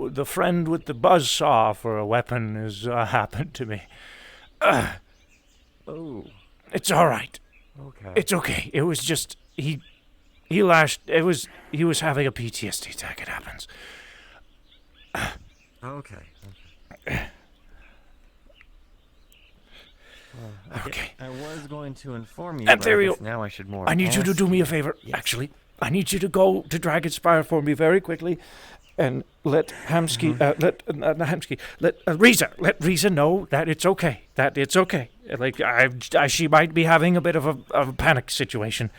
the friend with the buzzsaw for a weapon has happened to me. Oh. It's all right. Okay. It's okay. It was just he was having a PTSD attack. It happens. Okay. Okay. I was going to inform you, And but there I you guess now I should more. I need you to do me a favor, actually. I need you to go to Dragonspire for me very quickly, and let Hamsky, let Reza know that it's okay. That it's okay. Like she might be having a bit of a panic situation.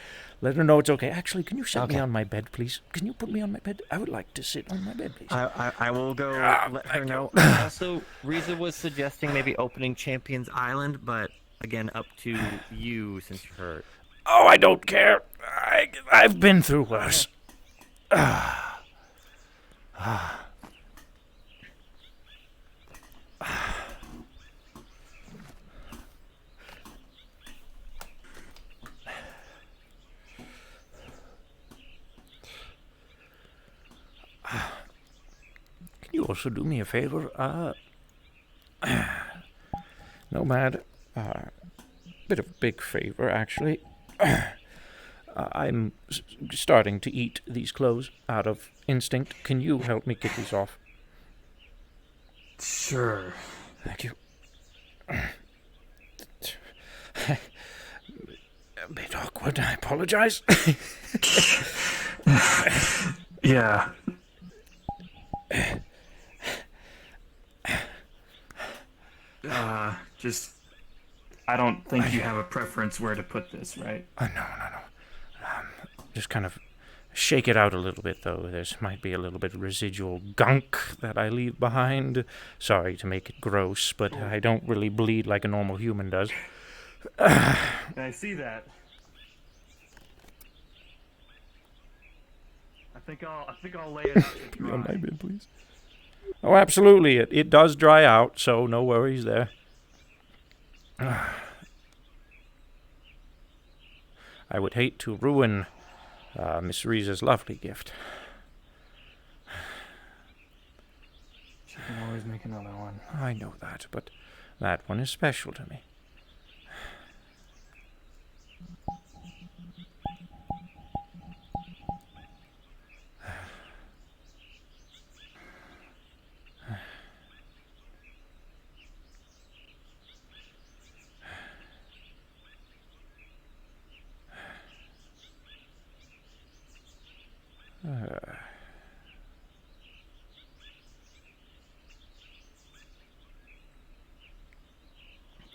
Let her know it's okay. Actually, can you set me on my bed, please? Can you put me on my bed? I would like to sit on my bed, please. I will go let her know. Also, Reza was suggesting maybe opening Champion's Island, but again, up to you since you're hurt. Oh, I don't care. I've been through worse. Can you also do me a favor? Nomad, bit of a big favor, actually. I'm starting to eat these clothes out of instinct. Can you help me get these off? Sure. Thank you. A bit awkward, I apologize. Yeah. I don't think you have a preference where to put this, right? No. Just kind of shake it out a little bit, though. There might be a little bit of residual gunk that I leave behind. Sorry to make it gross, but I don't really bleed like a normal human does. I see that. I think I'll lay it out to Put me on my dry. bed, please. Oh, absolutely. It does dry out, so no worries there. I would hate to ruin Miss Reese's lovely gift. She can always make another one. I know that, but that one is special to me.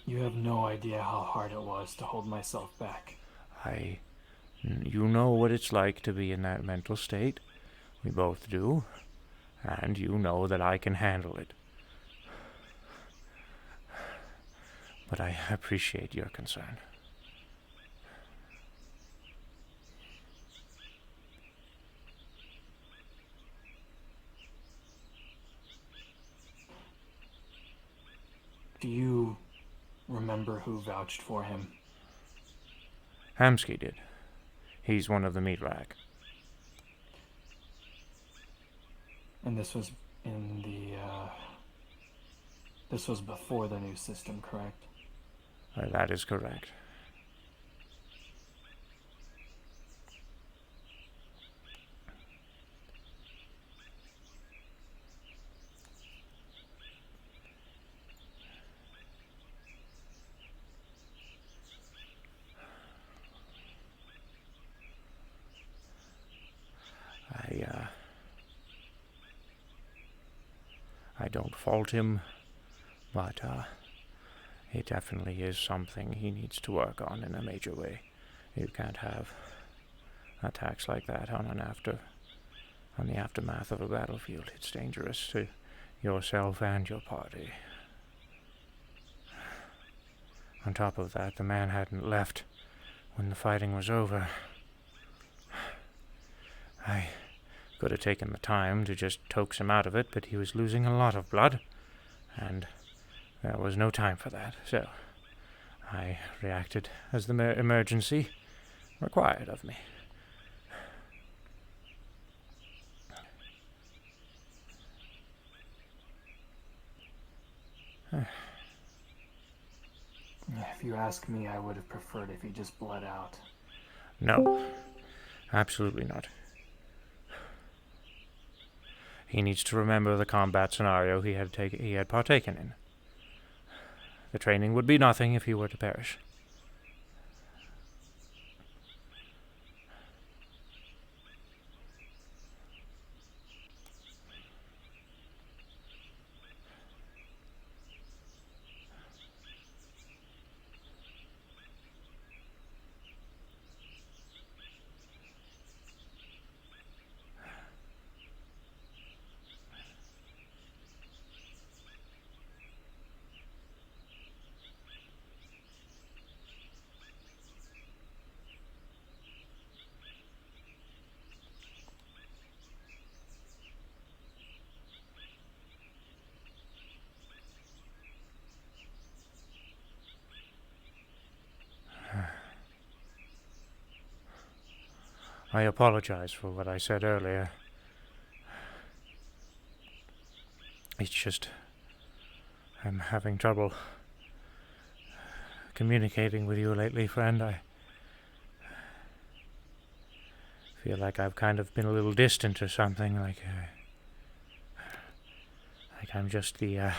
You have no idea how hard it was to hold myself back. You know what it's like to be in that mental state. We both do. And you know that I can handle it. But I appreciate your concern. Do you remember who vouched for him? Hamsky did. He's one of the meat rack. And this was in the, this was before the new system, correct? That is correct. I don't fault him, but it definitely is something he needs to work on in a major way. You can't have attacks like that on the aftermath of a battlefield. It's dangerous to yourself and your party. On top of that, the man hadn't left when the fighting was over. I could have taken the time to just coax him out of it, but he was losing a lot of blood, and there was no time for that, so I reacted as the emergency required of me. If you ask me, I would have preferred if he just bled out. No, absolutely not. He needs to remember the combat scenario he had partaken in. The training would be nothing if he were to perish. I apologize for what I said earlier. It's just, I'm having trouble communicating with you lately, friend. I feel like I've kind of been a little distant or something, like I'm just the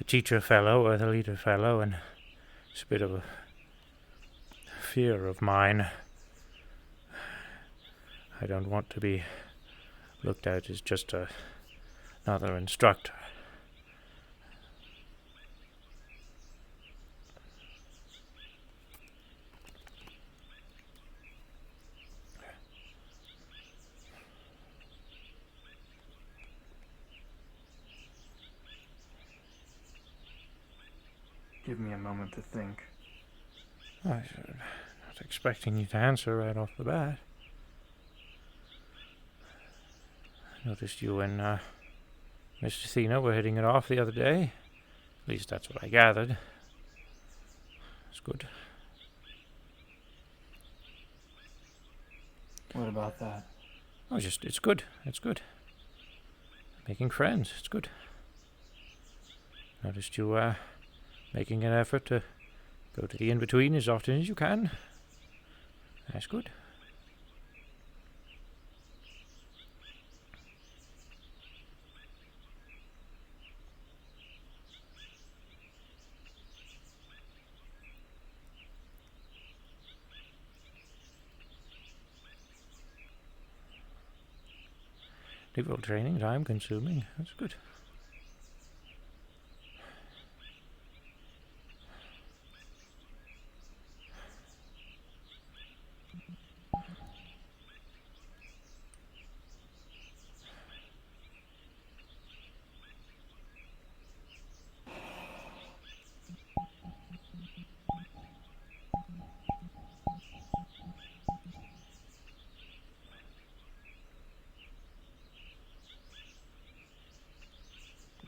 teacher fellow or the leader fellow, and it's a bit of a fear of mine. I don't want to be looked at as just another instructor. Give me a moment to think. I'm not expecting you to answer right off the bat. Noticed you and Mr. Athena were hitting it off the other day. At least that's what I gathered. It's good. What about that? Oh, it's good. It's good. Making friends. It's good. Noticed you making an effort to go to the in-between as often as you can. That's good. Difficult training, time consuming. That's good.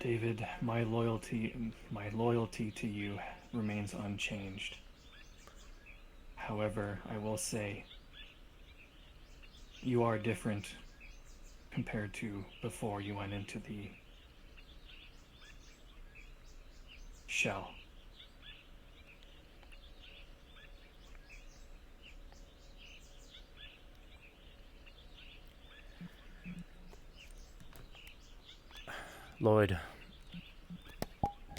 David, my loyalty to you remains unchanged. However, I will say you are different compared to before you went into the shell. Lloyd,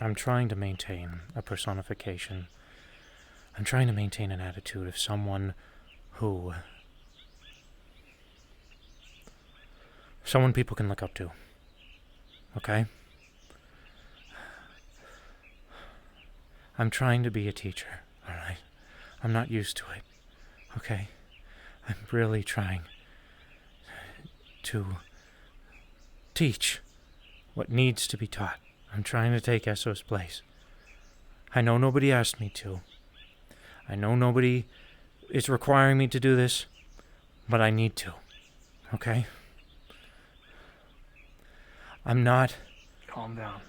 I'm trying to maintain a personification. I'm trying to maintain an attitude of someone people can look up to. Okay? I'm trying to be a teacher, alright? I'm not used to it, okay? I'm really trying to teach what needs to be taught. I'm trying to take Esso's place. I know nobody asked me to. I know nobody is requiring me to do this, but I need to. Okay? I'm not... Calm down.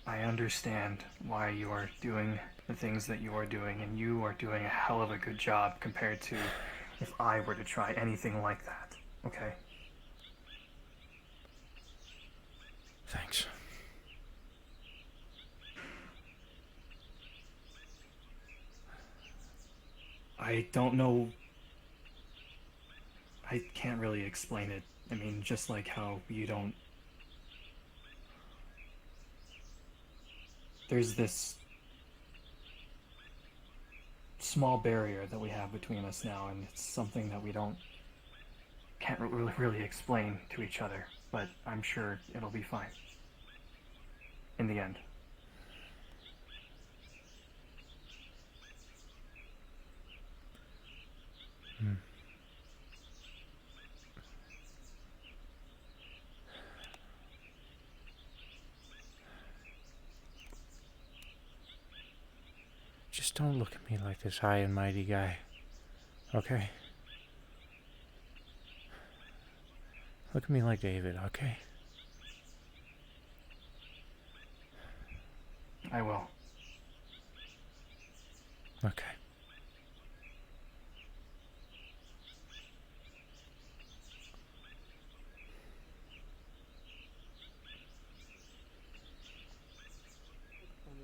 I understand why you are doing the things that you are doing, and you are doing a hell of a good job compared to if I were to try anything like that. Okay? Thanks. I don't know. I can't really explain it. I mean, just like how you don't... There's this small barrier that we have between us now, and it's something that we can't really explain to each other, but I'm sure it'll be fine in the end. Just don't look at me like this high and mighty guy. Okay? Look at me like David, okay? I will. Okay.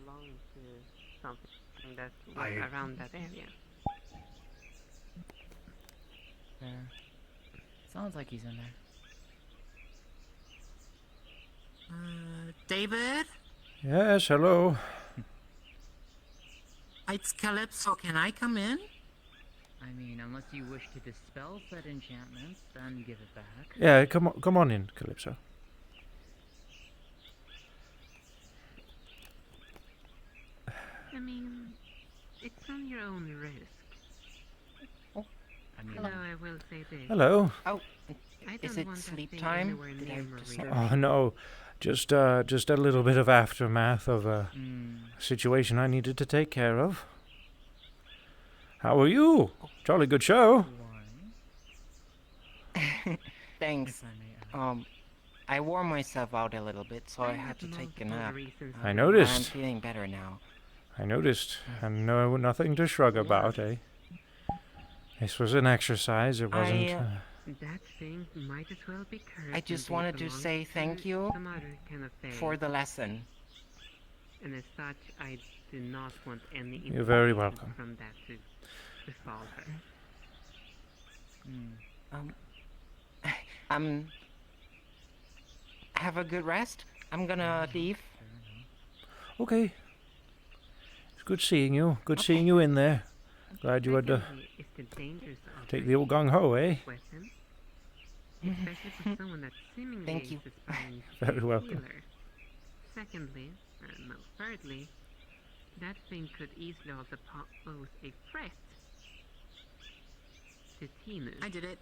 Belong to something that's around that area. There. Sounds like he's in there. David? Yes, hello. It's Calypso. Can I come in? I mean, unless you wish to dispel said enchantments, then give it back. Yeah, come on in, Calypso. I mean, it's on your own risk. Hello, I will say this. Hello. Oh, I is it sleep time? Oh no, just a little bit of aftermath of a situation I needed to take care of. How are you? Jolly good show. thanks. I wore myself out a little bit, so I had to take a nap. I noticed. I'm feeling better now. I noticed. And no, nothing to shrug about, eh? This was an exercise. It wasn't. That thing might as well be cursed. I just wanted to say thank you for the lesson. And as such, I do not want any You're very information welcome. from that to befall her. Have a good rest. I'm gonna leave. Okay. It's good seeing you. Good seeing you in there. Glad you had to If the dangers of take the old gung-ho, eh? weapon, especially for someone that seemingly Thank you. is aspiring to Very be a welcome. healer. Secondly, no, thirdly, that thing could easily also pose a threat to Tinu. I did it.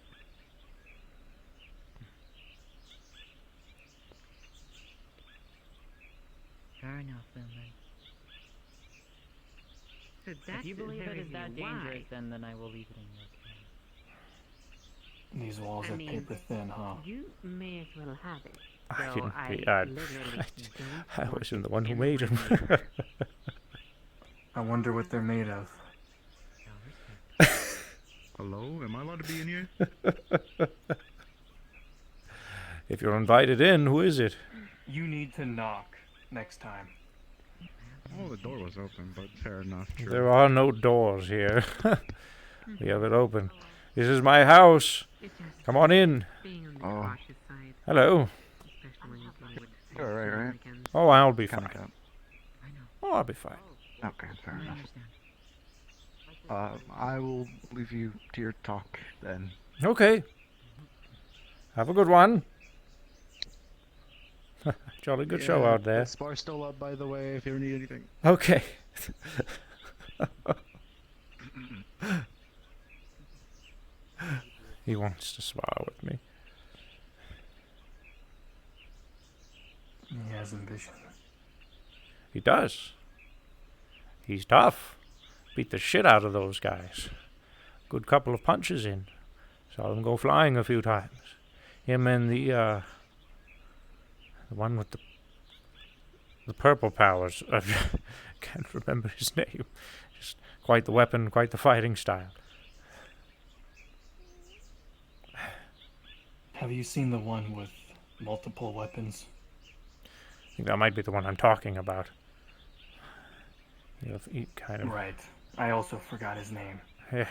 Fair enough, then. So that's If you believe it is that dangerous, then I will leave it in your care. These walls are paper thin, huh? You may as well have it. I Though didn't. I literally I wasn't the one who made him. I wonder what they're made of. Hello? Am I allowed to be in here? If you're invited in, who is it? You need to knock next time. Oh, the door was open, but fair enough. Sure. There are no doors here. We have it open. This is my house. Come on in. Oh. Hello. You're alright, right? Oh, I'll be fine. Kinda Oh, I'll be fine. Okay, fair enough. I will leave you to your talk then. Okay. Have a good one. Jolly good show out there. The bar's still up, by the way, if you ever need anything. Okay. He wants to spar with me. He has ambition. He does. He's tough. Beat the shit out of those guys. Good couple of punches in. Saw them go flying a few times. Him and the one with the purple powers. I can't remember his name. Just quite the weapon, quite the fighting style. Have you seen the one with multiple weapons? I think that might be the one I'm talking about. He kind of. Right. I also forgot his name. Yeah.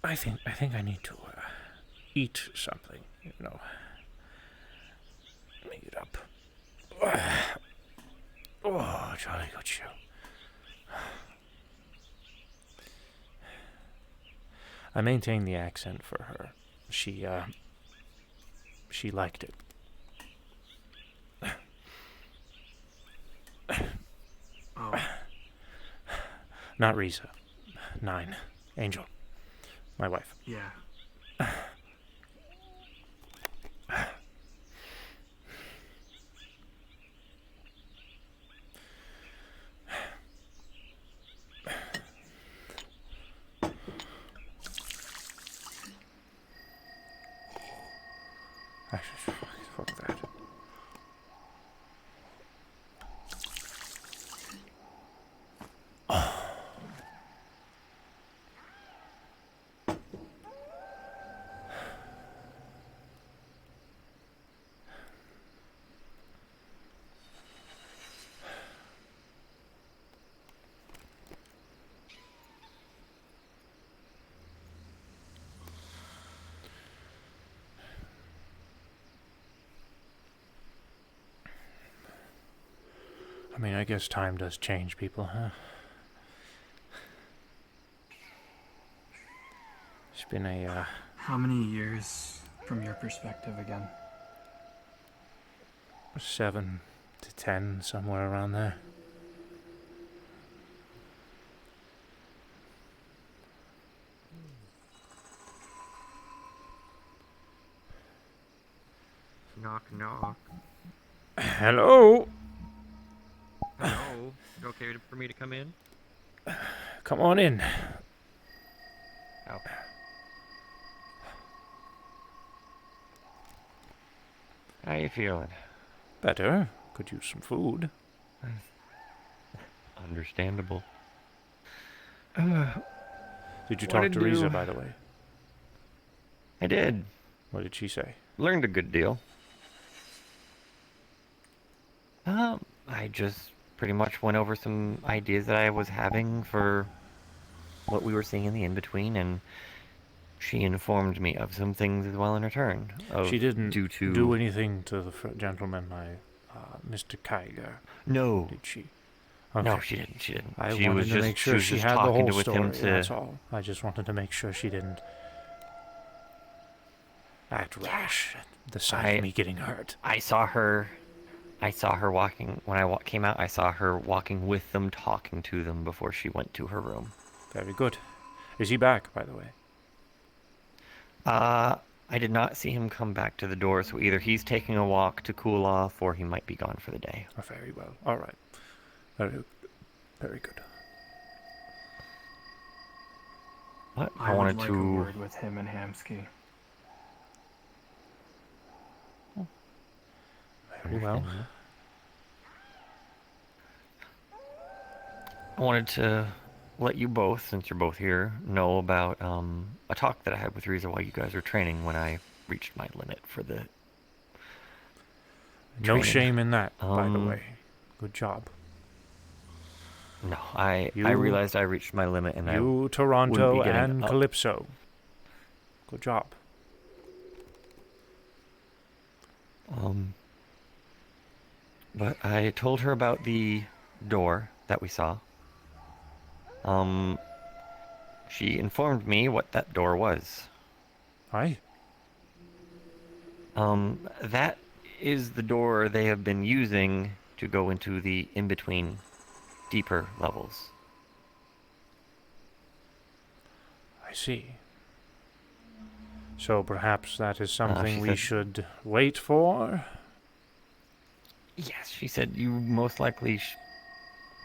I think I need to eat something. You know. Let me get up. Oh, jolly good show. I maintained the accent for her. She liked it. Oh. Not Riza. 9. Angel. My wife. Yeah. Actually, fuck that. I mean, I guess time does change people, huh? It's been a, How many years from your perspective again? 7 to 10, somewhere around there. Knock, knock. Hello? Hello. Is it okay for me to come in? Come on in. Oh. How you feeling? Better. Could use some food. Understandable. Did you talk to Riza, by the way? I did. What did she say? Learned a good deal. I just pretty much went over some ideas that I was having for what we were seeing in the in-between, and she informed me of some things as well in return. She didn't do anything to the gentleman, Mr. Kiger. No. Did she? No, she didn't. She didn't. I She wanted was to just- make she sure was she just had the talking whole with him story. to- That's all. I just wanted to make sure she didn't act rash at the sight of me getting hurt. I saw her walking when I came out. I saw her walking with them, talking to them before she went to her room. Very good. Is he back, by the way? I did not see him come back to the door, so either he's taking a walk to cool off, or he might be gone for the day. Oh, very well. All right. Very good. What? I wanted like to a word with him and Hamsky. Very well. I wanted to let you both, since you're both here, know about a talk that I had with Riza while you guys were training when I reached my limit for the No training. shame in that, by the way. Good job. No, I realized I reached my limit, and You, I Toronto, wouldn't be getting and up. Calypso. Good job. But I told her about the door that we saw. She informed me what that door was. Aye. That is the door they have been using to go into the in-between deeper levels. I see. So perhaps that is something she we said- should wait for? Yes, she said you most likely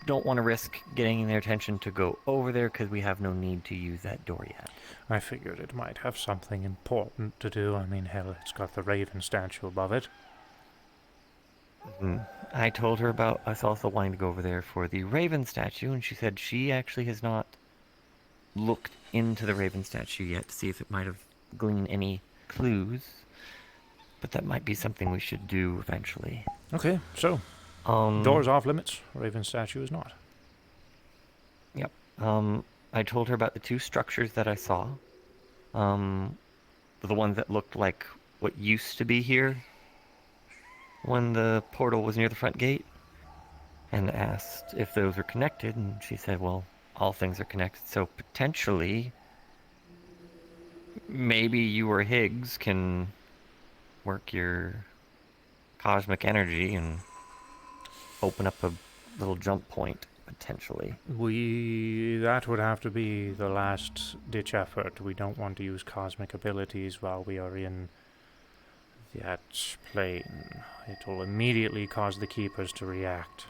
don't want to risk getting their attention to go over there because we have no need to use that door yet. I figured it might have something important to do. I mean, hell, it's got the Raven statue above it. I told her about us also wanting to go over there for the Raven statue, and she said she actually has not looked into the Raven statue yet to see if it might have gleaned any clues, but that might be something we should do eventually. Okay, so door's off limits. Raven statue is not. Yep. I told her about the two structures that I saw. The ones that looked like what used to be here when the portal was near the front gate, and asked if those were connected, and she said, well, all things are connected, so potentially maybe you or Higgs can work your cosmic energy and open up a little jump point, potentially. That would have to be the last ditch effort. We don't want to use cosmic abilities while we are in that plane. It will immediately cause the keepers to react.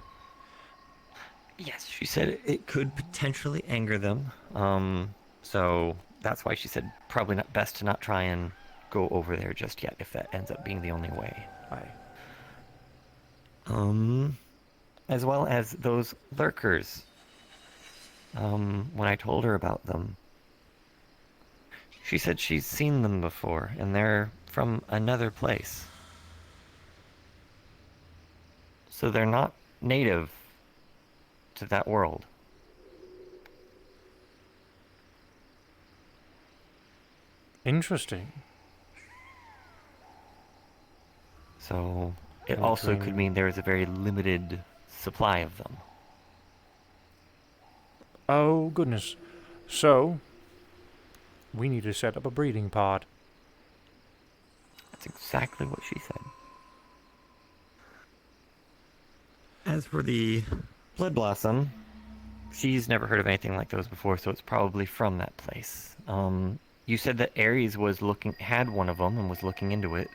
Yes, she said it could potentially anger them. So that's why she said probably not best to not try and go over there just yet if that ends up being the only way. Aye. As well as those lurkers. When I told her about them, she said she's seen them before, and they're from another place. So they're not native to that world. Interesting. So it also could mean there is a very limited supply of them. Oh, goodness. So, we need to set up a breeding pod. That's exactly what she said. As for the Blood Blossom, she's never heard of anything like those before, so it's probably from that place. You said that Ares had one of them and was looking into it.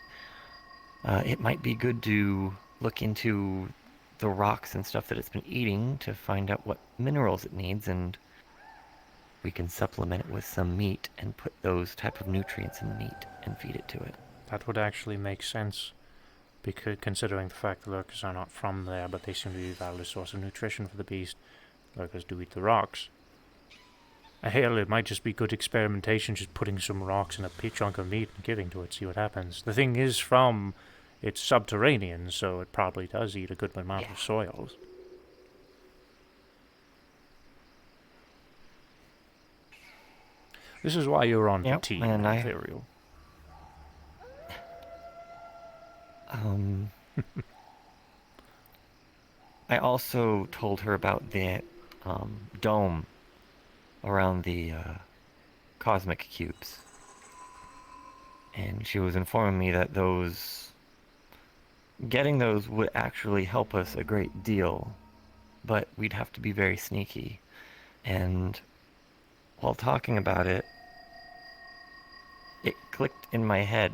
It might be good to look into the rocks and stuff that it's been eating to find out what minerals it needs, and we can supplement it with some meat and put those type of nutrients in the meat and feed it to it. That would actually make sense. because considering the fact the lurkers are not from there, but they seem to be a valid source of nutrition for the beast. Lurkers do eat the rocks. Hell, it might just be good experimentation, just putting some rocks in a chunk of meat and giving to it, see what happens. The thing is it's subterranean, so it probably does eat a good amount of soils. This is why you're on team, Ethereal. I also told her about the dome around the cosmic cubes. And she was informing me that getting those would actually help us a great deal, but we'd have to be very sneaky. And while talking about it, it clicked in my head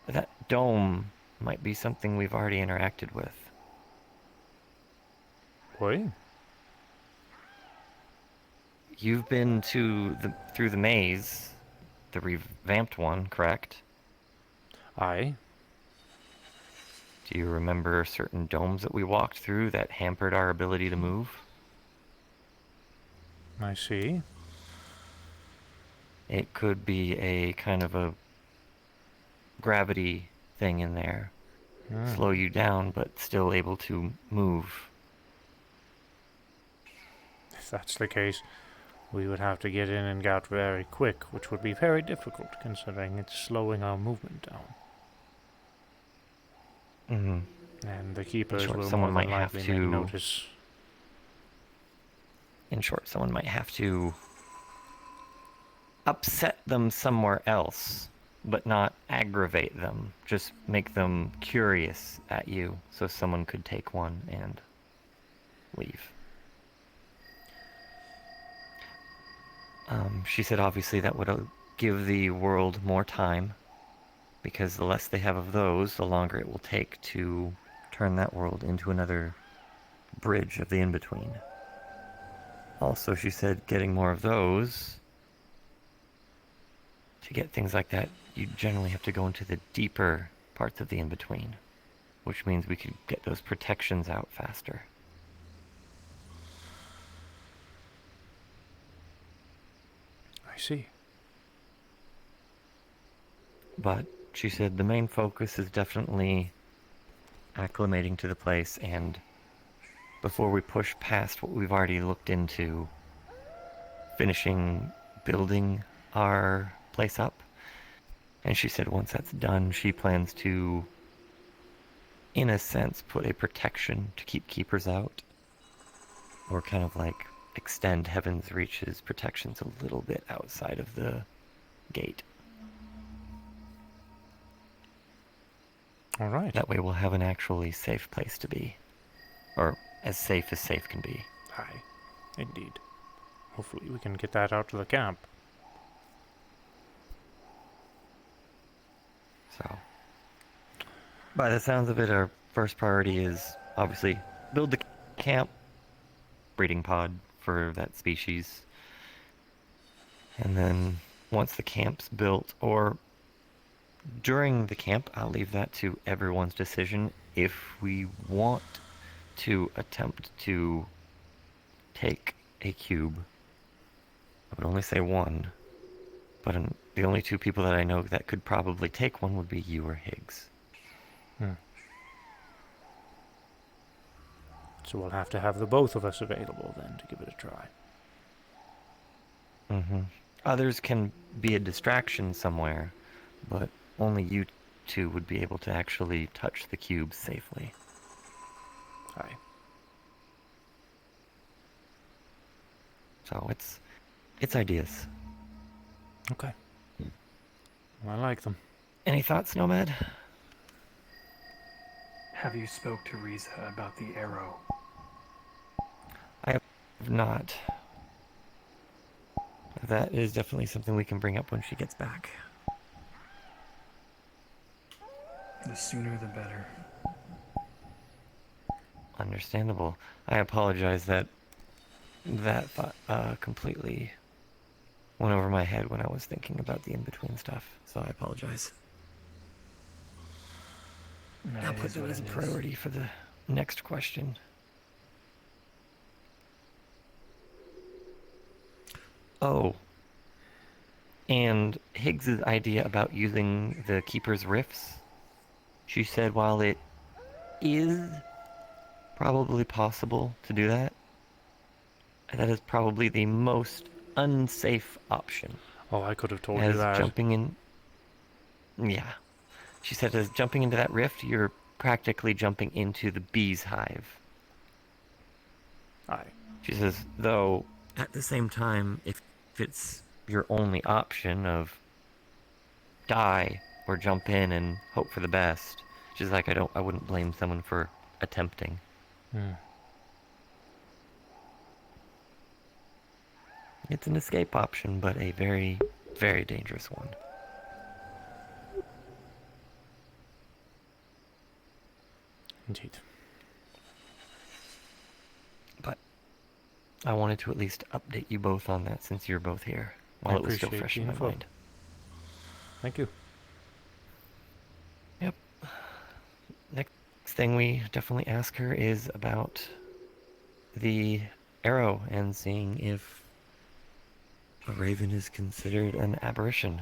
that dome might be something we've already interacted with. What? You've been through the maze, the revamped one, correct? Aye. Do you remember certain domes that we walked through that hampered our ability to move? I see. It could be a kind of a gravity thing in there. Slow you down, but still able to move. If that's the case, we would have to get in and out very quick, which would be very difficult considering it's slowing our movement down. Mm-hmm. And the keepers will someone more than might have likely to make notice. In short, someone might have to upset them somewhere else, but not aggravate them. Just make them curious at you, so someone could take one and leave. She said obviously that would give the world more time, because the less they have of those, the longer it will take to turn that world into another bridge of the in-between. Also, she said getting more of those, to get things like that, you generally have to go into the deeper parts of the in-between, which means we could get those protections out faster. I see. But she said the main focus is definitely acclimating to the place, and before we push past what we've already looked into, finishing building our place up. And she said once that's done, she plans to, in a sense, put a protection to keep keepers out, or kind of like extend Heaven's Reach's protections a little bit outside of the gate. All right. That way we'll have an actually safe place to be. Or as safe can be. Aye, indeed. Hopefully we can get that out to the camp. So, by the sounds of it, our first priority is obviously build the camp, breeding pod for that species. And then once the camp's built, or during the camp, I'll leave that to everyone's decision. If we want to attempt to take a cube, I would only say one, but the only two people that I know that could probably take one would be you or Higgs. So we'll have to have the both of us available then to give it a try. Others can be a distraction somewhere, but only you two would be able to actually touch the cube safely. Aye. So it's ideas. Okay. I like them. Any thoughts, Nomad? Have you spoke to Riza about the arrow? I have not. That is definitely something we can bring up when she gets back. The sooner the better. Understandable. I apologize that thought completely went over my head when I was thinking about the in-between stuff, so I apologize. I'll put that as a priority for the next question. Oh. And Higgs's idea about using the Keeper's Rifts. She said while it is probably possible to do that, that is probably the most unsafe option. Oh, I could have told you As that. jumping in... Yeah. She said as jumping into that rift, you're practically jumping into the bee's hive. Aye. She says, though, at the same time, if it's your only option of die or jump in and hope for the best, she's like, I wouldn't blame someone for attempting. It's an escape option, but a very, very dangerous one. Indeed. But I wanted to at least update you both on that since you're both here, while it was still fresh in my mind. Thank you. Yep. Next thing we definitely ask her is about the arrow and seeing if a raven is considered an aberration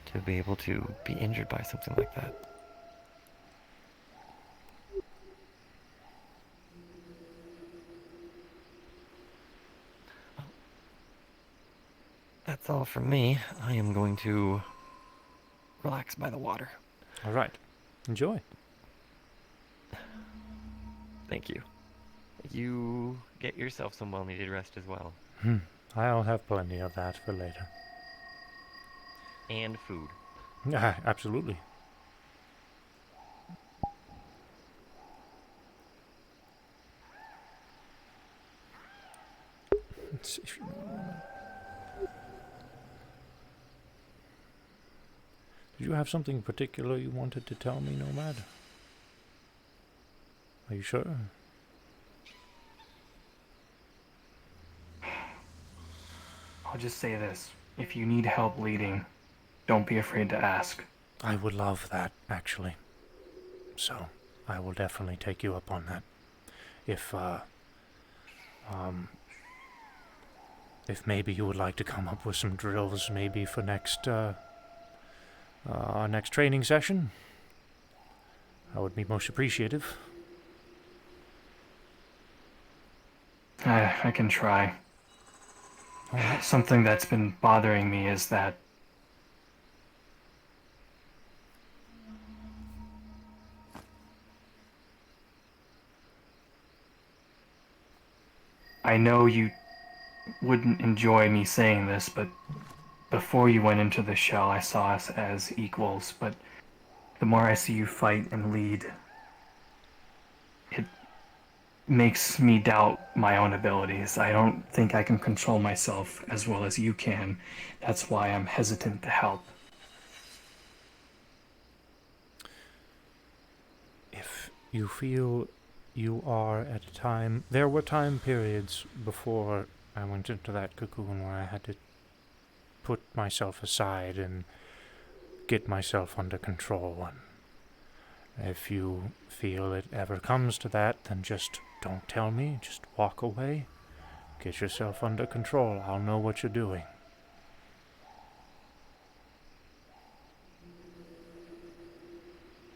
to be able to be injured by something like that. That's all from me. I am going to relax by the water. All right. Enjoy. Thank you. You get yourself some well-needed rest as well. I'll have plenty of that for later. And food. Absolutely. Let's see if you know. Did you have something particular you wanted to tell me, Nomad? Are you sure? I'll just say this. If you need help leading, don't be afraid to ask. I would love that, actually. So, I will definitely take you up on that. If maybe you would like to come up with some drills, maybe for our next training session, I would be most appreciative. I can try. Something that's been bothering me is that I know you wouldn't enjoy me saying this, but before you went into the shell, I saw us as equals, but the more I see you fight and lead, it makes me doubt my own abilities. I don't think I can control myself as well as you can. That's why I'm hesitant to help. If you feel you are at a time... There were time periods before I went into that cocoon where I had to put myself aside and get myself under control. And if you feel it ever comes to that, then just don't tell me. Just walk away. Get yourself under control. I'll know what you're doing.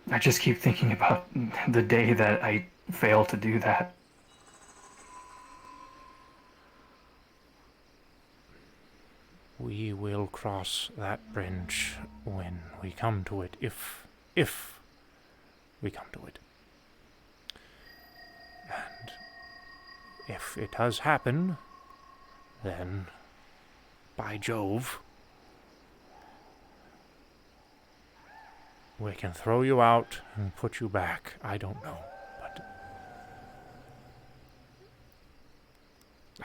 I just keep thinking about the day that I failed to do that. We will cross that bridge when we come to it, if we come to it. And if it does happen, then, by Jove, we can throw you out and put you back. I don't know, but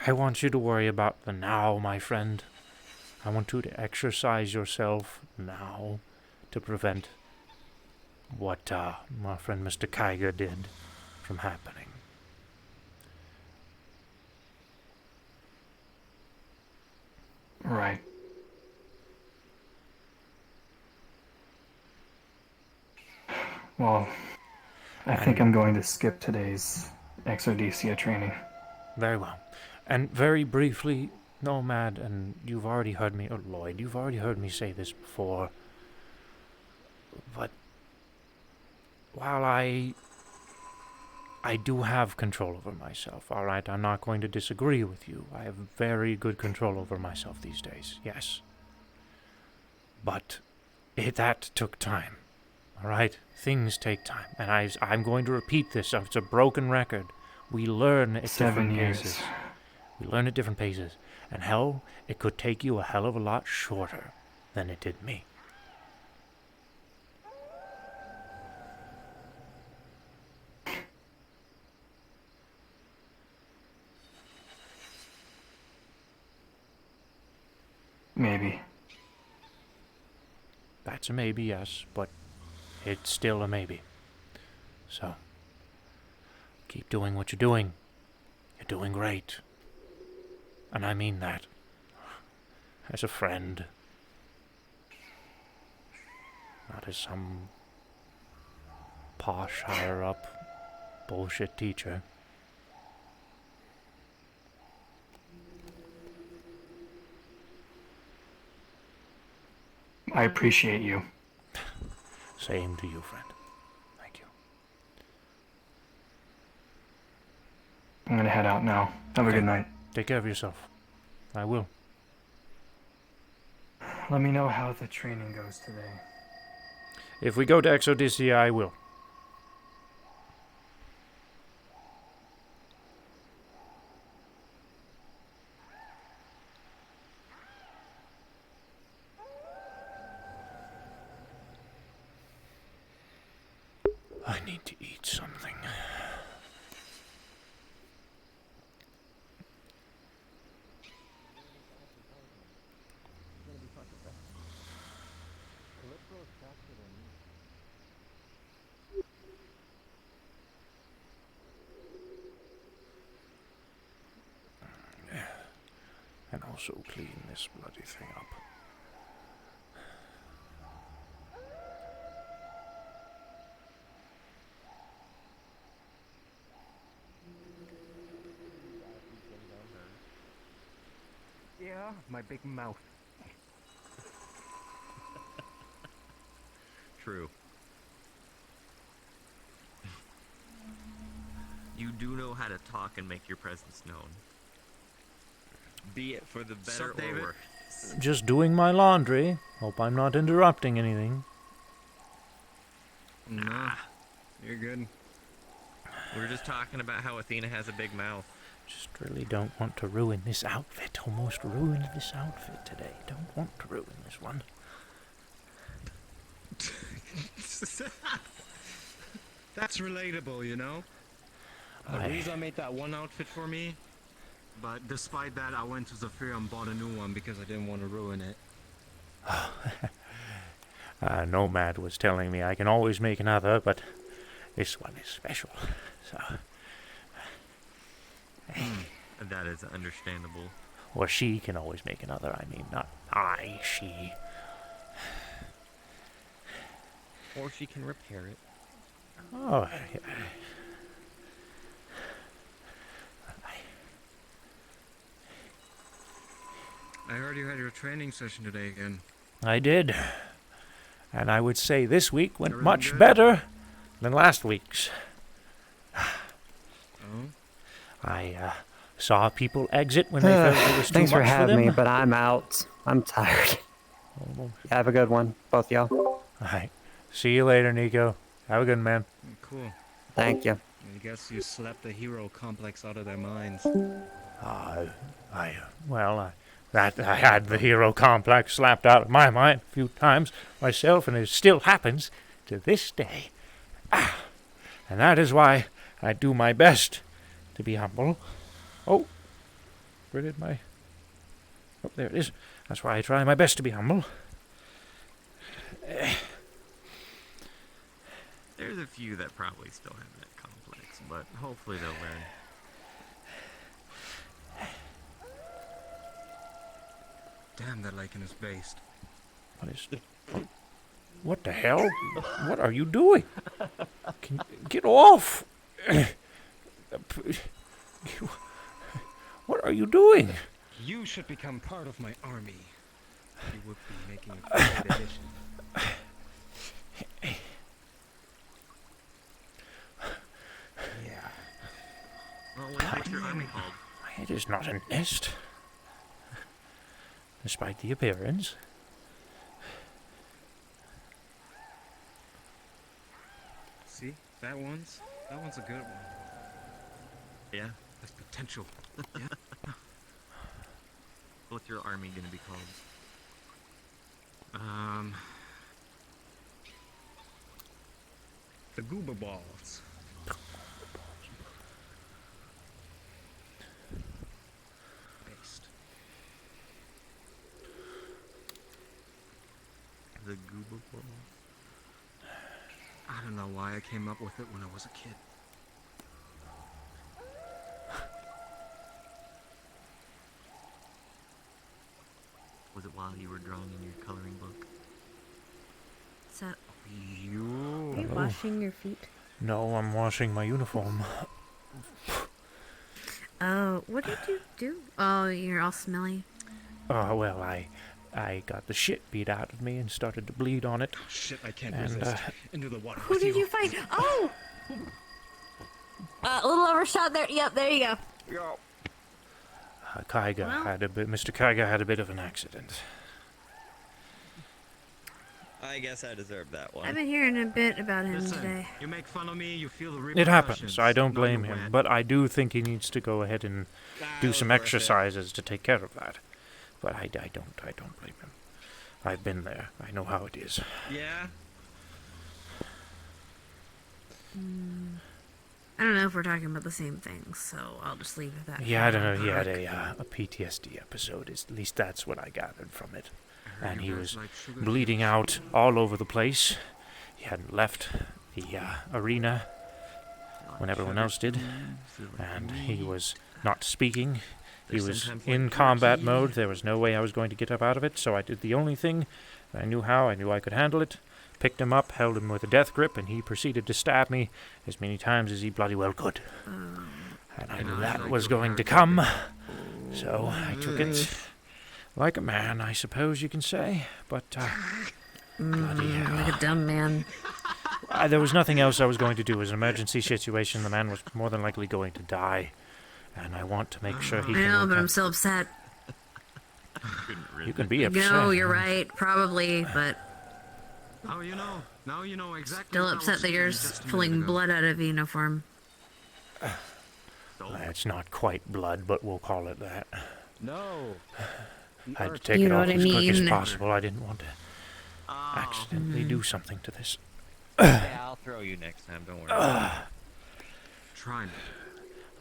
I want you to worry about the now, my friend. I want you to exercise yourself now to prevent what my friend Mr. Kiger did from happening. Right. Well, I think I'm going to skip today's Exodecia training. Very well. And very briefly, Nomad, and you've already heard me, or Lloyd, you've already heard me say this before, but while I do have control over myself, alright? I'm not going to disagree with you. I have very good control over myself these days, yes. But that took time, alright? Things take time, and I'm going to repeat this. It's a broken record. We learn at 7 different years. paces. We learn at different paces. And hell, it could take you a hell of a lot shorter than it did me. Maybe. That's a maybe, yes, but it's still a maybe. So, keep doing what you're doing. You're doing great. And I mean that. As a friend. Not as some posh, higher-up bullshit teacher. I appreciate you. Same to you, friend. Thank you. I'm gonna head out now. Have a good night. Take care of yourself. I will. Let me know how the training goes today. If we go to Exodecia, I will. I need to eat something. And also clean this bloody thing up. Yeah, my big mouth. True. You do know how to talk and make your presence known. Be it for the better or worse. Just doing my laundry. Hope I'm not interrupting anything. Nah, you're good. We were just talking about how Athena has a big mouth. Just really don't want to ruin this outfit. Almost ruined this outfit today. Don't want to ruin this one. That's relatable, you know? Riza made that one outfit for me, but despite that, I went to Zafira and bought a new one because I didn't want to ruin it. Nomad was telling me I can always make another, but this one is special. So. That is understandable. Or she can always make another. I mean, not I, she. Or she can repair it. Oh, yeah. I heard you had your training session today again. I did. And I would say this week went Everything much good? better than last week's. Oh? I saw people exit when they felt it was too Thanks much for having them. me, but I'm out. I'm tired. Almost. Have a good one, both y'all. Alright. See you later, Nico. Have a good one, man. Cool. Thank you. I guess you slapped the hero complex out of their minds. I had the hero complex slapped out of my mind a few times myself, and it still happens to this day. And that is why I do my best to be humble. Oh, where did my... Oh, there it is. That's why I try my best to be humble. There's a few that probably still have that complex, but hopefully they'll learn. Damn, that lichen is based. What is... What the hell? What are you doing? Get off! What are you doing? You should become part of my army. You would be making a great addition. Yeah. Well, what's your army called? It is not a nest. Despite the appearance. See? That one's a good one. Yeah. That's potential. Yeah. What's your army gonna be called? The Goober Balls. Based. The Goober Ball? I don't know why I came up with it when I was a kid. Was it while you were drawing in your coloring book? So, are You. you washing your feet? No, I'm washing my uniform. Oh, what did you do? Oh, you're all smelly. Oh, well, I got the shit beat out of me and started to bleed on it. Shit, I can't And, resist. Into the water. Who did you fight? Oh! A little overshot there. Yep, there you go. Mr. Kaiga had a bit of an accident. I guess I deserve that one. I've been hearing a bit about him Listen, today. you make fun of me, you feel the It happens. repercussions. I don't Now blame you're him, wet. but I do think he needs to go ahead and do some exercises to take care of that. But I don't blame him. I've been there. I know how it is. Yeah? I don't know if we're talking about the same thing, so I'll just leave it at that. Yeah, I don't know. He had a PTSD episode. At least that's what I gathered from it. And he was bleeding out all over the place. He hadn't left the arena when everyone else did. And he was not speaking. He was in combat mode. There was no way I was going to get up out of it, so I did the only thing I knew how. I knew I could handle it. Picked him up, held him with a death grip, and he proceeded to stab me as many times as he bloody well could. And I knew that was going to come, so I took it like a man, I suppose you can say. But, bloody hell. Like a dumb man. There was nothing else I was going to do. It was an emergency situation. The man was more than likely going to die. And I want to make sure he I can... know, but I'm so upset. You can be upset. No, you're right. Probably, but... Now you know. Now you know exactly. Still what I upset was that you're thinking just a pulling minute ago. blood out of uniform. It's not quite blood, but we'll call it that. No. I had to take You it know off what I as quick as mean? possible. I didn't want to accidentally do something to this. Yeah, I'll throw you next time. Don't worry. Try me.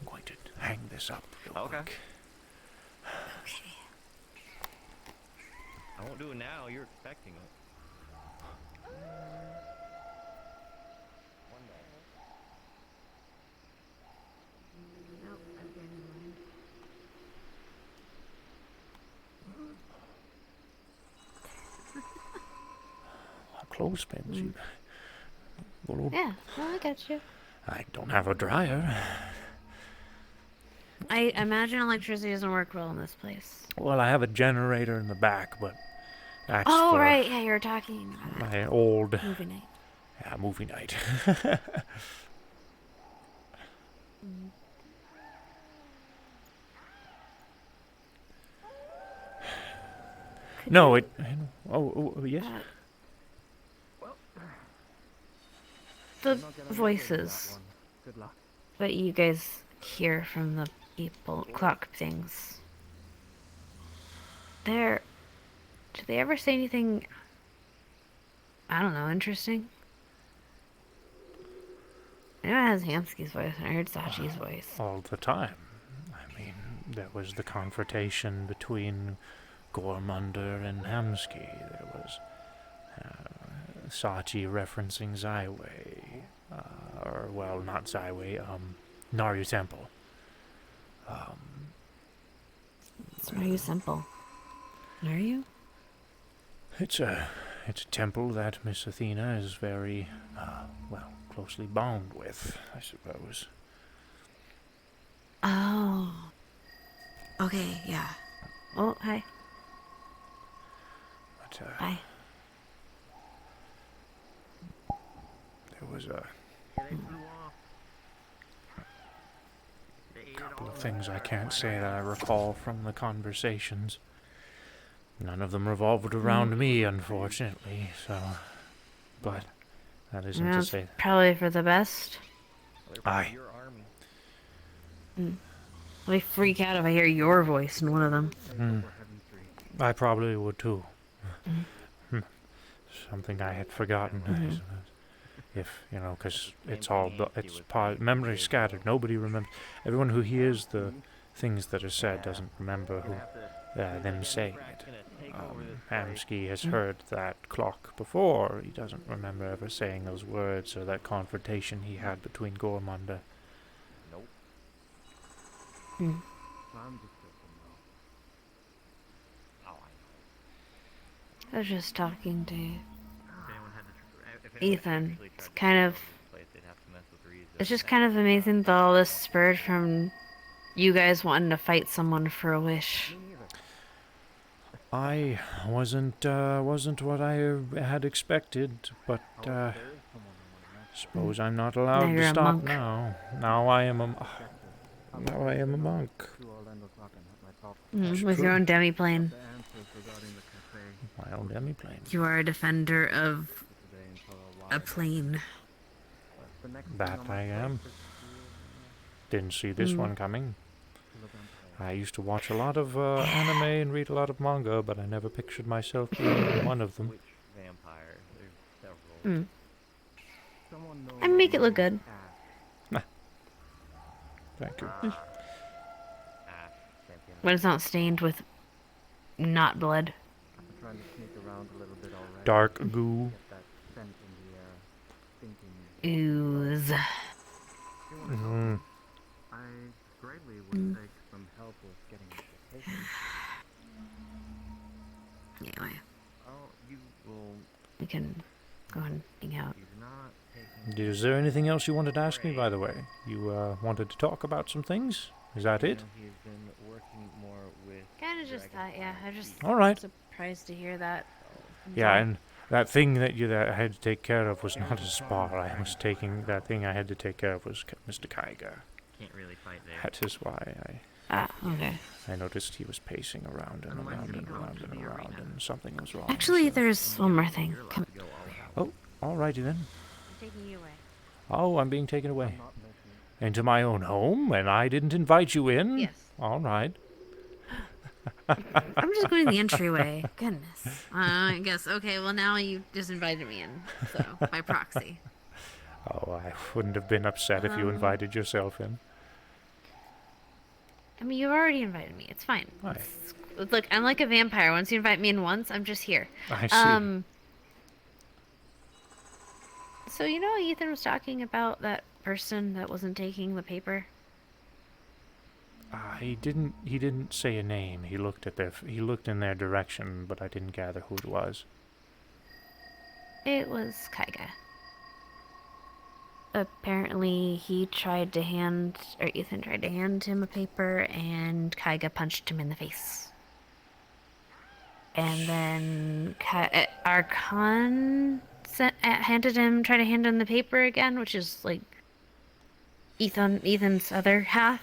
I'm going to hang this up real quick. I won't do it now. You're expecting it. Clothespins. You... Well, Yeah, well, I got you. I don't have a dryer. I imagine electricity doesn't work well in this place. Well, I have a generator in the back, but that's Oh, for right. Yeah, you were talking about my old... movie night. Yeah, movie night. No, it... Oh, yes? The voices Good luck. that you guys hear from the people, clock things. Do they ever say anything, I don't know, interesting? I know it has Hamsky's voice, and I heard Sachi's voice. All the time. I mean, there was the confrontation between Gormunder and Hamsky. There was Sachi referencing Zyway. Or, well, not Zyway, Naryu Temple. It's Naryu Temple. Naryu? It's a it's a temple that Miss Athena is very, well, closely bound with, I suppose. Oh. Okay, yeah. Oh, hi. But, Hi. there was a couple of things I can't say that I recall from the conversations. None of them revolved around me, unfortunately, so... But that isn't to That's say... probably for the best. Aye. I'll freak out if I hear your voice in one of them. I probably would too. Something I had forgotten, I suppose. If, you know, because it's all, it's memory scattered. Nobody remembers. Everyone who hears the things that are said doesn't remember who them saying it. Hamsky has heard that clock before. He doesn't remember ever saying those words or that confrontation he had between Gormunda. I was just talking to Ethan. It's kind of... It's just kind of amazing that all this spurred from you guys wanting to fight someone for a wish. I wasn't what I had expected, but suppose I'm not allowed Now you're to a stop monk. now. Now I am a monk. With your own demiplane. My own demiplane. You are a defender of a plane. That I am. Didn't see this one coming. I used to watch a lot of anime and read a lot of manga, but I never pictured myself being one of them. I make it look good. Thank you. When it's not stained with not blood. Dark goo. Ooze. I greatly would take some help with getting it taken. Anyway, You will. we can go and hang out. Is there anything else you wanted to ask me, by the way? You wanted to talk about some things? Is that it? Kind of just that, yeah. I just All right. surprised to hear that. Yeah, and that thing that I had to take care of was not a spar. That thing I had to take care of was Mr. Kaiga. Can't really fight there. That is why okay. I noticed he was pacing around and around and around and around, and something was wrong. Actually, there's one more thing. Come. Oh, alrighty then. I'm taking you away. Oh, I'm being taken away. Into my own home, and I didn't invite you in? Yes. Alright. I'm just going to the entryway. Goodness. I guess. Okay, well, now you just invited me in, so, by proxy. Oh, I wouldn't have been upset if you invited yourself in. I mean, you've already invited me. It's fine. Aye. Look, I'm like a vampire. Once you invite me in once, I'm just here. I see. So, you know, Ethan was talking about that person that wasn't taking the paper? He didn't say a name. He looked in their direction, but I didn't gather who it was. It was Kaiga. Apparently, Ethan tried to hand him a paper, and Kaiga punched him in the face. And then Archon tried to hand him the paper again, which is like Ethan's other half.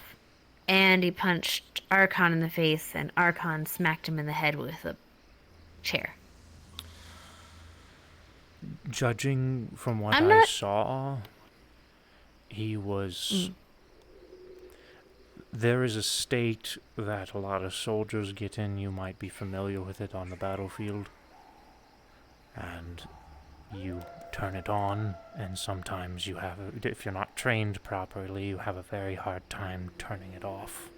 And he punched Archon in the face, and Archon smacked him in the head with a chair. Judging from what I saw, he was... There is a state that a lot of soldiers get in. You might be familiar with it on the battlefield. And you turn it on, and sometimes you have, if you're not trained properly, you have a very hard time turning it off.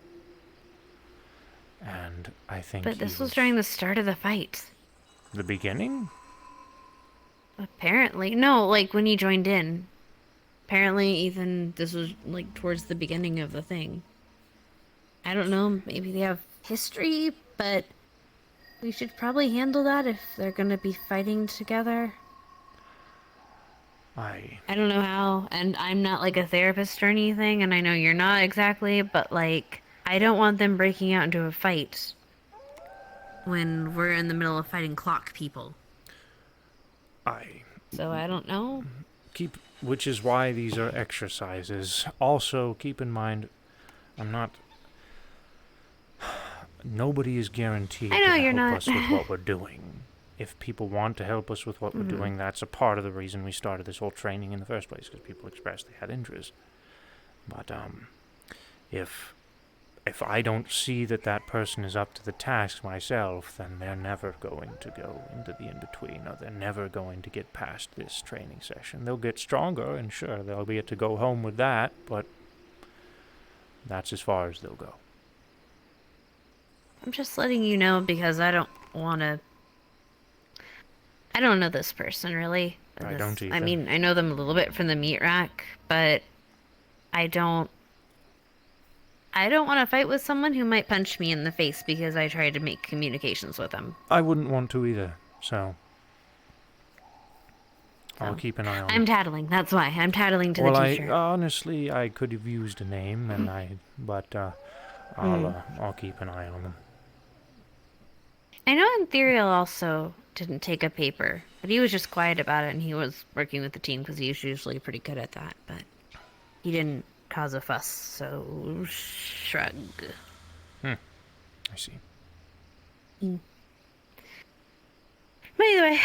And I think But this was during the start of the fight. The beginning? Apparently. No, like when he joined in. Apparently, Ethan, this was like towards the beginning of the thing. I don't know, maybe they have history, but we should probably handle that if they're gonna be fighting together. I don't know how, and I'm not like a therapist or anything, and I know you're not exactly, but like, I don't want them breaking out into a fight when we're in the middle of fighting clock people. So I don't know. Which is why these are exercises. Also, keep in mind, nobody is guaranteed I know to you're help not. us with what we're doing. If people want to help us with what we're doing, that's a part of the reason we started this whole training in the first place, because people expressed they had interest. But if I don't see that person is up to the task myself, then they're never going to go into the in-between, or they're never going to get past this training session. They'll get stronger, and sure, they'll be able to go home with that, but that's as far as they'll go. I'm just letting you know because I don't want to... I don't know this person, really. I don't either. I mean, I know them a little bit from the meat rack, but I don't want to fight with someone who might punch me in the face because I tried to make communications with them. I wouldn't want to either, so... I'll keep an eye on I'm tattling, that's why. I'm tattling to the t-shirt. Honestly, I could have used a name, but I'll keep an eye on them. I know Ethereal also didn't take a paper, but he was just quiet about it, and he was working with the team because he's usually pretty good at that, but he didn't cause a fuss, so shrug. I see. But anyway,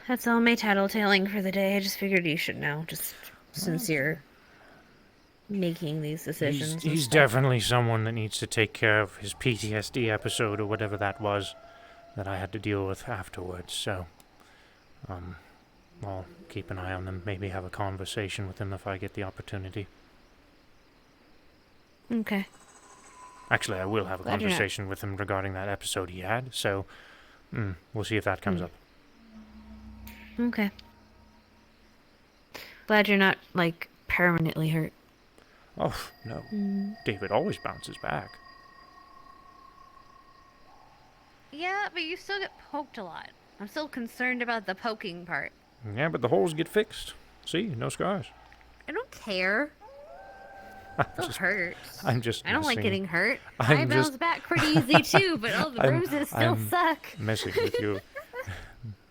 that's all my tattletaling for the day. I just figured you should know, just since you're making these decisions. He's definitely someone that needs to take care of his PTSD episode or whatever that was that I had to deal with afterwards, so I'll keep an eye on them, maybe have a conversation with him if I get the opportunity. Okay. Actually, I will have a Glad you're not- conversation with him regarding that episode he had, so we'll see if that comes up. Okay. Glad you're not, like, permanently hurt. Oh, no. David always bounces back. Yeah, but you still get poked a lot. I'm still concerned about the poking part. Yeah, but the holes get fixed. See, no scars. I don't care. It hurts. I'm just I don't like messing- getting hurt. I'm I bounce just- back pretty easy too, but all the bruises still I'm suck. messing with you,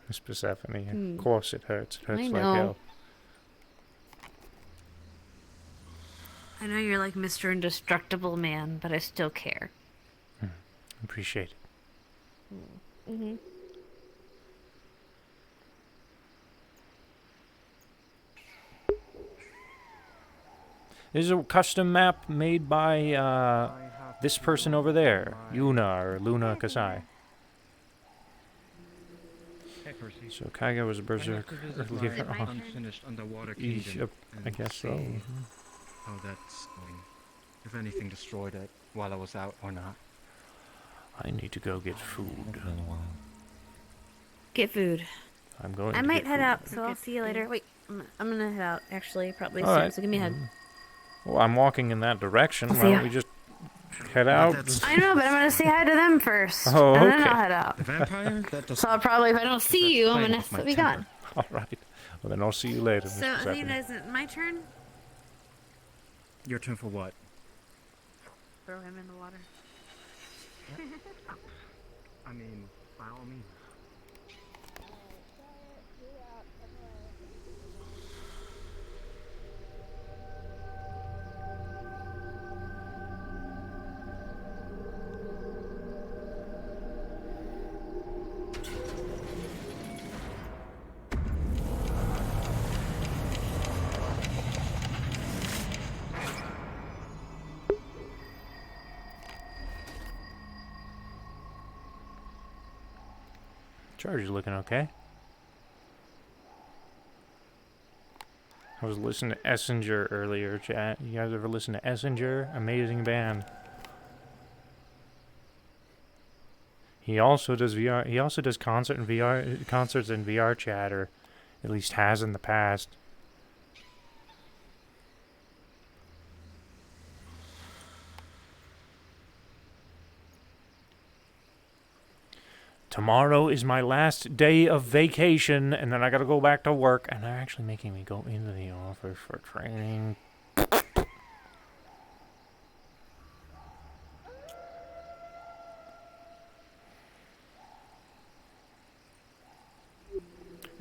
Miss Persephone. Of course it hurts. It hurts I like know. hell. I know you're like Mr. Indestructible Man, but I still care. Appreciate it. Mm-hmm. This is a custom map made by this person over there, Yuna or Luna Kasai. Hey, Percy. So Kaiga was a berserk I have to visit earlier my on. unfinished underwater Yeesh, kingdom. I and guess so. see how that's going. If anything destroyed it while I was out or not. I need to go get food. Get food. I'm going I to might get head food. out, so I'll see you later. Wait, I'm gonna head out actually, probably All soon. right. So give me a hug. Well, I'm walking in that direction. I'll Why see don't ya. we just head out? I know, but I'm gonna say hi to them first. Oh, and then okay. I'll head out. The vampire? That doesn't. So I'll probably, if I don't see you, I'm playing gonna with my be gone. All right. Well, then I'll see you later. Miss So I Persephone. think it isn't my turn. Your turn for what? Throw him in the water. I mean, by all means. Charge is looking okay. I was listening to Essinger earlier, chat. You guys ever listen to Essinger? Amazing band. He also does VR. He also does concerts in VR chat, or at least has in the past. tomorrow is my last day of vacation, and then I gotta go back to work, and they're actually making me go into the office for training.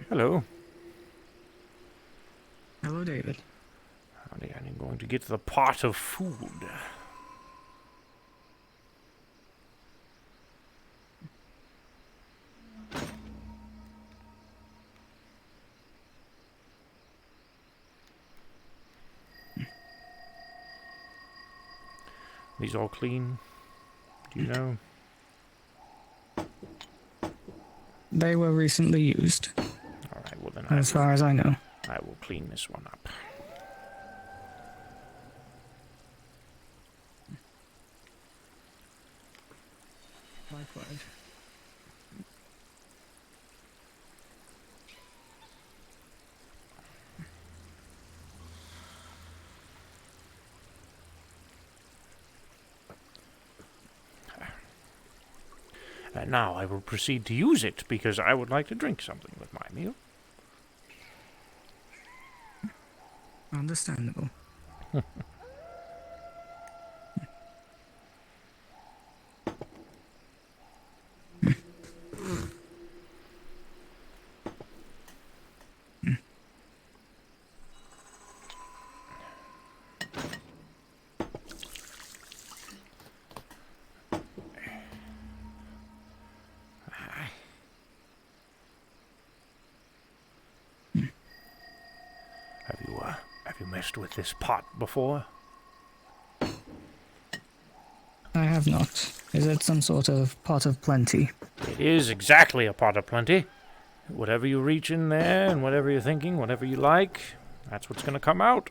Hello. Hello, David. Howdy, I'm going to get the pot of food. These all clean? Do you know? They were recently used. Alright, well then as far as I know. I will clean this one up. Likewise. And now I will proceed to use it, because I would like to drink something with my meal. Understandable. Have you messed with this pot before? I have not. Is it some sort of pot of plenty? It is exactly a pot of plenty. Whatever you reach in there, and whatever you're thinking, whatever you like, that's what's going to come out.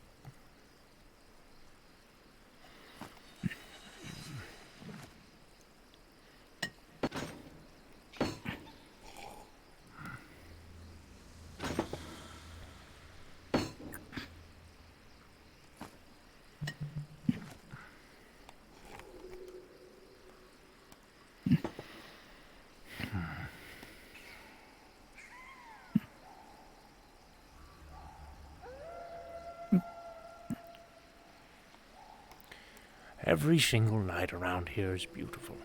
Every single night around here is beautiful.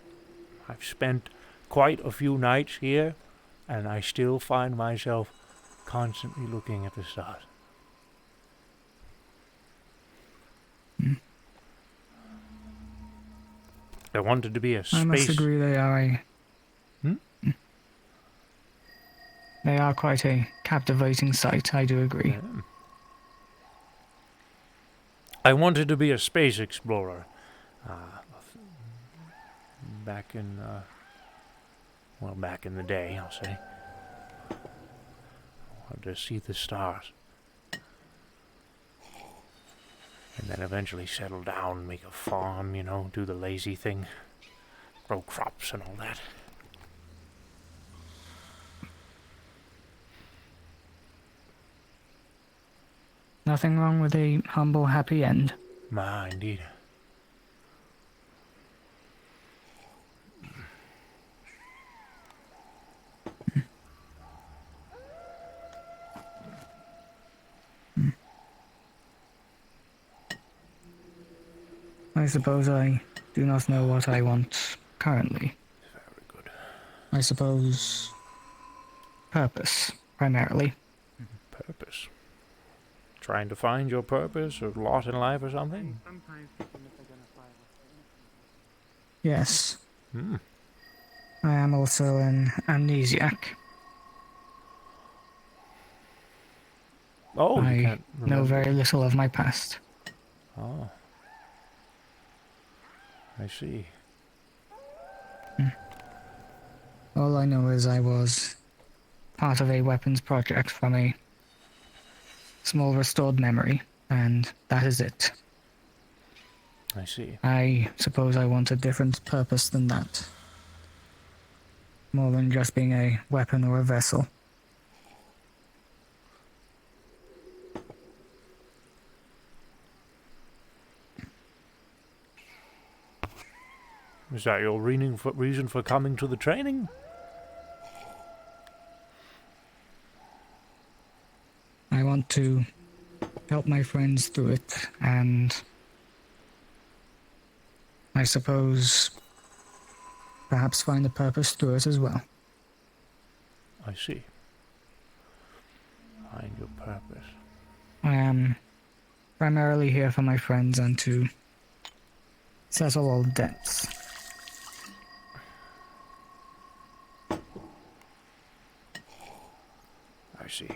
I've spent quite a few nights here, and I still find myself constantly looking at the stars. There wanted to be a space... I must agree they are They are quite a captivating sight, I do agree. Yeah. I wanted to be a space explorer. Back in the day, I'll say. I wanted to see the stars. And then eventually settle down, make a farm, do the lazy thing. Grow crops and all that. Nothing wrong with a humble, happy end. Indeed. I suppose I do not know what I want currently. Very good. I suppose purpose, primarily. Purpose? Trying to find your purpose or lot in life or something? Yes. Hmm. I am also an amnesiac. Oh, you I can't remember. know very little of my past. Oh. I see. All I know is I was part of a weapons project from a small restored memory, and that is it. I see. I suppose I want a different purpose than that. More than just being a weapon or a vessel. Is that your reason for coming to the training? want to help my friends through it, and I suppose perhaps find a purpose through it as well. I see. Find your purpose. I am primarily here for my friends and to settle all debts. I see.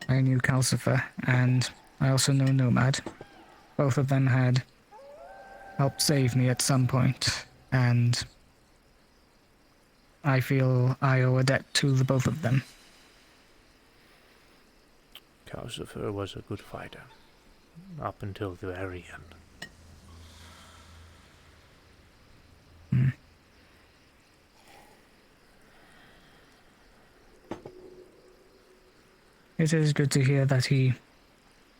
I knew Calcifer, and I also know Nomad. Both of them had helped save me at some point, and I feel I owe a debt to the both of them. Calcifer was a good fighter, up until the very end. It is good to hear that he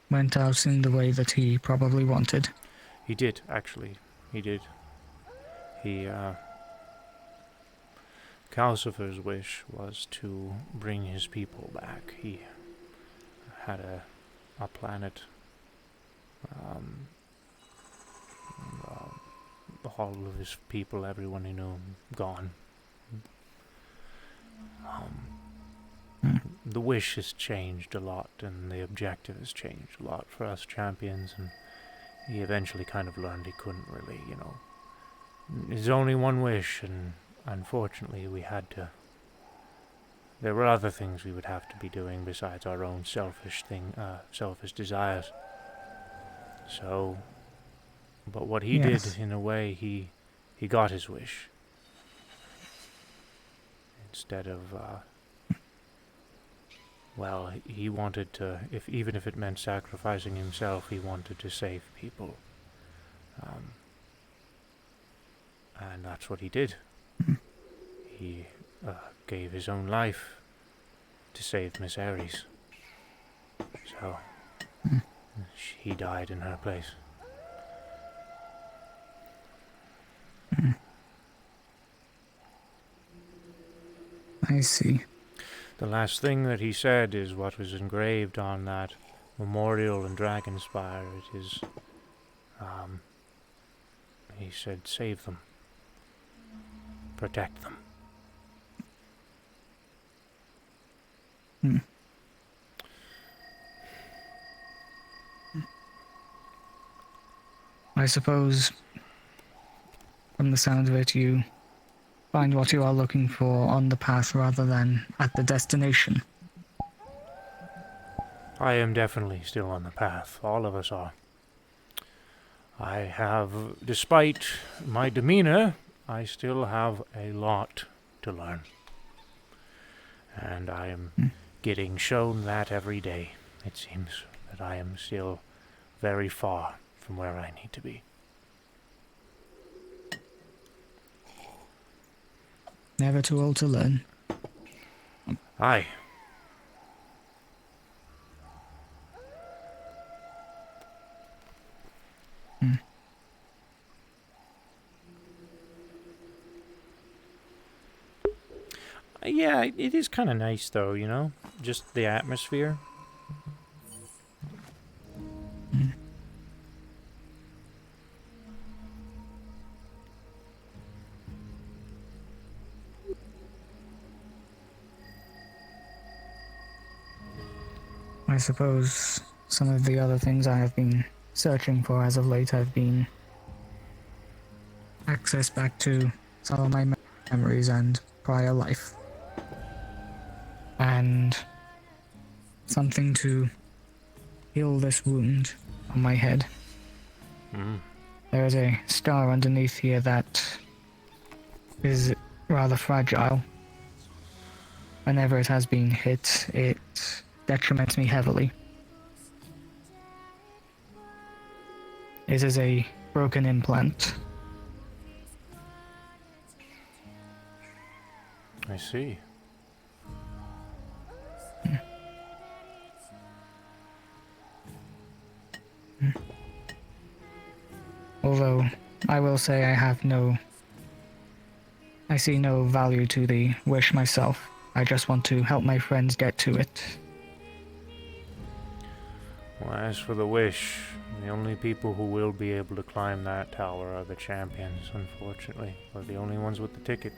went out in the way that he probably wanted. He did, actually. He did. Calcifer's wish was to bring his people back. He had a planet, all of his people, everyone he knew, gone. The wish has changed a lot, and the objective has changed a lot for us champions, and he eventually kind of learned he couldn't really, there's only one wish, and unfortunately we had to. There were other things we would have to be doing besides our own selfish desires. So, but what he did, in a way, he got his wish. Instead of, he wanted to, even if it meant sacrificing himself, he wanted to save people. And that's what he did. He gave his own life to save Miss Ares. So, he died in her place. I see. The last thing that he said is what was engraved on that memorial in Dragonspire. It is, he said, save them. Protect them. I suppose, from the sound of it, you find what you are looking for on the path rather than at the destination. I am definitely still on the path. All of us are. I have, despite my demeanor, I still have a lot to learn. And I am getting shown that every day. It seems that I am still very far from where I need to be. Never too old to learn. Aye. Yeah, it is kind of nice though, just the atmosphere. I suppose some of the other things I have been searching for as of late have been access back to some of my memories and prior life. And something to heal this wound on my head. There is a scar underneath here that is rather fragile. Whenever it has been hit, it detriments me heavily. It is a broken implant. I see. Although, I will say I see no value to the wish myself. I just want to help my friends get to it. Well, as for the wish, the only people who will be able to climb that tower are the champions, unfortunately. We're the only ones with the ticket.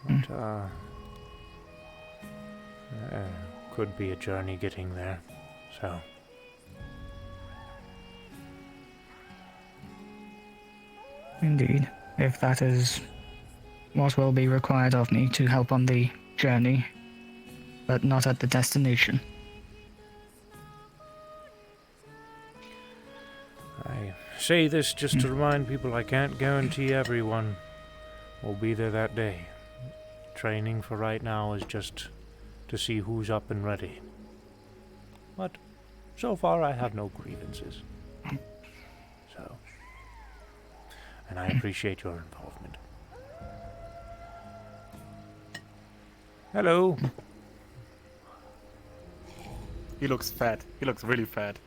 But, could be a journey getting there, so... Indeed. If that is what will be required of me to help on the journey, but not at the destination. I say this just to remind people I can't guarantee everyone will be there that day. Training for right now is just to see who's up and ready. But so far I have no grievances. So, and I appreciate your involvement. Hello. He looks fat. He looks really fat.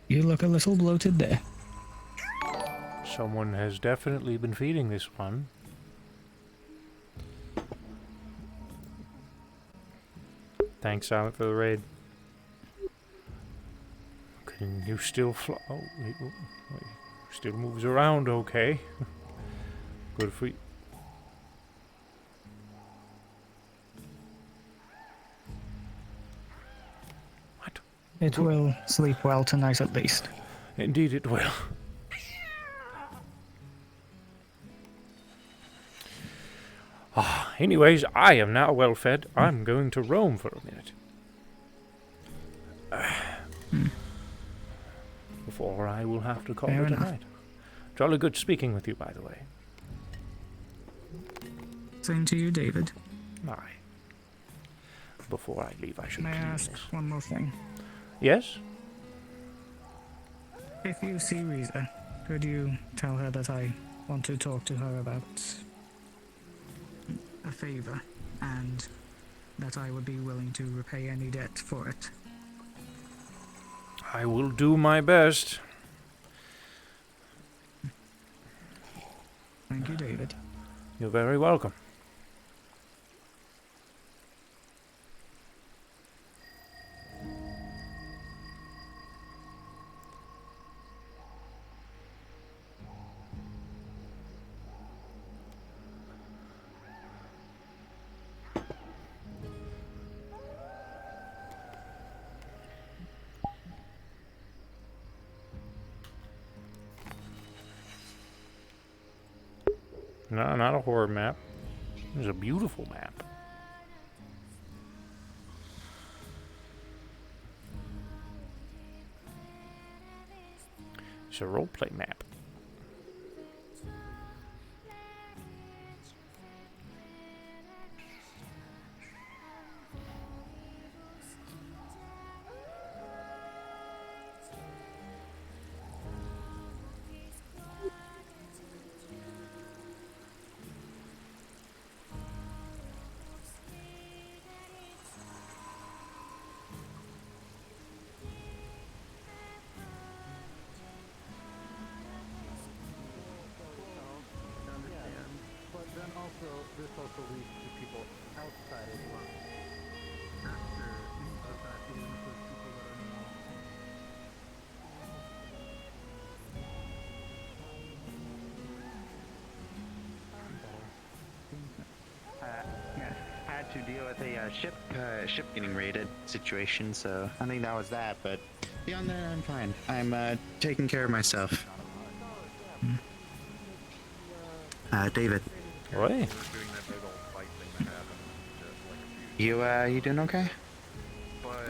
You look a little bloated there. Someone has definitely been feeding this one. Thanks, Alec, for the raid. Can you still fly? Oh, wait, still moves around okay. Good for you. What? It will sleep well tonight at least. Indeed it will. Anyways, I am now well fed. I'm going to roam for a minute. Before I will have to call it a night. Jolly good speaking with you, by the way. Same to you, David. Aye. Before I leave, I should May I clean ask this. one more thing? Yes? If you see Riza, could you tell her that I want to talk to her about a favor, and that I would be willing to repay any debt for it? I will do my best. Thank you, David. You're very welcome. No, not a horror map. It's a beautiful map. It's a roleplay map. Had to deal with a ship getting raided situation, so I think that was that. But beyond that, I'm fine. I'm taking care of myself. David. What? You doing okay?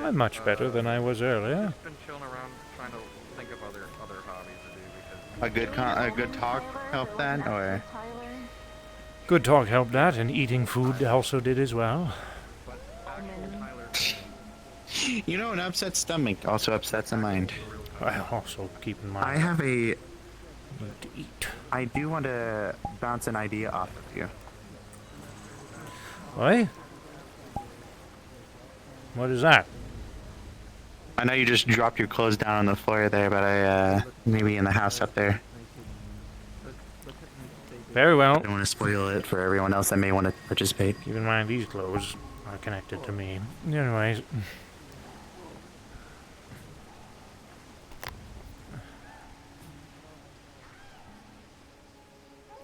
I'm much better than I was earlier. Been chilling around trying to think of other hobbies to do because A good talk helped that, or? Good talk helped that, and eating food also did as well. You know, an upset stomach also upsets a mind. I also keep in mind. I have a. To eat. I do want to bounce an idea off of you. What? What is that? I know you just dropped your clothes down on the floor there, but I maybe in the house up there. Very well. I don't want to spoil it for everyone else that may want to participate. Keep in mind these clothes are connected to me. Anyways.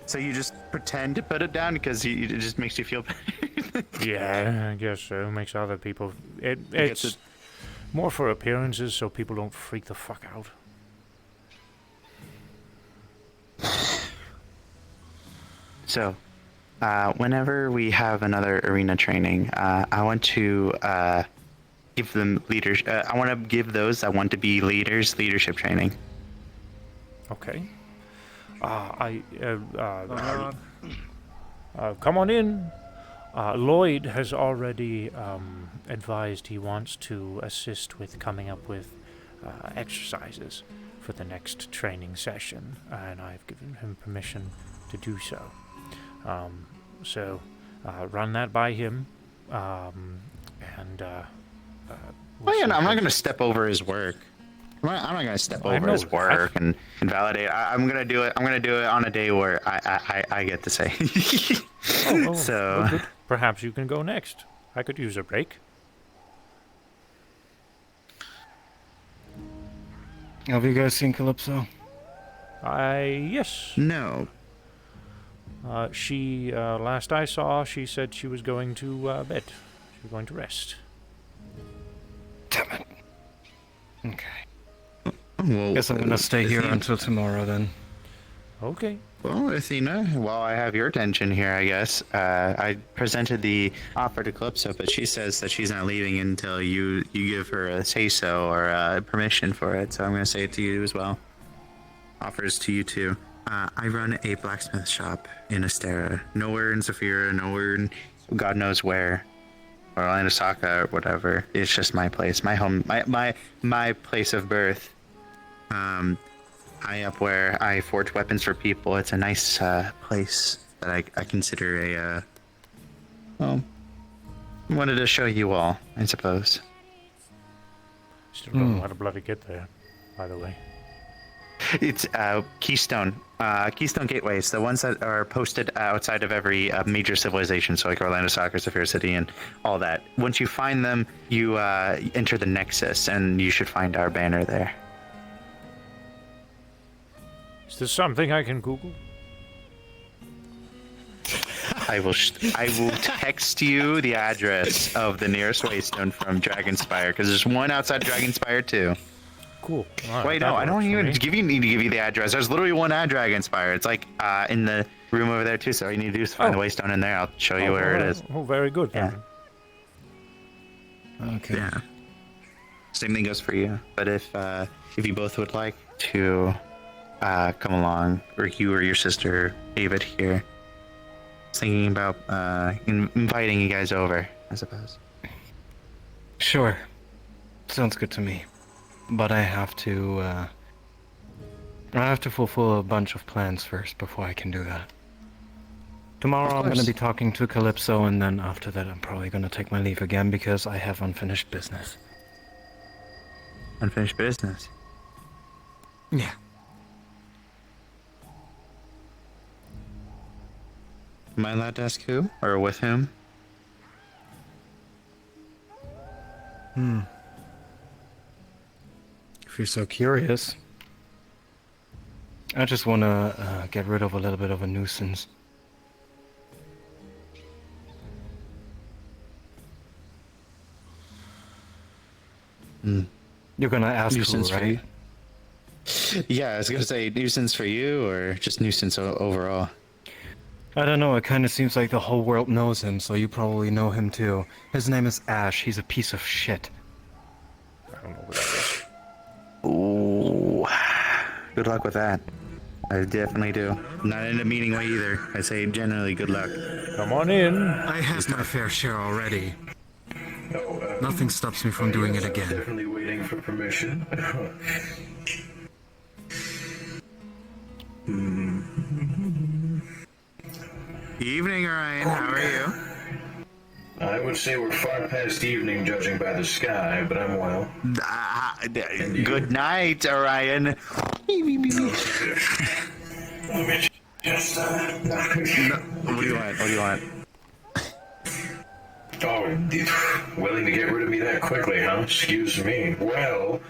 So you just pretend to put it down because it just makes you feel better? Yeah, I guess so. Makes other people... It's more for appearances so people don't freak the fuck out. So, whenever we have another arena training, I want to give them leaders. I want to give those that want to be leaders leadership training. Okay. Come on in. Lloyd has already advised he wants to assist with coming up with exercises for the next training session, and I've given him permission to do so. So run that by him, and I'm not going to step over his work. I'm not going to step over his work and validate. I'm going to do it. I'm going to do it on a day where I get to say. So good. Perhaps you can go next. I could use a break. Have you guys seen Calypso? Yes. No. She, last I saw, she said she was going to bed. She was going to rest. Damn it. Okay. Well, guess I'm gonna stay here until tomorrow then. Okay. Well, Athena, while I have your attention here, I guess, I presented the offer to Calypso, but she says that she's not leaving until you give her a say-so or permission for it, so I'm going to say it to you as well. Offers to you too. I run a blacksmith shop in Astera. Nowhere in Zafira, nowhere in God knows where. Or Arasaka or whatever. It's just my place, my home, my place of birth. High up where I forge weapons for people. It's a nice place that I consider a well, wanted to show you all, I suppose. Still don't know how to bloody get there, by the way. It's Keystone gateways, the ones that are posted outside of every major civilization, so like Orlando Soccer, Zafira City, and all that. Once you find them, you enter the Nexus, and you should find our banner there. Is this something I can Google? I will text you the address of the nearest waystone from Dragonspire, because there's one outside Dragonspire too. Cool. Wait, no, I don't even need to give you the address. There's literally one at Dragonspire. It's like in the room over there too. So all you need to do is find the waystone in there. I'll show you where it is. Oh, very good. Yeah. Okay. Yeah. Same thing goes for you. But if you both would like to come along, or you or your sister David here, thinking about inviting you guys over, I suppose. Sure. Sounds good to me. But I have to fulfill a bunch of plans first before I can do that. Tomorrow I'm going to be talking to Calypso, and then after that I'm probably going to take my leave again because I have unfinished business. Unfinished business? Yeah. Am I allowed to ask who? Or with whom? If you're so curious. I just want to get rid of a little bit of a nuisance. You're gonna ask Nuisance who, for right? you? Yeah, I was gonna say nuisance for you, or just nuisance overall. I don't know, it kind of seems like the whole world knows him, so you probably know him too. His name is Ash, he's a piece of shit. I don't know what that is. Ooh, good luck with that. I definitely do. Not in a meaning way either. I say generally good luck. Come on in. I have my fair share already. Nothing stops me from doing it again. Definitely waiting for permission. Evening, Ryan. How are you? I would say we're far past evening, judging by the sky, but I'm well. Good night, Orion. Let me just. What do you want? What do you want? Oh, willing to get rid of me that quickly, huh? Excuse me. Well,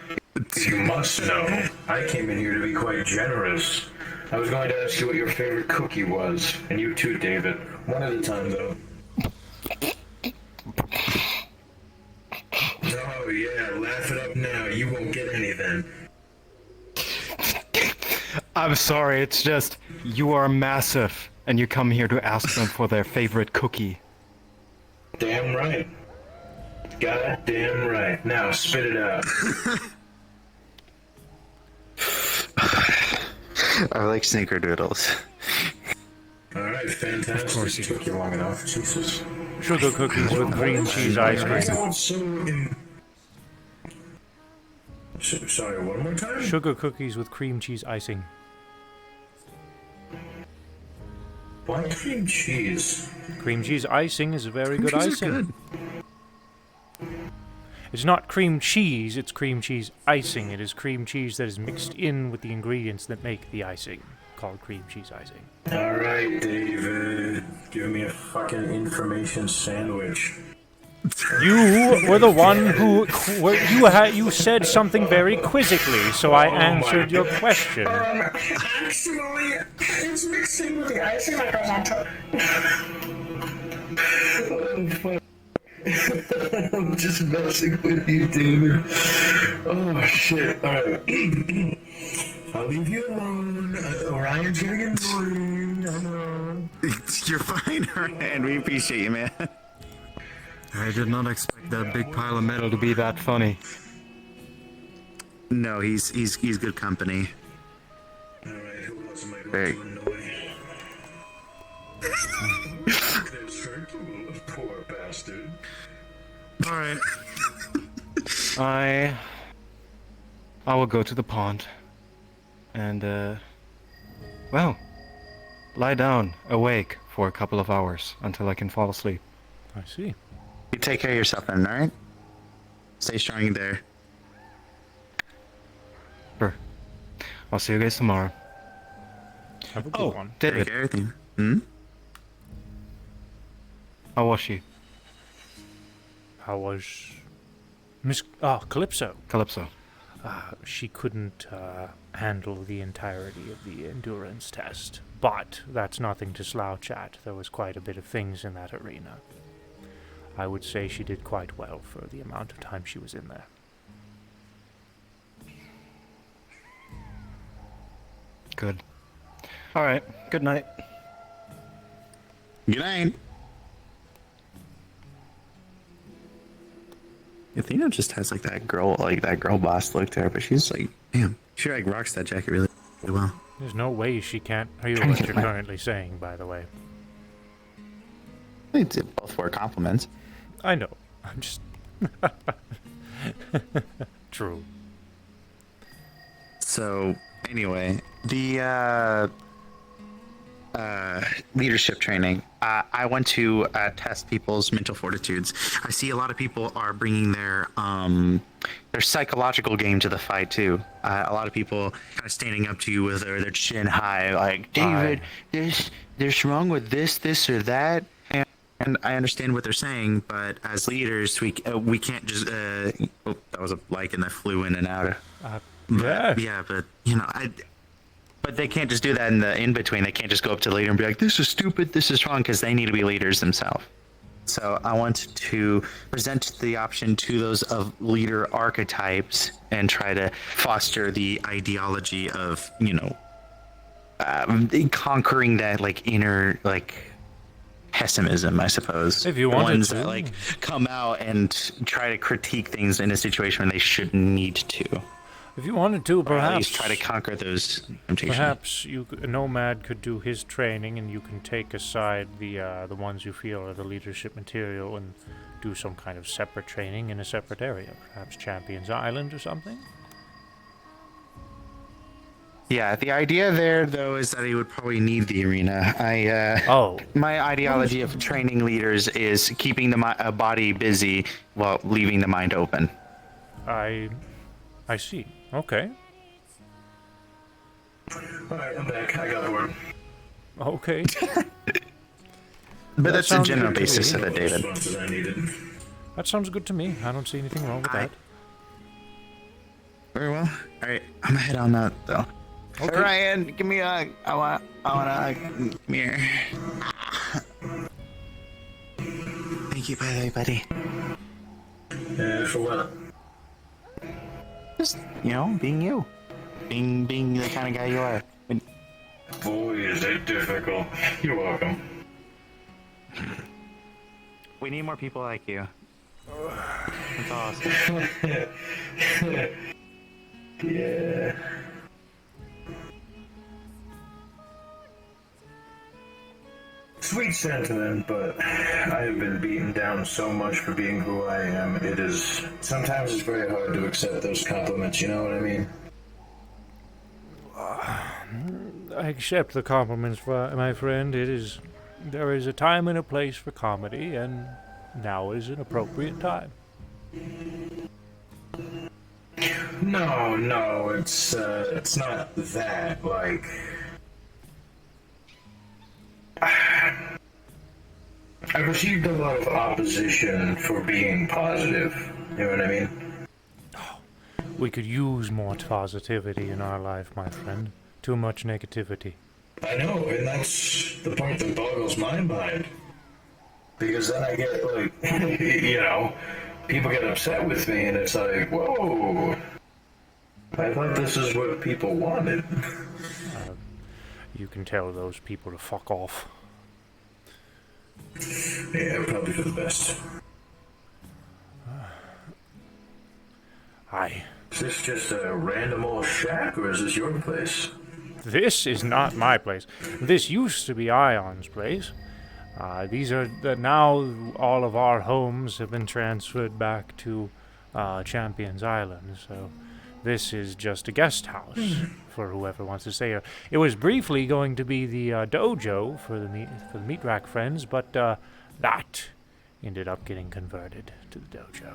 you must know, I came in here to be quite generous. I was going to ask you what your favorite cookie was, and you too, David. One at a time, though. Oh yeah, laugh it up now. You won't get anything. I'm sorry, it's just you are massive, and you come here to ask them for their favorite cookie. Damn right. Goddamn right. Now spit it out. I like snickerdoodles. Alright, fantastic. Of course, it took you long enough. Jesus. Sugar cookies with cream cheese ice cream. Sorry, one more time? Sugar cookies with cream cheese icing. Why cream cheese? Cream cheese icing is a very good Cream cheese are icing. It's not cream cheese, it's cream cheese icing. It is cream cheese that is mixed in with the ingredients that make the icing, called cream cheese icing. Alright, David. Give me a fucking information sandwich. You were the one who you said something very quizzically, so I answered your question. Actually, it's mixing with the icing that goes on top. I'm just messing with you, David. Oh, shit. Alright. I'll leave you alone. Orion's gonna get annoying. I know. You're fine, Ryan. We appreciate you, man. I did not expect that big pile of metal to be that funny. No, he's good company. Alright, who else am I going Very. to annoy? There's Hercule, poor bastard. Alright. I will go to the pond. And, well, lie down, awake, for a couple of hours, until I can fall asleep. I see. You take care of yourself then, alright? Stay strong there. Sure. I'll see you guys tomorrow. Have a good one. David. Take care of everything. Hmm? How was she? How was Miss Calypso? Calypso. She couldn't handle the entirety of the endurance test, but that's nothing to slouch at. There was quite a bit of things in that arena. I would say she did quite well for the amount of time she was in there. Good. Alright, good night. Good night. Athena just has like that girl boss look to her, but she's like, damn, she like rocks that jacket really well. There's no way she can't hear what you're currently saying, by the way. It's both for compliments. I know. I'm just... True. So, anyway, the leadership training. I went to test people's mental fortitudes. I see a lot of people are bringing their psychological game to the fight too. A lot of people kind of standing up to you with their chin high, like, David, there's wrong with this or that. And I understand what they're saying, but as leaders, we can't just. Oh, that was a lichen that flew in and out. Yeah, but you know, but they can't just do that in between. They can't just go up to the leader and be like, "This is stupid. This is wrong," because they need to be leaders themselves. So I want to present the option to those of leader archetypes and try to foster the ideology of conquering that inner pessimism, I suppose. If you wanted ones to. that come out and try to critique things in a situation when they shouldn't need to. If you wanted to, Or at perhaps least try to conquer those temptations. perhaps a Nomad could do his training, and you can take aside the ones you feel are the leadership material and do some kind of separate training in a separate area. Perhaps Champions Island or something. Yeah, the idea there, though, is that he would probably need the arena. My ideology of training leaders is keeping the body busy while leaving the mind open. I see. Okay. Alright, I'm back. I got bored. Okay. But That that's the sounds general good to basis me. of it, David. Responses I needed. That sounds good to me. I don't see anything wrong with that. Very well. All right, I'm gonna head on out though. Okay. Ryan, give me a hug. I want a hug. Come here. Thank you, by the way, buddy. For what? Just being you, being the kind of guy you are. Boy, is that difficult. You're welcome. We need more people like you. That's awesome. Yeah. Sweet sentiment, but I have been beaten down so much for being who I am. Sometimes it's very hard to accept those compliments, you know what I mean? I accept the compliments, my friend. There is a time and a place for comedy, and now is an appropriate time. No, it's not that, like... I've received a lot of opposition for being positive, you know what I mean? We could use more positivity in our life, my friend. Too much negativity. I know, and that's the part that boggles my mind. Because then I get, like, people get upset with me, and it's like, whoa, I thought this is what people wanted. You can tell those people to fuck off. Yeah, probably for the best. Hi. Is this just a random old shack, or is this your place? This is not my place. This used to be Ion's place. Now all of our homes have been transferred back to Champions Island, so this is just a guest house for whoever wants to stay here. It was briefly going to be the dojo for the Meat Rack friends, but that ended up getting converted to the dojo.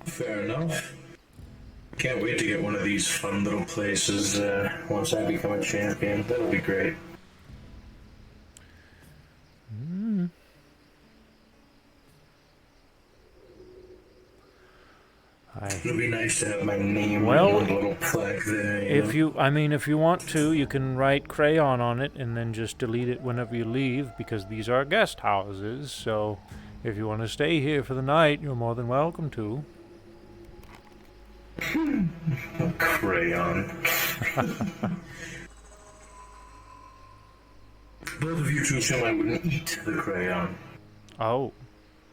Fair enough. Can't wait to get one of these fun little places once I become a champion. That'll be great. It'll be nice to have my name on a little plaque there. If you want to, you can write crayon on it and then just delete it whenever you leave, because these are guest houses. So, if you want to stay here for the night, you're more than welcome to. A crayon. Both of you two assume I wouldn't eat the crayon. Oh,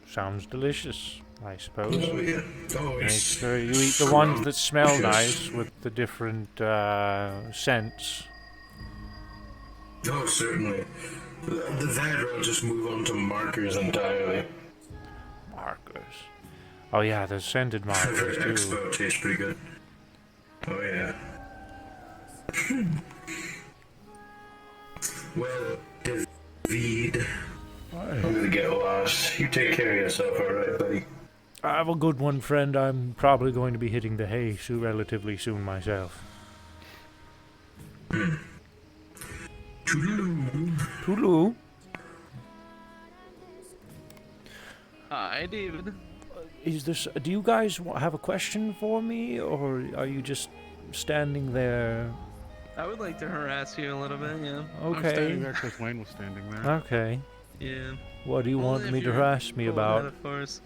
sounds delicious, I suppose. Oh, yeah. Oh, Make sure you eat the ones that smell nice with the different scents. Oh, certainly. That or I'll just move on to markers entirely. Markers. Oh yeah, the scented markers too. Expo tastes pretty good. Oh yeah. Well, David, I'm gonna get lost. You take care of yourself, alright, buddy? Have a good one, friend. I'm probably going to be hitting the hay relatively soon myself. Toodaloo. Toodaloo. Hi, David. Do you guys have a question for me, or are you just standing there? I would like to harass you a little bit, yeah. I'm Okay. standing there because Wayne was standing there. Okay. Yeah. What do you Only want if me to you're harass me cool with about? that, of course.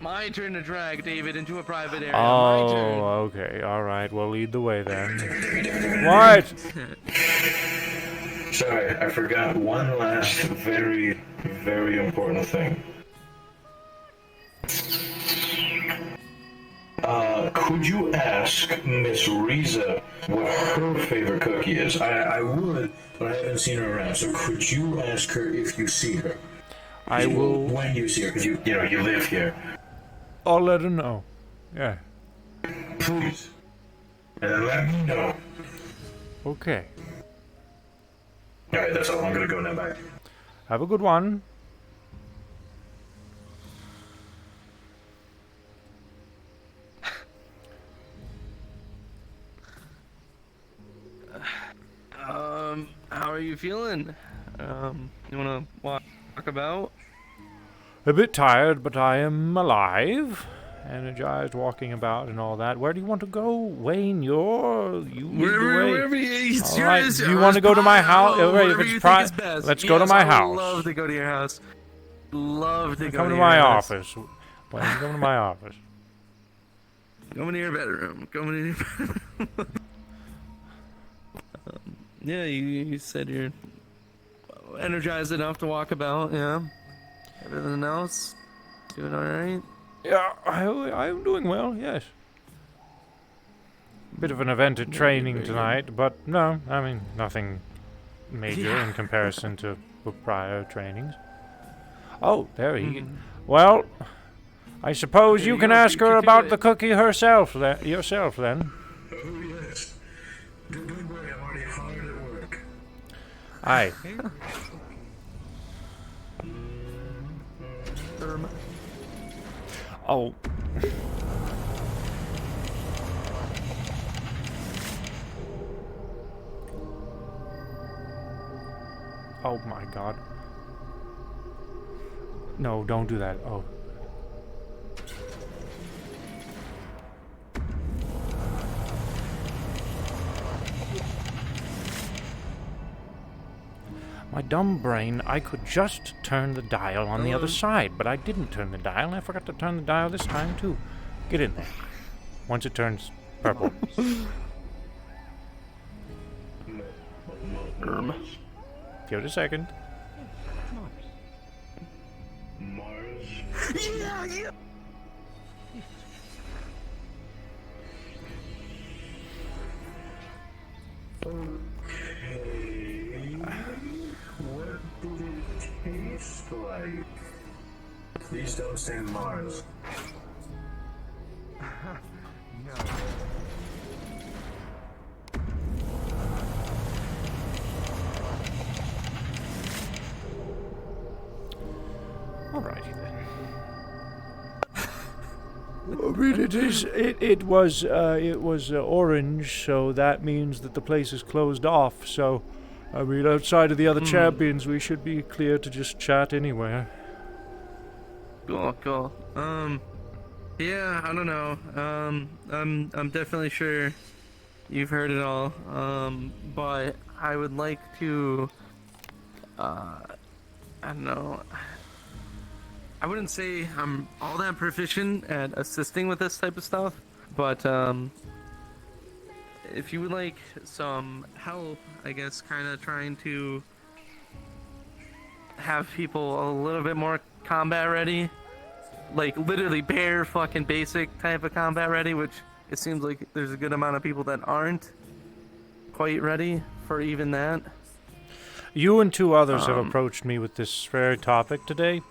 My turn to drag David into a private area. My turn. Oh, okay. All right. Well, lead the way then. What? Sorry, I forgot one last very, very important thing. Could you ask Miss Riza what her favorite cookie is? I would, but I haven't seen her around. So could you ask her if you see her? I will. When you see her, because you live here. I'll let her know. Yeah. Please. And then let me know. Okay. Alright, that's all. I'm gonna go now. Bye. Have a good one. you feeling? You wanna walk about? A bit tired, but I am alive, energized, walking about and all that. Where do you want to go, Wayne? You lead the way. Wherever it's All right. Do you want to go to my house? Wherever you think is best. Let's go to my I house. would love to go to your house. Love to go Come to to your my house. office. Wayne, come to my office. Come into your bedroom. Come into your bedroom. Yeah, you said you're energized enough to walk about, yeah. Everything else, doing alright? Yeah, I'm doing well, yes. Bit of an event at training tonight, but no, I mean, nothing major in comparison to prior trainings. Oh, there he... Well, I suppose you can ask her about the cookie yourself then. Oh, yes. Don't worry, I'm already hard at work. Aye. Oh. Oh my god. No, don't do that. Oh. My dumb brain, I could just turn the dial on the other side, but I didn't turn the dial, and I forgot to turn the dial this time, too. Get in there. Once it turns purple. Give it a second. Mars. Yeah. What did it taste like? Please don't say Mars. No. Alrighty then. I mean, it was orange, so that means that the place is closed off. So, I mean, outside of the other champions, we should be clear to just chat anywhere. Cool. Yeah, I don't know. I'm definitely sure you've heard it all. But I would like to, I don't know. I wouldn't say I'm all that proficient at assisting with this type of stuff, but if you would like some help, I guess, kind of trying to have people a little bit more combat ready, like literally bare fucking basic type of combat ready, which it seems like there's a good amount of people that aren't quite ready for even that. You and two others have approached me with this very topic today.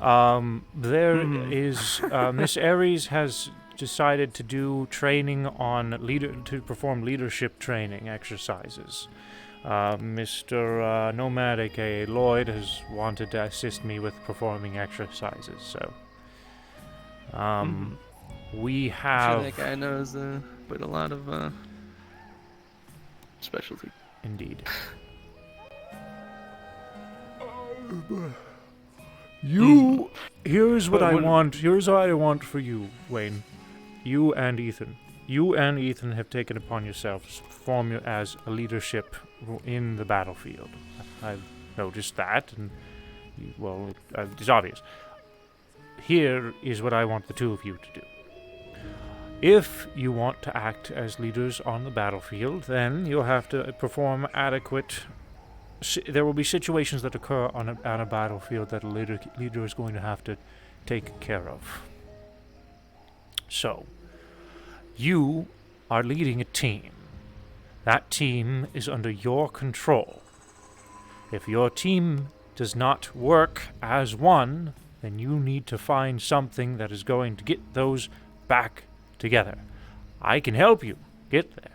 Miss Ares has decided to do training on to perform leadership training exercises. Mr. Nomadic Lloyd has wanted to assist me with performing exercises, so we have. I'm sure that guy knows quite a lot of specialty. Indeed. Here's what I want. Here's what I want for you, Wayne. You and Ethan. You and Ethan have taken upon yourselves to perform as a leadership in the battlefield. I've noticed that, and it's obvious. Here is what I want the two of you to do. If you want to act as leaders on the battlefield, then you'll have to perform adequate. There will be situations that occur on a battlefield that a leader is going to have to take care of. So, you are leading a team. That team is under your control. If your team does not work as one, then you need to find something that is going to get those back together. I can help you get there.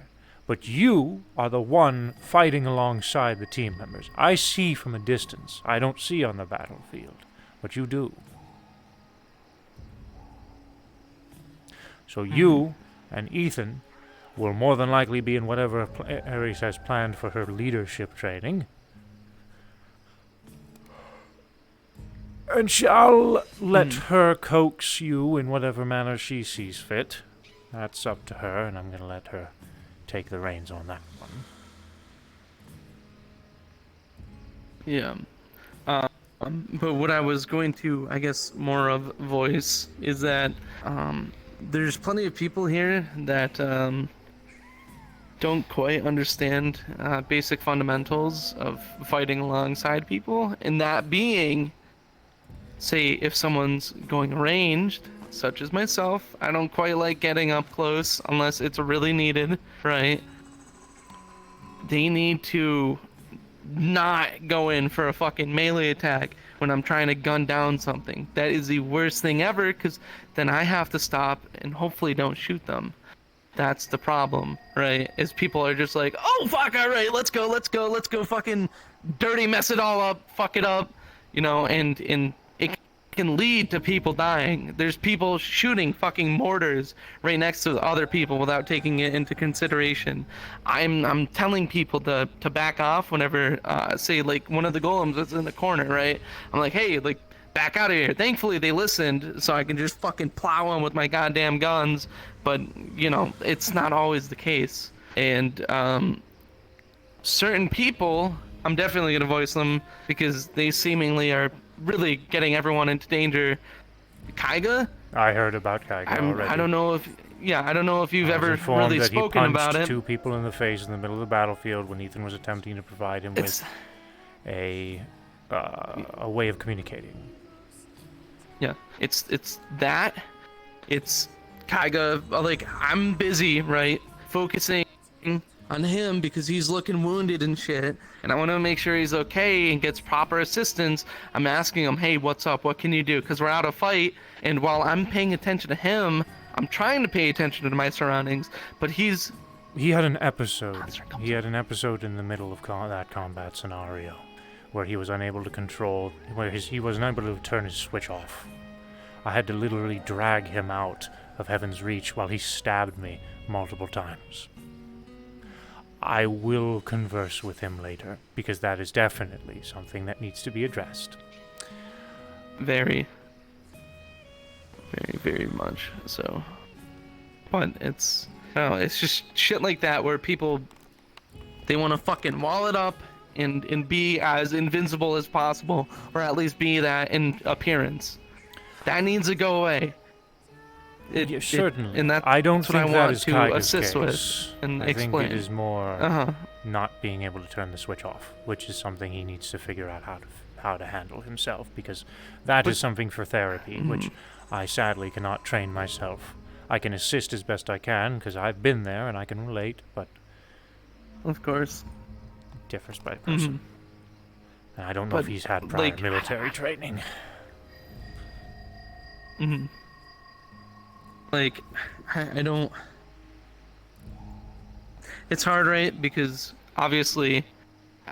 But you are the one fighting alongside the team members. I see from a distance. I don't see on the battlefield. But you do. So you and Ethan will more than likely be in whatever Ares has planned for her leadership training. And I'll let her coax you in whatever manner she sees fit. That's up to her, and I'm going to let her take the reins on that one. Yeah. But what I was going to, I guess, more of voice is that there's plenty of people here that don't quite understand basic fundamentals of fighting alongside people, and that being, say, if someone's going ranged, such as myself, I don't quite like getting up close unless it's really needed, right? They need to not go in for a fucking melee attack when I'm trying to gun down something. That is the worst thing ever, because then I have to stop and hopefully don't shoot them. That's the problem, right? Is people are just like, oh fuck, alright, let's go fucking dirty mess it all up, fuck it up, you know, and it can lead to people dying. There's people shooting fucking mortars right next to other people without taking it into consideration. I'm telling people to back off whenever say like one of the golems is in the corner, right? I'm like, hey, like, back out of here. Thankfully they listened, so I can just fucking plow them with my goddamn guns, but you know, it's not always the case. And certain people, I'm definitely gonna voice them because they seemingly are really getting everyone into danger. Kaiga? I heard about Kaiga already. I don't know if you've ever really spoken about it. He punched 2 people in the face in the middle of the battlefield when Ethan was attempting to provide him with a way of communicating. Yeah, it's that. It's Kaiga. Like, I'm busy, right, focusing on him because he's looking wounded and shit, and I want to make sure he's okay and gets proper assistance. I'm asking him, hey, what's up? What can you do? Because we're out of fight, and while I'm paying attention to him, I'm trying to pay attention to my surroundings, but he had an episode. He had an episode in the middle of that combat scenario where he was unable to control, he was unable to turn his switch off. I had to literally drag him out of Heaven's Reach while he stabbed me multiple times. I will converse with him later, because that is definitely something that needs to be addressed. Very, very, very much so. But it's just shit like that where people, they want to fucking wall it up and be as invincible as possible, or at least be that in appearance. That needs to go away. Certainly. And I don't that's think what I that want is to Kaiga's assist case. with and I explain. think it is more not being able to turn the switch off, which is something he needs to figure out how to handle himself, because that is something for therapy, which I sadly cannot train myself. I can assist as best I can because I've been there and I can relate, but of course, it differs by person. And I don't know if he's had prior military training. Like, I don't. It's hard, right? Because obviously,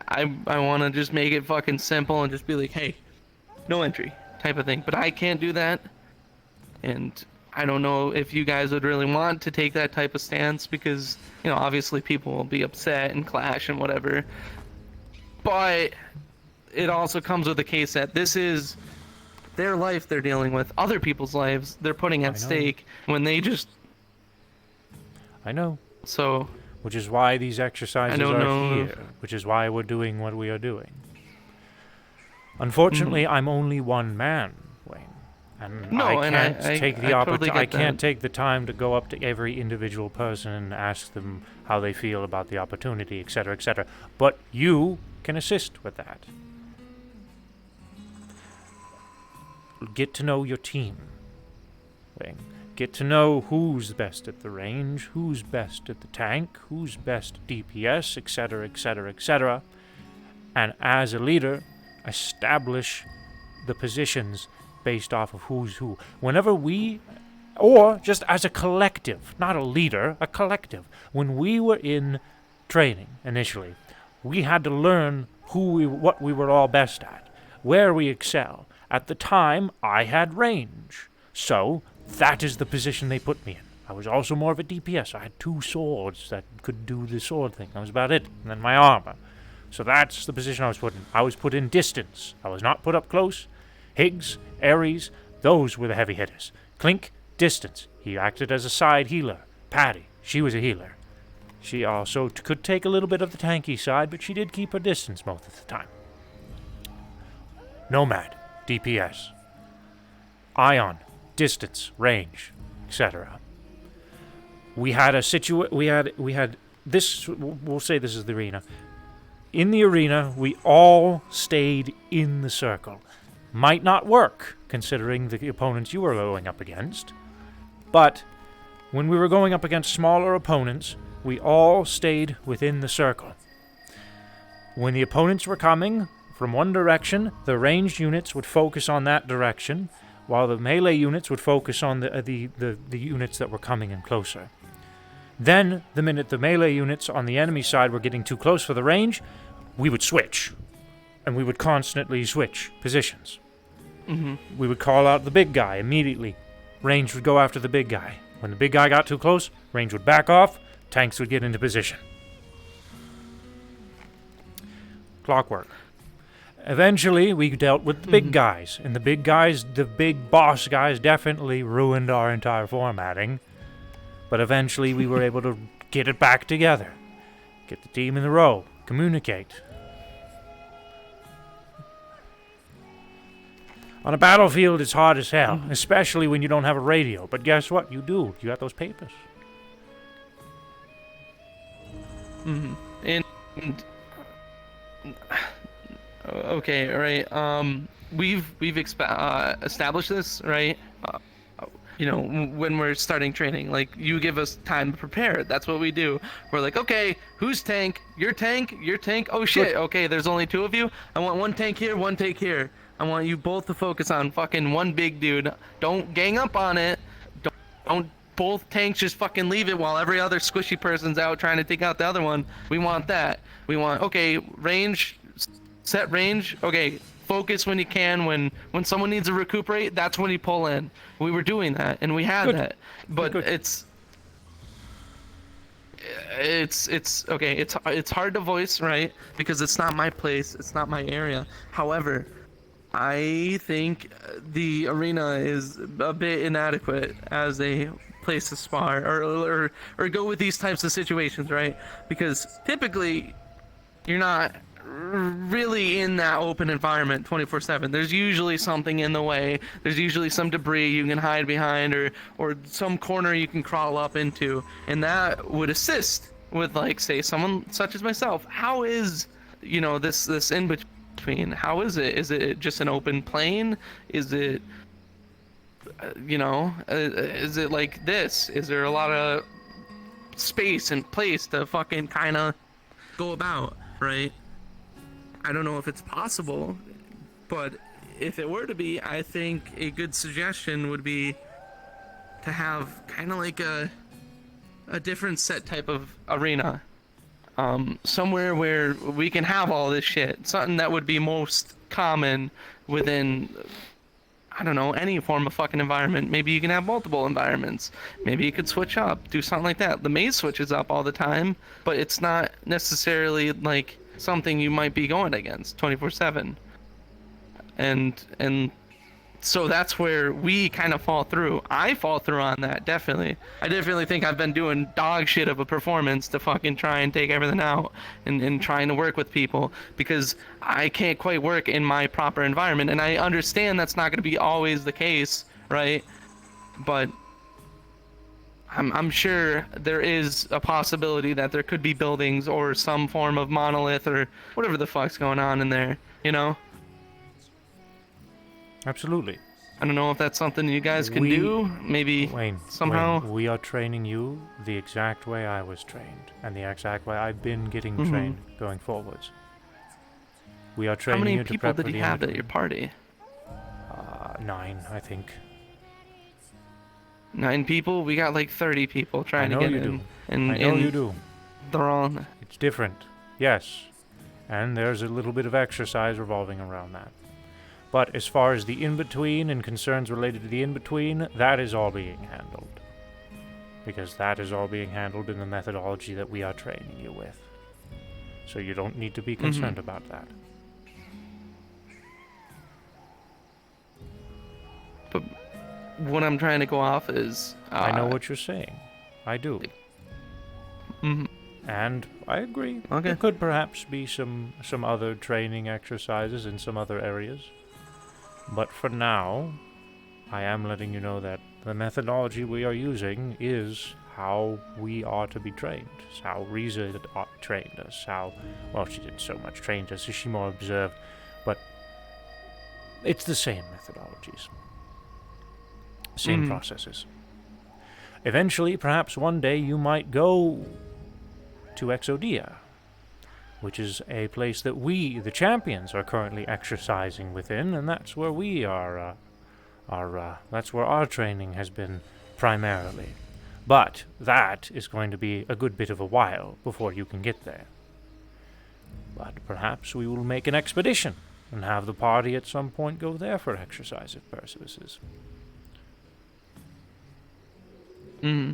I want to just make it fucking simple and just be like, hey, no entry type of thing. But I can't do that, and I don't know if you guys would really want to take that type of stance because, you know, obviously people will be upset and clash and whatever. But it also comes with the case that this is their life they're dealing with, other people's lives they're putting at stake when they just... I know. So... Which is why these exercises are here. Which is why we're doing what we are doing. Unfortunately, I'm only one man, Wayne. And I can't take the opportunity. I can't take the time to go up to every individual person and ask them how they feel about the opportunity, etc., etc. But you can assist with that. Get to know your team, Wayne. Get to know who's best at the range, who's best at the tank, who's best at DPS, etc., etc., etc. And as a leader, establish the positions based off of who's who. Whenever we, or just as a collective, not a leader, a collective. When we were in training initially, we had to learn what we were all best at, where we excel. At the time, I had range, so that is the position they put me in. I was also more of a DPS. I had 2 swords that could do the sword thing. That was about it. And then my armor. So that's the position I was put in. I was put in distance. I was not put up close. Higgs, Ares, those were the heavy hitters. Clink, distance. He acted as a side healer. Patty, she was a healer. She also could take a little bit of the tanky side, but she did keep her distance most of the time. Nomad, DPS. Ion, distance, range, etc. We had this, we'll say this is the arena. In the arena, we all stayed in the circle. Might not work, considering the opponents you were going up against. But when we were going up against smaller opponents, we all stayed within the circle. When the opponents were coming from one direction, the ranged units would focus on that direction, while the melee units would focus on the units that were coming in closer. Then, the minute the melee units on the enemy side were getting too close for the range, we would switch. And we would constantly switch positions. Mm-hmm. We would call out the big guy immediately. Range would go after the big guy. When the big guy got too close, range would back off, tanks would get into position. Clockwork. Eventually, we dealt with the big guys. And the big guys, the big boss guys, definitely ruined our entire formatting. But eventually, we were able to get it back together. Get the team in the row. Communicate. On a battlefield, it's hard as hell, especially when you don't have a radio. But guess what? You do. You got those papers. Mm-hmm. And okay, all right. We've established this, right? You know, when we're starting training, like, you give us time to prepare. That's what we do. We're like, okay, who's tank? Your tank? Your tank? Oh shit. Okay, there's only 2 of you. I want 1 tank here, 1 tank here. I want you both to focus on fucking 1 big dude. Don't gang up on it. Don't both tanks just fucking leave it while every other squishy person's out trying to take out the other one. We want that. We want, okay, range, set range. Okay, focus when you can. When someone needs to recuperate, that's when you pull in. We were doing that, and we had that. But it's okay. It's hard to voice, right? Because it's not my place. It's not my area. However, I think the arena is a bit inadequate as a place to spar or go with these types of situations, right? Because typically you're not really in that open environment 24/7. There's usually something in the way. There's usually some debris you can hide behind or some corner you can crawl up into, and that would assist with, like, say, someone such as myself. How is, you know, this in between? How is it? Is it just an open plain? Is it, you know, is it like this? Is there a lot of space and place to fucking kind of go about, right? I don't know if it's possible, but if it were to be, I think a good suggestion would be to have kind of like a different set type of arena. Somewhere where we can have all this shit. Something that would be most common within, I don't know, any form of fucking environment. Maybe you can have multiple environments. Maybe you could switch up, do something like that. The maze switches up all the time, but it's not necessarily like something you might be going against 24/7. And so that's where we kind of fall through. I fall through on that, definitely. I definitely think I've been doing dog shit of a performance to fucking try and take everything out and trying to work with people because I can't quite work in my proper environment. And I understand that's not going to be always the case, right? But I'm sure there is a possibility that there could be buildings or some form of monolith or whatever the fuck's going on in there, you know? Absolutely. I don't know if that's something you guys can do. Maybe somehow. Wayne, we are training you the exact way I was trained, and the exact way I've been getting trained going forwards. We are training you to prep for the How many people did you have at your party? 9, I think. 9 people? We got like 30 people trying to get in. I know you do. They're all... It's different, yes. And there's a little bit of exercise revolving around that. But as far as the in-between and concerns related to the in-between, that is all being handled. Because that is all being handled in the methodology that we are training you with. So you don't need to be concerned about that. But what I'm trying to go off is. I know what you're saying. I do. Mhm. And I agree. Okay. There could perhaps be some other training exercises in some other areas. But for now, I am letting you know that the methodology we are using is how we are to be trained. It's how Riza trained us. Well, she didn't so much train us, she more observed. But it's the same methodologies. Same processes. Eventually, perhaps one day, you might go to Exodia, which is a place that we, the champions, are currently exercising within, and that's where we are, that's where our training has been primarily. But that is going to be a good bit of a while before you can get there. But perhaps we will make an expedition and have the party at some point go there for exercise purposes. Mm-hmm.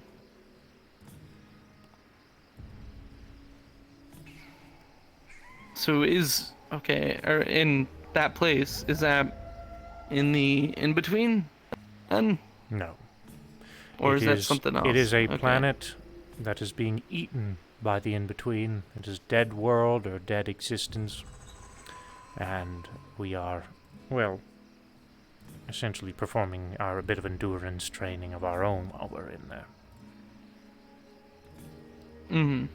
So in that place, is that in the in-between then? No. Or is that something else? It is a planet that is being eaten by the in-between. It is dead world or dead existence. And we are, well, essentially performing a bit of endurance training of our own while we're in there. Mm-hmm.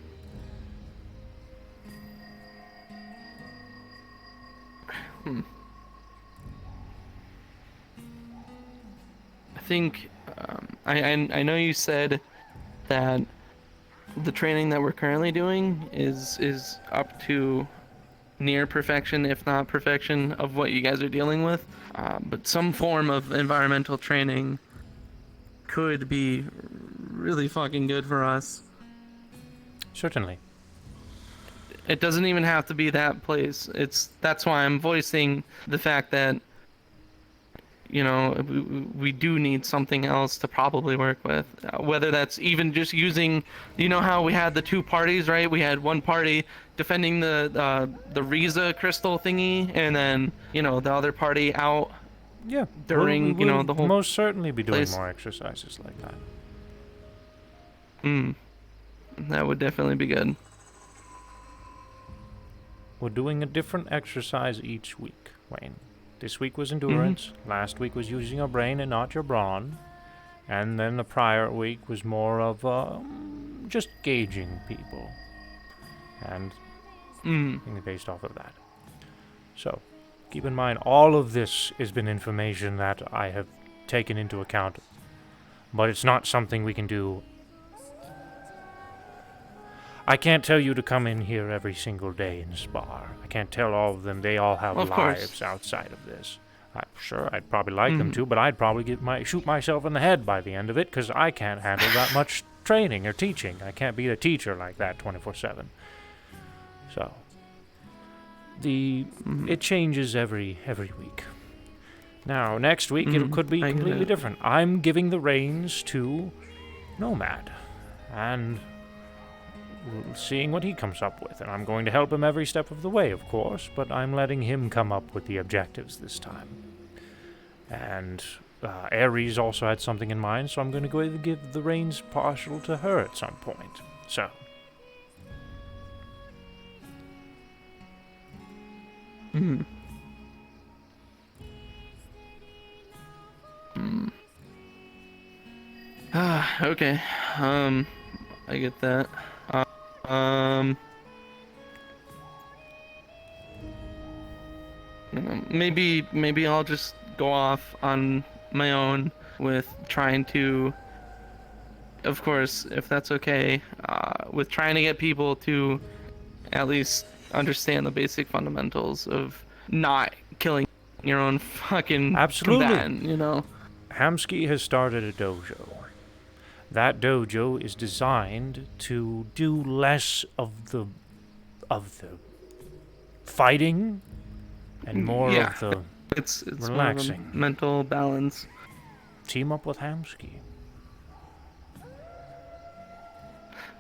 I think I know you said that the training that we're currently doing is up to near perfection, if not perfection, of what you guys are dealing with. But some form of environmental training could be really fucking good for us. Certainly. It doesn't even have to be that place. That's why I'm voicing the fact that, you know, we do need something else to probably work with. Whether that's even just using, you know how we had the two parties, right? We had one party defending the Riza crystal thingy, and then, you know, the other party out. Yeah. During, we'll the whole. most certainly be doing place. more exercises like that. That would definitely be good. We're doing a different exercise each week, Wayne. This week was endurance, last week was using your brain and not your brawn, and then the prior week was more of just gauging people, and based off of that. So, keep in mind, all of this has been information that I have taken into account, but it's not something we can do. I can't tell you to come in here every single day and spar. I can't tell all of them. They all have lives outside of this. I'm sure I'd probably like them to, but I'd probably shoot myself in the head by the end of it, because I can't handle that much training or teaching. I can't be a teacher like that 24/7. So, it changes every week. Now, next week it could be completely different. I'm giving the reins to Nomad, and seeing what he comes up with, and I'm going to help him every step of the way, of course, but I'm letting him come up with the objectives this time. And Ares also had something in mind, so I'm going to go ahead and give the reins partial to her at some point. So. Okay. I get that. Maybe I'll just go off on my own with trying to, of course, if that's okay, with trying to get people to at least understand the basic fundamentals of not killing your own fucking combatant, you know? Hamsky has started a dojo. That dojo is designed to do less of the fighting and more of the it's relaxing. More of a mental balance. Team up with Hamsky.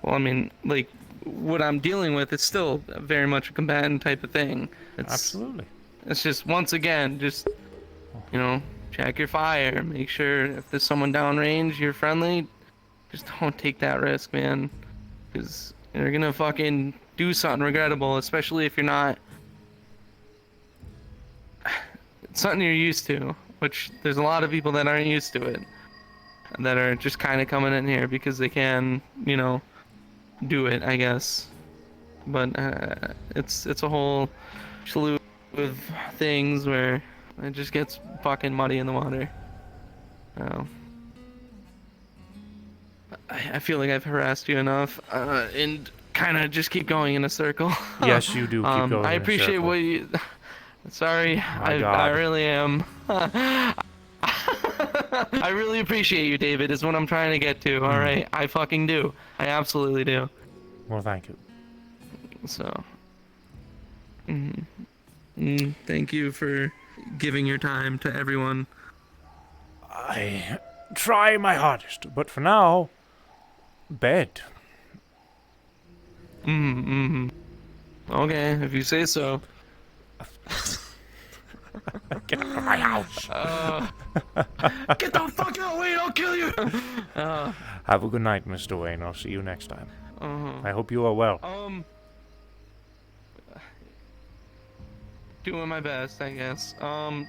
Well, I mean, like, what I'm dealing with is still very much a combatant type of thing. Absolutely. It's just, once again, just, you know, check your fire. Make sure if there's someone downrange, you're friendly. Just don't take that risk, man. Because you're gonna fucking do something regrettable, especially if you're not... It's something you're used to, which there's a lot of people that aren't used to it. That are just kind of coming in here because they can, you know, do it, I guess. But it's a whole slew of things where it just gets fucking muddy in the water. I feel like I've harassed you enough, and kind of just keep going in a circle. Yes, you do keep going in I a appreciate circle. what you... Sorry, I God. really am. I really appreciate you, David, is what I'm trying to get to, alright? I fucking do. I absolutely do. Well, thank you. So... thank you for giving your time to everyone. I try my hardest, but for now, bed. Okay, if you say so. Get out of my house. Get the fuck out, Wayne, I'll kill you! Have a good night, Mr. Wayne. I'll see you next time. I hope you are well. Doing my best, I guess.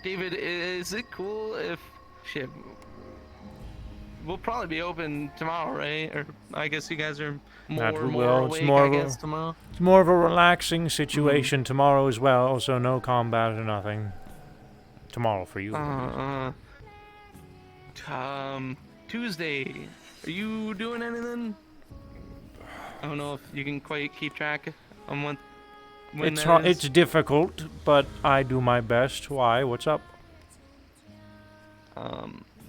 David, is it cool if... Shit. We'll probably be open tomorrow, right? Or I guess you guys are more awake, I guess, tomorrow. It's more of a relaxing situation tomorrow as well, so no combat or nothing. Tomorrow for you. Tuesday. Are you doing anything? I don't know if you can quite keep track on when It's that is. it's difficult, but I do my best. Why? What's up?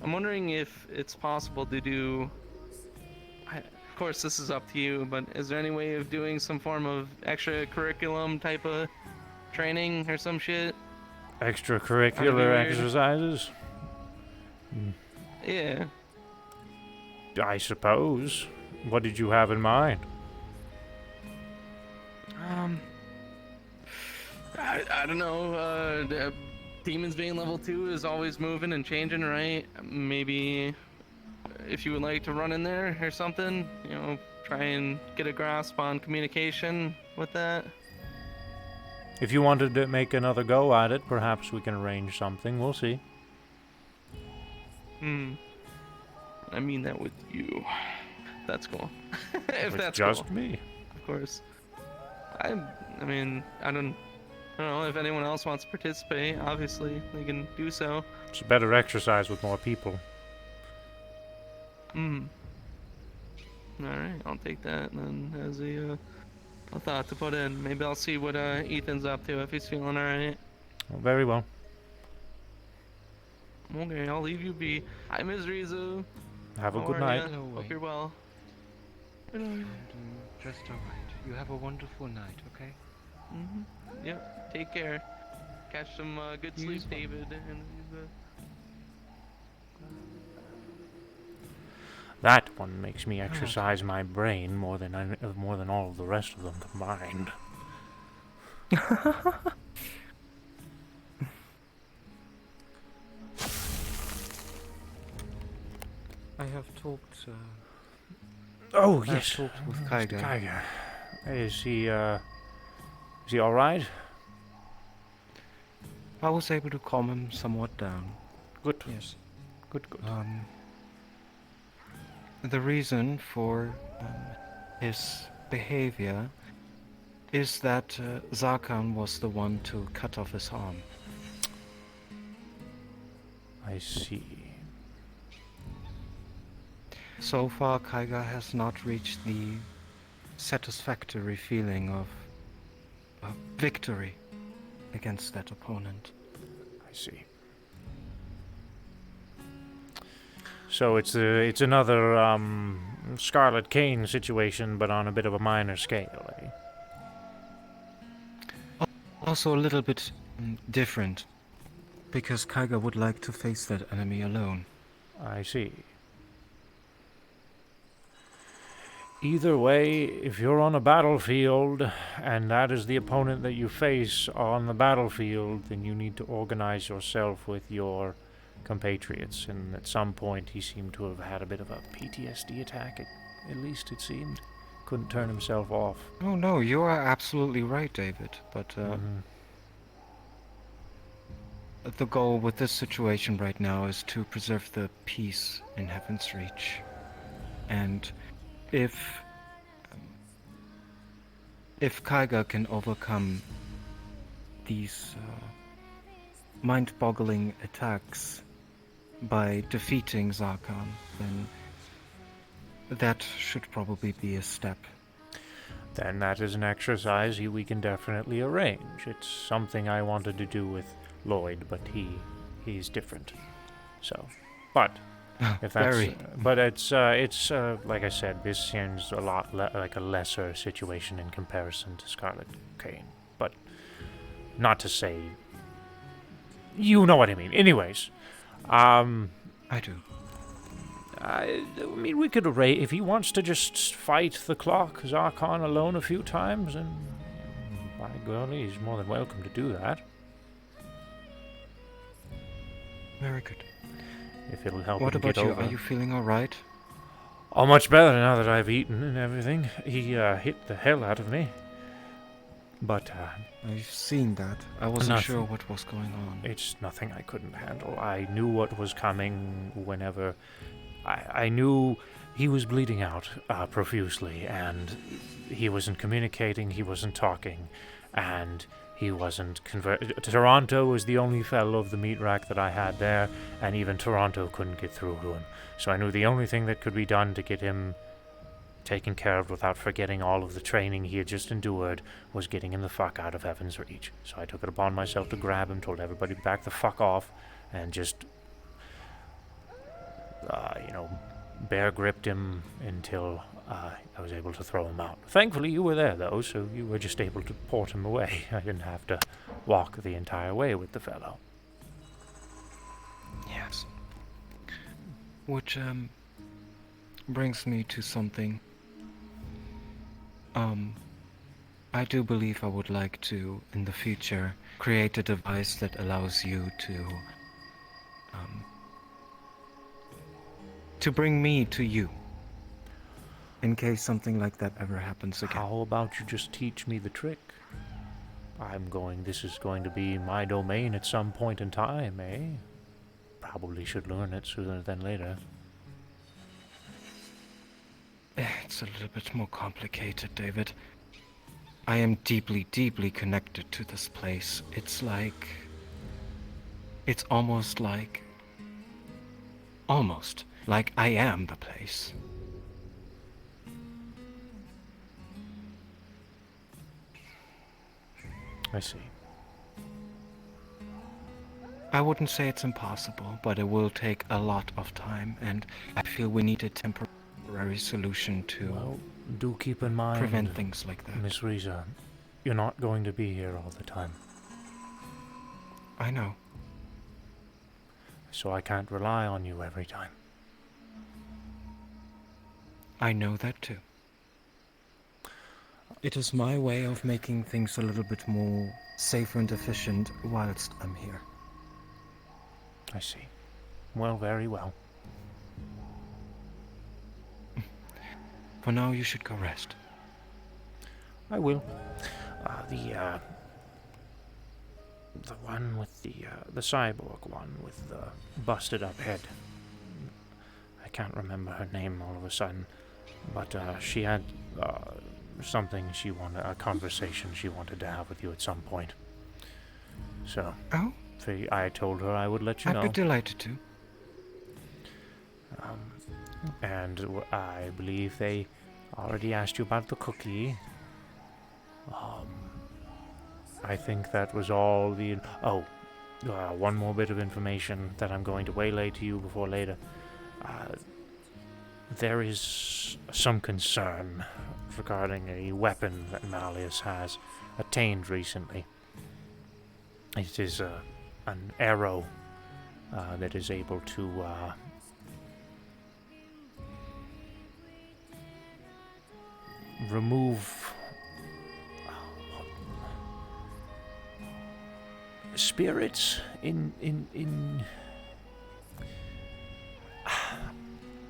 I'm wondering if it's possible to do... of course, this is up to you, but is there any way of doing some form of extracurriculum type of training or some shit? Extracurricular exercises? Yeah. I suppose. What did you have in mind? I don't know, Demons being level 2 is always moving and changing, right? Maybe if you would like to run in there or something, you know, try and get a grasp on communication with that. If you wanted to make another go at it, perhaps we can arrange something. We'll see. I mean that with you. That's cool. If With that's just cool. me. Of course. I mean, I don't know if anyone else wants to participate. Obviously, they can do so. It's a better exercise with more people. Alright, I'll take that then as a thought to put in. Maybe I'll see what Ethan's up to if he's feeling alright. Well, very well. Okay, I'll leave you be. Hi, Ms. Rizu. Have a How good are night. ya? Hope you're well. Just alright. You have a wonderful night, okay? Yep, take care. Catch some good You sleep, as well. David. And That one makes me exercise my brain more than all of the rest of them combined. I have talked. Oh, I've yes. talked with Mr. Kaiga. Kaiga. Is he all right? I was able to calm him somewhat down. Good. Yes. Good. The reason for his behavior is that Zarkan was the one to cut off his arm. I see. So far, Kaiga has not reached the satisfactory feeling of victory against that opponent. I see. So it's another Scarlet Cane situation, but on a bit of a minor scale, eh? Also a little bit different, because Kaiga would like to face that enemy alone. I see. Either way, if you're on a battlefield and that is the opponent that you face on the battlefield, then you need to organize yourself with your compatriots, and at some point he seemed to have had a bit of a PTSD attack, at least it seemed. Couldn't turn himself off. Oh no, you are absolutely right, David. But the goal with this situation right now is to preserve the peace in Heaven's Reach. And if Kaiga can overcome these mind-boggling attacks by defeating Zarkon, then that should probably be a step. Then that is an exercise we can definitely arrange. It's something I wanted to do with Lloyd, but he's different. So, but if that's but it's like I said, this seems a lot like a lesser situation in comparison to Scarlet Kane. But not to say, you know what I mean. Anyways, I do. I mean, we could arrange if he wants to just fight the clock, Zarkon alone a few times, and by golly, he's more than welcome to do that. Very good. If it'll help What him about get you? over. Are you feeling alright? Oh, much better now that I've eaten and everything. He hit the hell out of me. But I've seen that. I wasn't sure what was going on. It's nothing I couldn't handle. I knew what was coming whenever. I knew he was bleeding out profusely, and he wasn't communicating, he wasn't talking, and he wasn't Toronto was the only fellow of the meat rack that I had there, and even Toronto couldn't get through to him. So I knew the only thing that could be done to get him taken care of without forgetting all of the training he had just endured was getting him the fuck out of Heaven's Reach. So I took it upon myself to grab him, told everybody to back the fuck off, and just bear gripped him until I was able to throw him out. Thankfully, you were there, though, so you were just able to port him away. I didn't have to walk the entire way with the fellow. Yes. Which, brings me to something. I do believe I would like to, in the future, create a device that allows you to bring me to you, in case something like that ever happens again. How about you just teach me the trick? This is going to be my domain at some point in time, eh? Probably should learn it sooner than later. It's a little bit more complicated, David. I am deeply, deeply connected to this place. It's almost like I am the place. I see. I wouldn't say it's impossible, but it will take a lot of time, and I feel we need a temporary solution to do keep in mind, prevent things like that. Miss Riza, you're not going to be here all the time. I know. So I can't rely on you every time. I know that too. It is my way of making things a little bit more safer and efficient whilst I'm here. I see. Well, very well. For now, you should go rest. I will. The one with the cyborg one with the busted up head. I can't remember her name all of a sudden, but she had something a conversation she wanted to have with you at some point. So, I told her I would let you know. I'd be delighted to. And I believe they already asked you about the cookie. I think that was all the... one more bit of information that I'm going to waylay to you before later. There is some concern regarding a weapon that Malleus has attained recently. It is an arrow that is able to remove spirits in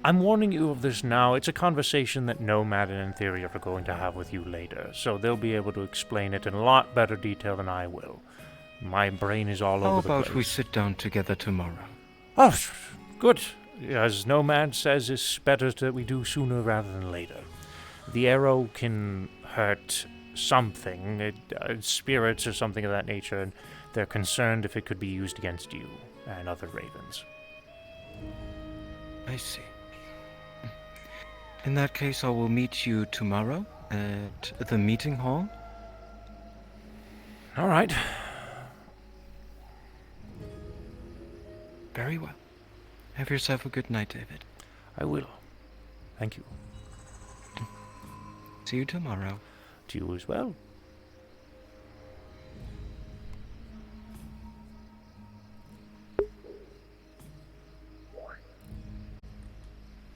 I'm warning you of this now. It's a conversation that Nomad and Etheria are going to have with you later, so they'll be able to explain it in a lot better detail than I will. My brain is all How over the place. about we sit down together tomorrow? Oh, good. As Nomad says, it's better that we do sooner rather than later. The arrow can hurt something, spirits or something of that nature, and they're concerned if it could be used against you and other ravens. I see. In that case, I will meet you tomorrow at the meeting hall. All right. Very well. Have yourself a good night, David. I will. Thank you. See you tomorrow. To you as well.